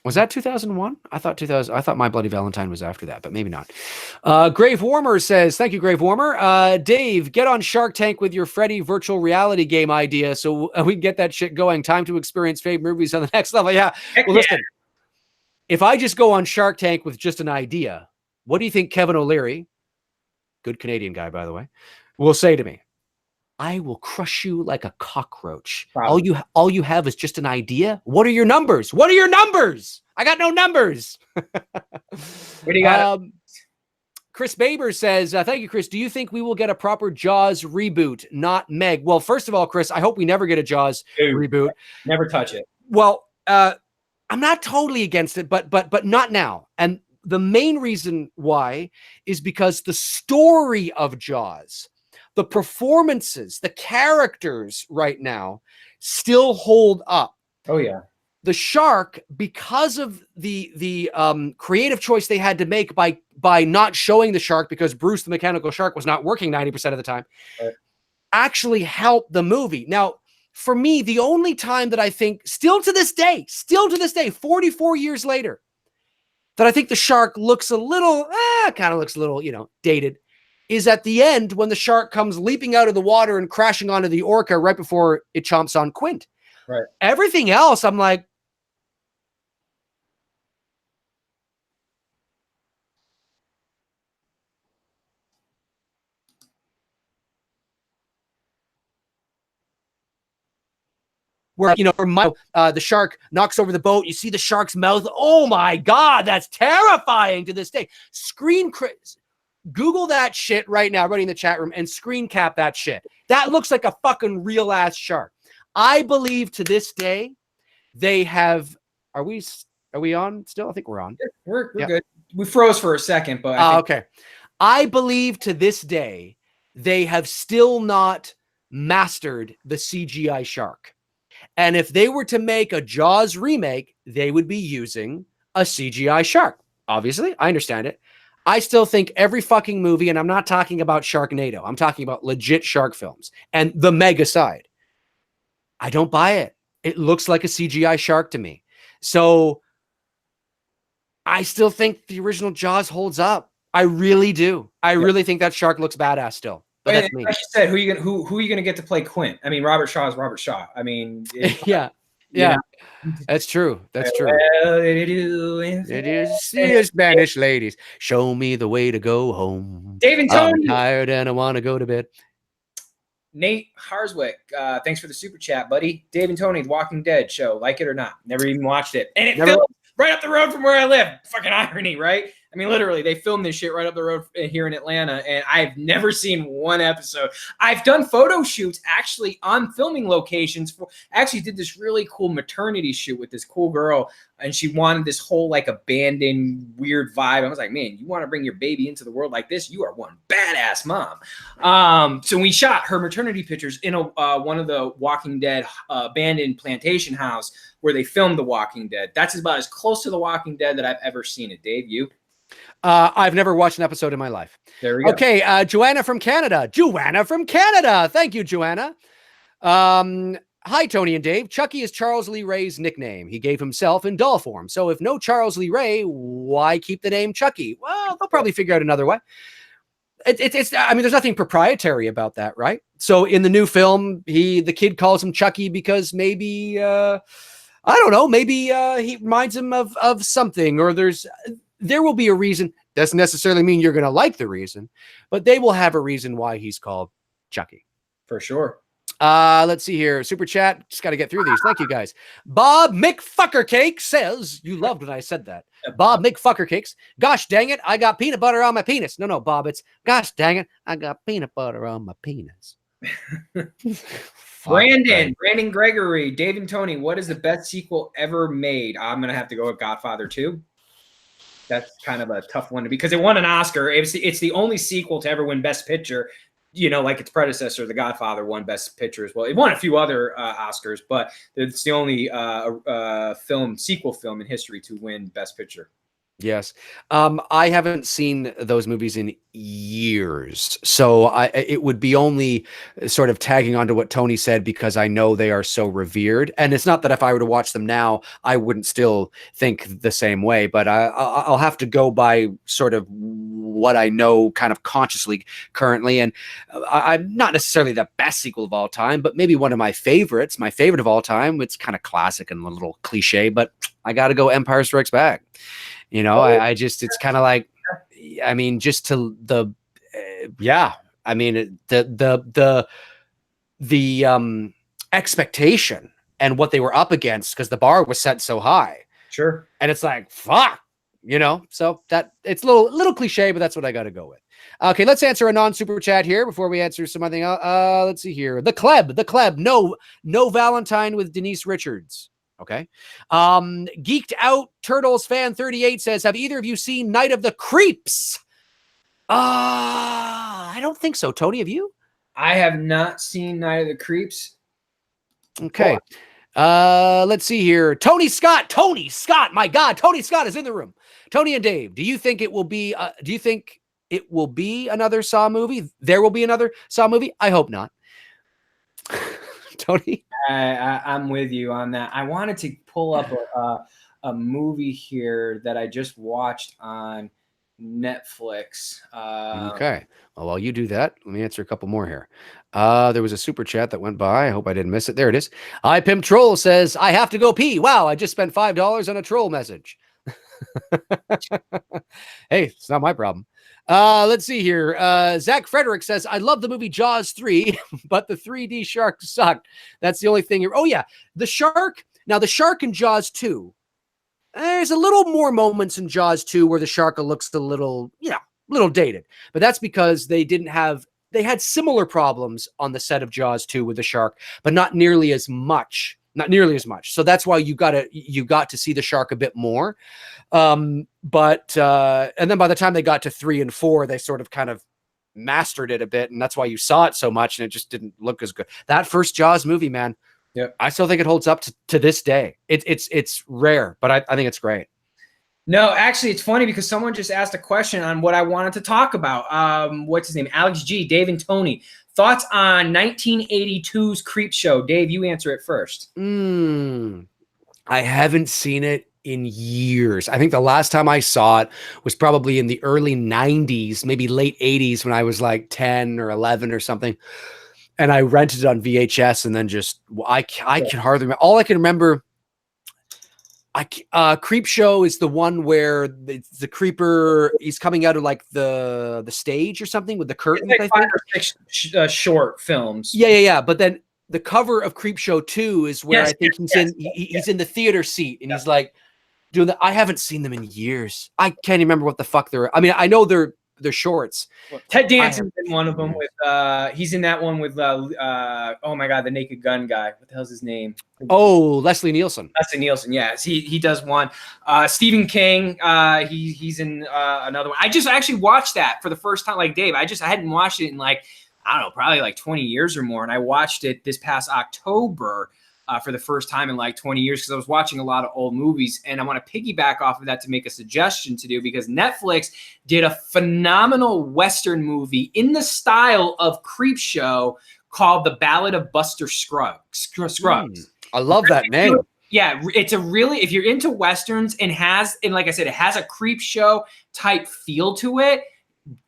Was that 2001? I thought My Bloody Valentine was after that, but maybe not. Grave Warmer says, thank you, Grave Warmer. Dave, get on Shark Tank with your Freddy virtual reality game idea so we can get that shit going. Time to experience favorite movies on the next level. Yeah. Well, listen, if I just go on Shark Tank with just an idea, what do you think Kevin O'Leary, good Canadian guy, by the way, will say to me? I will crush you like a cockroach. Probably. All you have is just an idea. What are your numbers? What are your numbers? I got no numbers. What do you got? Chris Baber says, thank you, Chris. Do you think we will get a proper Jaws reboot, not Meg? Well, first of all, Chris, I hope we never get a Jaws reboot. Never touch it. Well, I'm not totally against it, but not now. And the main reason why is because the story of Jaws, the performances, the characters right now still hold up. Oh, yeah. The shark, because of the creative choice they had to make by not showing the shark, because Bruce the mechanical shark was not working 90% of the time, actually helped the movie. Now, for me, the only time that I think, still to this day, 44 years later, that I think the shark looks a little, dated, is at the end when the shark comes leaping out of the water and crashing onto the orca right before it chomps on Quint. Right. Everything else, I'm like, where, the shark knocks over the boat. You see the shark's mouth. Oh my God, that's terrifying to this day. Google that shit right now, everybody in the chat room, and screen cap that shit. That looks like a fucking real ass shark. I believe to this day they have. Are we on still? I think we're on. We're good. We froze for a second, but okay. I believe to this day they have still not mastered the CGI shark. And if they were to make a Jaws remake, they would be using a CGI shark. Obviously, I understand it. I still think every fucking movie, and I'm not talking about Sharknado, I'm talking about legit shark films and the mega side. I don't buy it. It looks like a CGI shark to me. So I still think the original Jaws holds up. I really do. I really think that shark looks badass still. But that's me. Like you said, who are you gonna get to play Quint? I mean, Robert Shaw is Robert Shaw. I mean, yeah. That's true. That's true. Well, it is Spanish ladies. Show me the way to go home. Dave and Tony. I'm tired and I want to go to bed. Nate Harswick, thanks for the super chat, buddy. Dave and Tony, The Walking Dead show, like it or not? Never even watched it, and it filmed right up the road from where I live. Fucking irony, right? I mean, literally, they filmed this shit right up the road here in Atlanta, and I've never seen one episode. I've done photo shoots actually on filming locations. Actually did this really cool maternity shoot with this cool girl, and she wanted this whole like abandoned weird vibe. I was like, man, you want to bring your baby into the world like this? You are one badass mom. So we shot her maternity pictures in one of the Walking Dead abandoned plantation house where they filmed The Walking Dead. That's about as close to The Walking Dead that I've ever seen it. Dave, you? I've never watched an episode in my life. There we go. Okay, Joanna from Canada. Thank you, Joanna. Hi, Tony and Dave. Chucky is Charles Lee Ray's nickname. He gave himself in doll form. So if no Charles Lee Ray, why keep the name Chucky? Well, they'll probably figure out another way. It's I mean, there's nothing proprietary about that, right? So in the new film, the kid calls him Chucky because maybe I don't know, maybe he reminds him of something, or there will be a reason. Doesn't necessarily mean you're going to like the reason, but they will have a reason why he's called Chucky. For sure. Let's see here. Super chat. Just got to get through these. Thank you, guys. Bob McFuckercake says, you loved when I said that. Bob McFuckercakes. Gosh dang it, I got peanut butter on my penis. No, Bob, it's gosh dang it, I got peanut butter on my penis. Brandon Gregory, Dave and Tony, what is the best sequel ever made? I'm going to have to go with Godfather 2. That's kind of a tough one because it won an Oscar. It's the only sequel to ever win Best Picture. Like its predecessor, The Godfather, won Best Picture as well. It won a few other Oscars, but it's the only sequel film in history to win Best Picture. Yes. I haven't seen those movies in years. So it would be only sort of tagging onto what Tony said because I know they are so revered. And it's not that if I were to watch them now, I wouldn't still think the same way, but I'll have to go by sort of what I know kind of consciously currently. And I'm not necessarily the best sequel of all time, but maybe one of my favorites, my favorite of all time. It's kind of classic and a little cliche, but I got to go Empire Strikes Back. I just, it's kind of like, I mean, just to the expectation and what they were up against because the bar was set so high. Sure. And it's like, fuck, so that it's a little cliche, but that's what I got to go with. Okay. Let's answer a non-super chat here before we answer something else. Let's see here. The Kleb. No Valentine with Denise Richards. Okay. Geeked Out Turtles Fan 38 says, have either of you seen Night of the Creeps? I don't think so. Tony, have you? I have not seen Night of the Creeps. Okay. Let's see here. Tony Scott. My God. Tony Scott is in the room. Tony and Dave, do you think it will be another Saw movie? There will be another Saw movie? I hope not. Tony? I'm with you on that. I wanted to pull up a movie here that I just watched on Netflix. Okay. Well, while you do that, let me answer a couple more here. There was a super chat that went by. I hope I didn't miss it. There it is. I Pimp Troll says, I have to go pee. Wow, I just spent $5 on a troll message. Hey, it's not my problem. Let's see here. Zach Frederick says, I love the movie Jaws 3, but the 3D shark sucked. That's the only thing you're. Oh, yeah. The shark. Now, the shark in Jaws 2, there's a little more moments in Jaws 2 where the shark looks a little, little dated. But that's because they had similar problems on the set of Jaws 2 with the shark, but not nearly as much. Not nearly as much. So that's why you got to see the shark a bit more. And then by the time they got to 3 and 4, they sort of kind of mastered it a bit. And that's why you saw it so much and it just didn't look as good. That first Jaws movie, man. Yeah. I still think it holds up to this day. It's rare, but I think it's great. No, actually, it's funny because someone just asked a question on what I wanted to talk about. What's his name? Alex G, Dave and Tony. Thoughts on 1982's Creep Show? Dave, you answer it first. I haven't seen it in years. I think the last time I saw it was probably in the early 90s, maybe late 80s when I was like 10 or 11 or something. And I rented it on VHS and then just, I can hardly remember. All I can remember, Creep Show is the one where the creeper, he's coming out of like the stage or something with the curtain. It's like 5 or 6 short films. Yeah. But then the cover of Creep Show 2 is where I think he's in the theater seat and he's like doing that. I haven't seen them in years. I can't remember what the fuck they're. I mean, I know they're shorts. Ted Danson's in one of them with he's in that one with oh my god, the Naked Gun guy. What the hell's his name? Oh, Leslie Nielsen. Yes, he does one. Stephen King, he's in another one. I just actually watched that for the first time, like Dave. I hadn't watched it in like, I don't know, probably like 20 years or more. And I watched it this past October for the first time in like 20 years because I was watching a lot of old movies. And I want to piggyback off of that to make a suggestion to do, because Netflix did a phenomenal Western movie in the style of Creep Show called The Ballad of Buster Scruggs. I love that name. Yeah, it's a really, if you're into Westerns and like I said, it has a Creep Show type feel to it,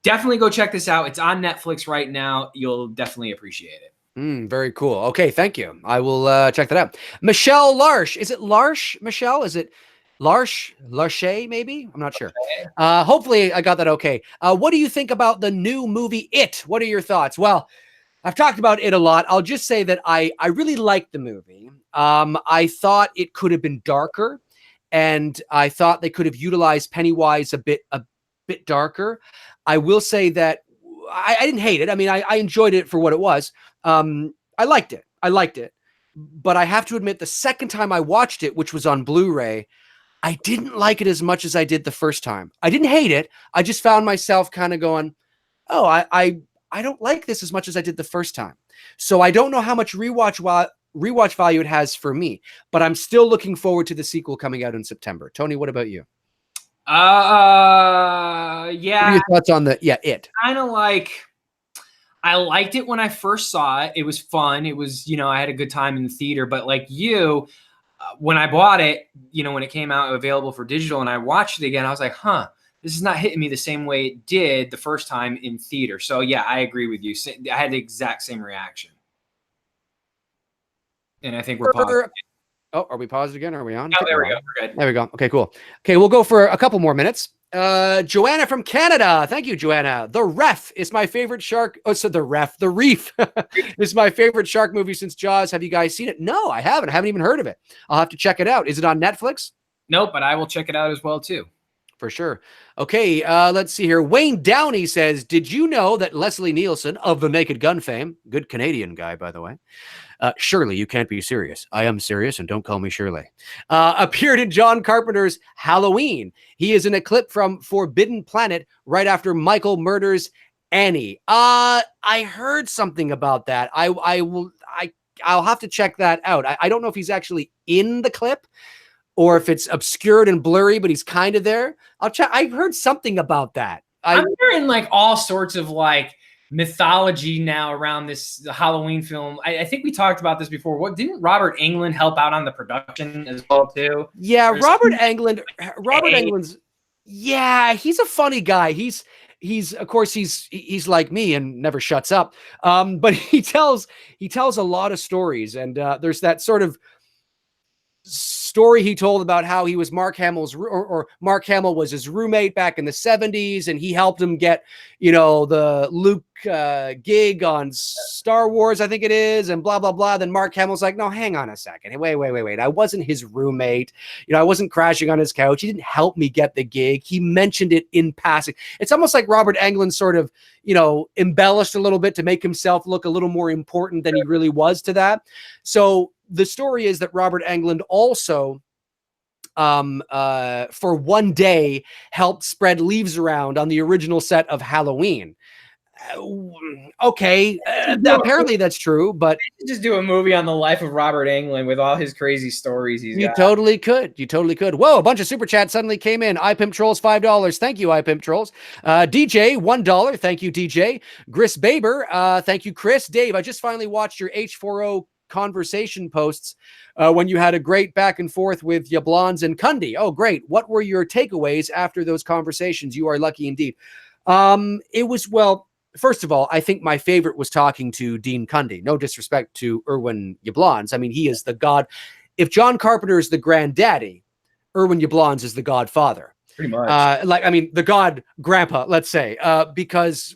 definitely go check this out. It's on Netflix right now. You'll definitely appreciate it. Very cool. Okay, thank you. I will check that out. Michelle Larsh. Is it Larsh, Michelle? Is it Larsh? Larche, maybe? I'm not sure. Hopefully I got that okay. What do you think about the new movie It? What are your thoughts? Well, I've talked about it a lot. I'll just say that I really liked the movie. I thought it could have been darker, and I thought they could have utilized Pennywise a bit darker. I will say that I didn't hate it. I mean, I enjoyed it for what it was. I liked it. But I have to admit, the second time I watched it, which was on Blu-ray, I didn't like it as much as I did the first time. I didn't hate it. I just found myself kind of going, oh, I don't like this as much as I did the first time. So I don't know how much rewatch value it has for me, but I'm still looking forward to the sequel coming out in September. Tony, what about you? Yeah. What are your thoughts on It? Kind of like, I liked it when I first saw it. It was fun. It was, I had a good time in the theater. But like you, when I bought it, when it came out available for digital and I watched it again, I was like, this is not hitting me the same way it did the first time in theater. So yeah, I agree with you. I had the exact same reaction. And I think we're paused. Oh, are we paused again? Are we on? Oh, there we go. We're good. There we go. Okay, cool. Okay, we'll go for a couple more minutes. Joanna from Canada. Thank you, Joanna. The Ref is my favorite shark. Oh, so The Reef is my favorite shark movie since Jaws. Have you guys seen it? No, I haven't. I haven't even heard of it. I'll have to check it out. Is it on Netflix? Nope, but I will check it out as well too. For sure. Okay, let's see here. Wayne Downey says, did you know that Leslie Nielsen of the Naked Gun fame, good Canadian guy, by the way, Shirley, you can't be serious. I am serious, and don't call me Shirley. Appeared in John Carpenter's Halloween. He is in a clip from Forbidden Planet right after Michael murders Annie. I heard something about that. I'll have to check that out. I don't know if he's actually in the clip or if it's obscured and blurry, but he's kind of there. I'll check. I heard something about that. I'm hearing like all sorts of like mythology now around this Halloween film. I think we talked about this before. What, didn't Robert Englund help out on the production as well too? Yeah, Robert Englund's, yeah, he's a funny guy. He's of course he's like me and never shuts up. But he tells a lot of stories, and there's that sort of story he told about how he was Mark Hamill's or Mark Hamill was his roommate back in the 70s, and he helped him get, the Luke gig on Star Wars, I think it is, and blah, blah, blah. Then Mark Hamill's like, no, hang on a second. Wait. I wasn't his roommate. I wasn't crashing on his couch. He didn't help me get the gig. He mentioned it in passing. It's almost like Robert Englund sort of, embellished a little bit to make himself look a little more important than he really was to that. So the story is that Robert Englund also, for one day, helped spread leaves around on the original set of Halloween. Okay, apparently that's true, but just do a movie on the life of Robert Englund with all his crazy stories. You totally could. Whoa, a bunch of super chats suddenly came in. iPimp Trolls $5. Thank you, iPimp Trolls. DJ $1. Thank you, DJ. Chris Baber. Thank you, Chris. Dave, I just finally watched your H4O conversation posts when you had a great back and forth with Yablans and Cundy. Oh, great. What were your takeaways after those conversations? You are lucky indeed. It was, well, first of all, I think my favorite was talking to Dean Cundy. No disrespect to Irwin Yablans. I mean, he is the god. If John Carpenter is the granddaddy, Irwin Yablans is the godfather. Pretty much. The god grandpa, let's say, because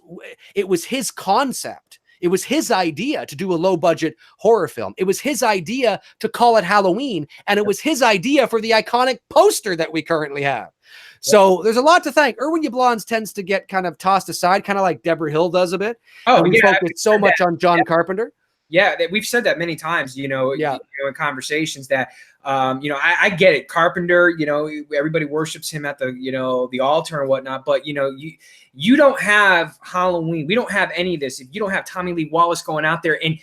it was his concept. It was his idea to do a low-budget horror film. It was his idea to call it Halloween, and it was his idea for the iconic poster that we currently have. So there's a lot to thank. Irwin Yablans tends to get kind of tossed aside, kind of like Deborah Hill does a bit. Oh, we focus so much on John Carpenter. Yeah, we've said that many times, in conversations that, I get it. Carpenter, everybody worships him at the altar and whatnot. But, you don't have Halloween. We don't have any of this. If you don't have Tommy Lee Wallace going out there and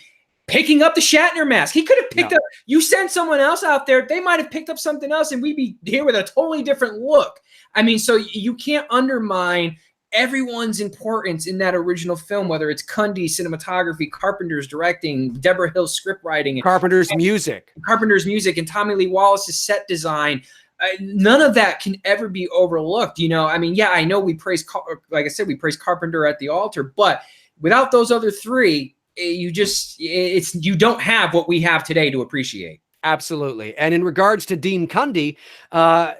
picking up the Shatner mask, he could have picked up. You send someone else out there, they might have picked up something else, and we'd be here with a totally different look. I mean, so you can't undermine everyone's importance in that original film, whether it's Cundy cinematography, Carpenter's directing, Deborah Hill's script writing, Carpenter's music, and Tommy Lee Wallace's set design. None of that can ever be overlooked. I mean, yeah, I know we praise, like I said, we praise Carpenter at the altar, but without those other three, you don't have what we have today to appreciate. Absolutely. And in regards to Dean Cundy,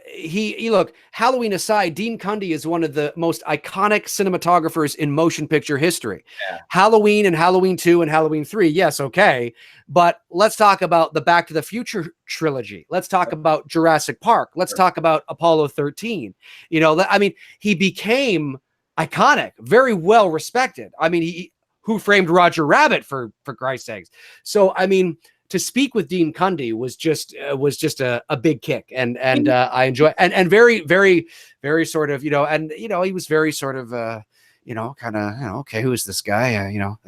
he look, Halloween aside, Dean Cundy is one of the most iconic cinematographers in motion picture history. Yeah. Halloween and Halloween 2 and Halloween 3. Yes. Okay. But let's talk about the Back to the Future trilogy. Let's talk about Jurassic Park. Let's talk about Apollo 13. I mean, he became iconic, very well respected. I mean, Who Framed Roger Rabbit, for Christ's sakes. So, I mean, to speak with Dean Cundy was just a big kick, and I enjoy, and very, very, very sort of, he was very sort of, okay, who is this guy,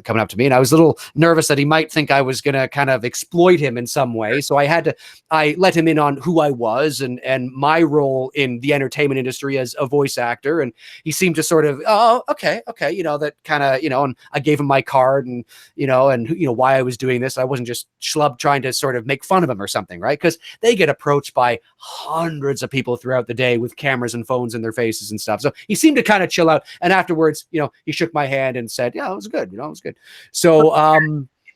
coming up to me. And I was a little nervous that he might think I was going to kind of exploit him in some way. So I let him in on who I was and my role in the entertainment industry as a voice actor. And he seemed to sort of, oh, okay. That kind of, and I gave him my card and why I was doing this. I wasn't just schlub trying to sort of make fun of him or something, right? Because they get approached by hundreds of people throughout the day with cameras and phones in their faces and stuff. So he seemed to kind of chill out. And afterwards, he shook my hand and said, yeah, it was good. It was good. So,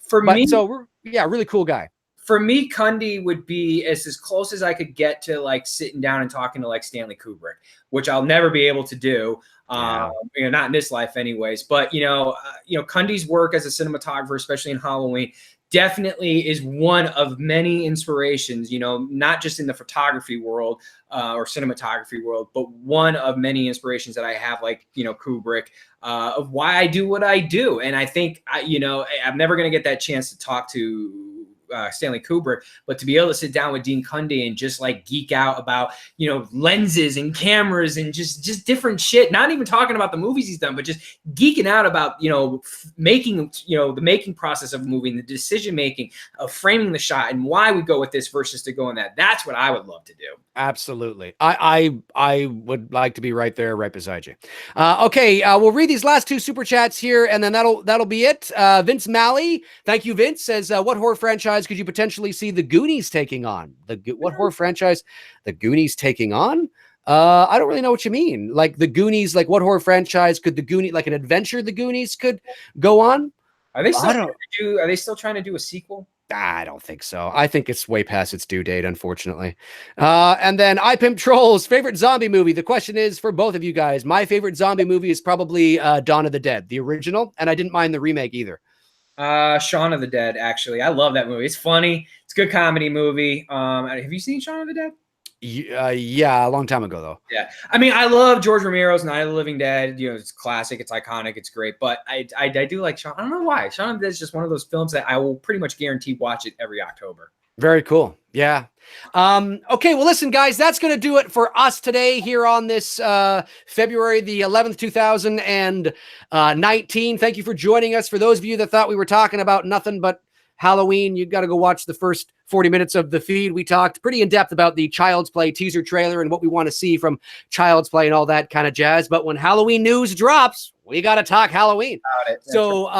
really cool guy. For me, Cundy would be as close as I could get to like sitting down and talking to like Stanley Kubrick, which I'll never be able to do. Not in this life anyways, but Cundy's work as a cinematographer, especially in Halloween, definitely is one of many inspirations, not just in the photography world or cinematography world, but one of many inspirations that I have, like, Kubrick, of why I do what I do. And I think, I'm never going to get that chance to talk to Stanley Kubrick, but to be able to sit down with Dean Cundy and just like geek out about, lenses and cameras and just different shit, not even talking about the movies he's done, but just geeking out about, making, the making process of a movie and the decision making of framing the shot and why we go with this versus to go in that. That's what I would love to do. Absolutely. I would like to be right there, right beside you. Okay. We'll read these last two super chats here and then that'll be it. Vince Malley. Thank you, Vince, says, what horror franchise could you potentially see the Goonies taking on? What horror franchise the Goonies taking on? I don't really know what you mean. Like the Goonies, like what horror franchise could the Goonies, like an adventure the Goonies could go on? Are they still trying to do a sequel? I don't think so. I think it's way past its due date, unfortunately. And then I Pimp Trolls, favorite zombie movie. The question is for both of you guys. My favorite zombie movie is probably Dawn of the Dead, the original, and I didn't mind the remake either. Shaun of the Dead, actually. I love that movie. It's funny. It's a good comedy movie. Have you seen Shaun of the Dead? Yeah, a long time ago, though. Yeah. I mean, I love George Romero's Night of the Living Dead. You know, it's classic. It's iconic. It's great. But I do like Shaun. I don't know why. Shaun of the Dead is just one of those films that I will pretty much guarantee watch it every October. Very cool. Yeah. Okay. Well, listen, guys, that's going to do it for us today here on this February the 11th, 2019. Thank you for joining us. For those of you that thought we were talking about nothing but Halloween, you got to go watch the first 40 minutes of the feed. We talked pretty in depth about the Child's Play teaser trailer and what we want to see from Child's Play and all that kind of jazz. But when Halloween news drops, we got to talk Halloween. So,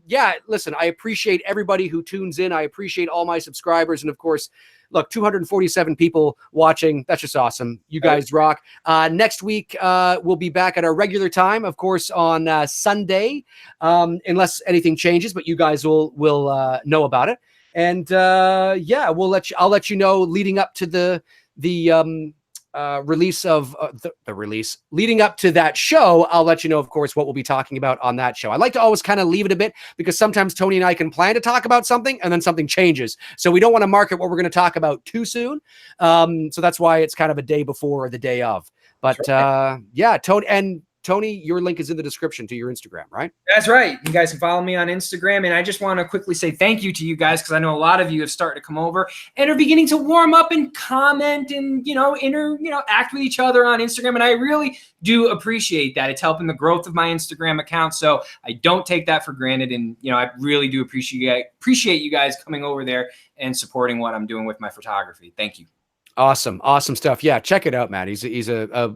yeah, listen, I appreciate everybody who tunes in. I appreciate all my subscribers. And of course, look, 247 people watching. That's just awesome. You guys rock. Next week, we'll be back at our regular time, of course, on Sunday, unless anything changes, but you guys will know about it. And yeah, I'll let you know leading up to the release of the release leading up to that show. I'll let you know, of course, what we'll be talking about on that show. I like to always kind of leave it a bit because sometimes Tony and I can plan to talk about something and then something changes. So we don't want to market what we're going to talk about too soon. So that's why it's kind of a day before or the day of. But yeah, Tony, your link is in the description to your Instagram, right? That's right. You guys can follow me on Instagram. And I just want to quickly say thank you to you guys because I know a lot of you have started to come over and are beginning to warm up and comment and, act with each other on Instagram. And I really do appreciate that. It's helping the growth of my Instagram account. So I don't take that for granted. And, I really do appreciate you guys coming over there and supporting what I'm doing with my photography. Thank you. Awesome stuff. Yeah, check it out, man. He's a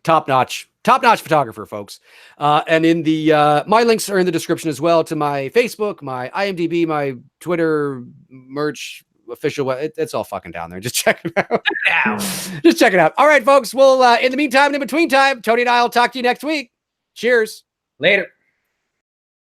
top-notch photographer, folks. And in the my links are in the description as well to my Facebook, my IMDb, my Twitter, merch, official. It's all fucking down there. Just check it out. Just check it out. All right, folks. Well, in the meantime, in between time, Tony and I will talk to you next week. Cheers. Later.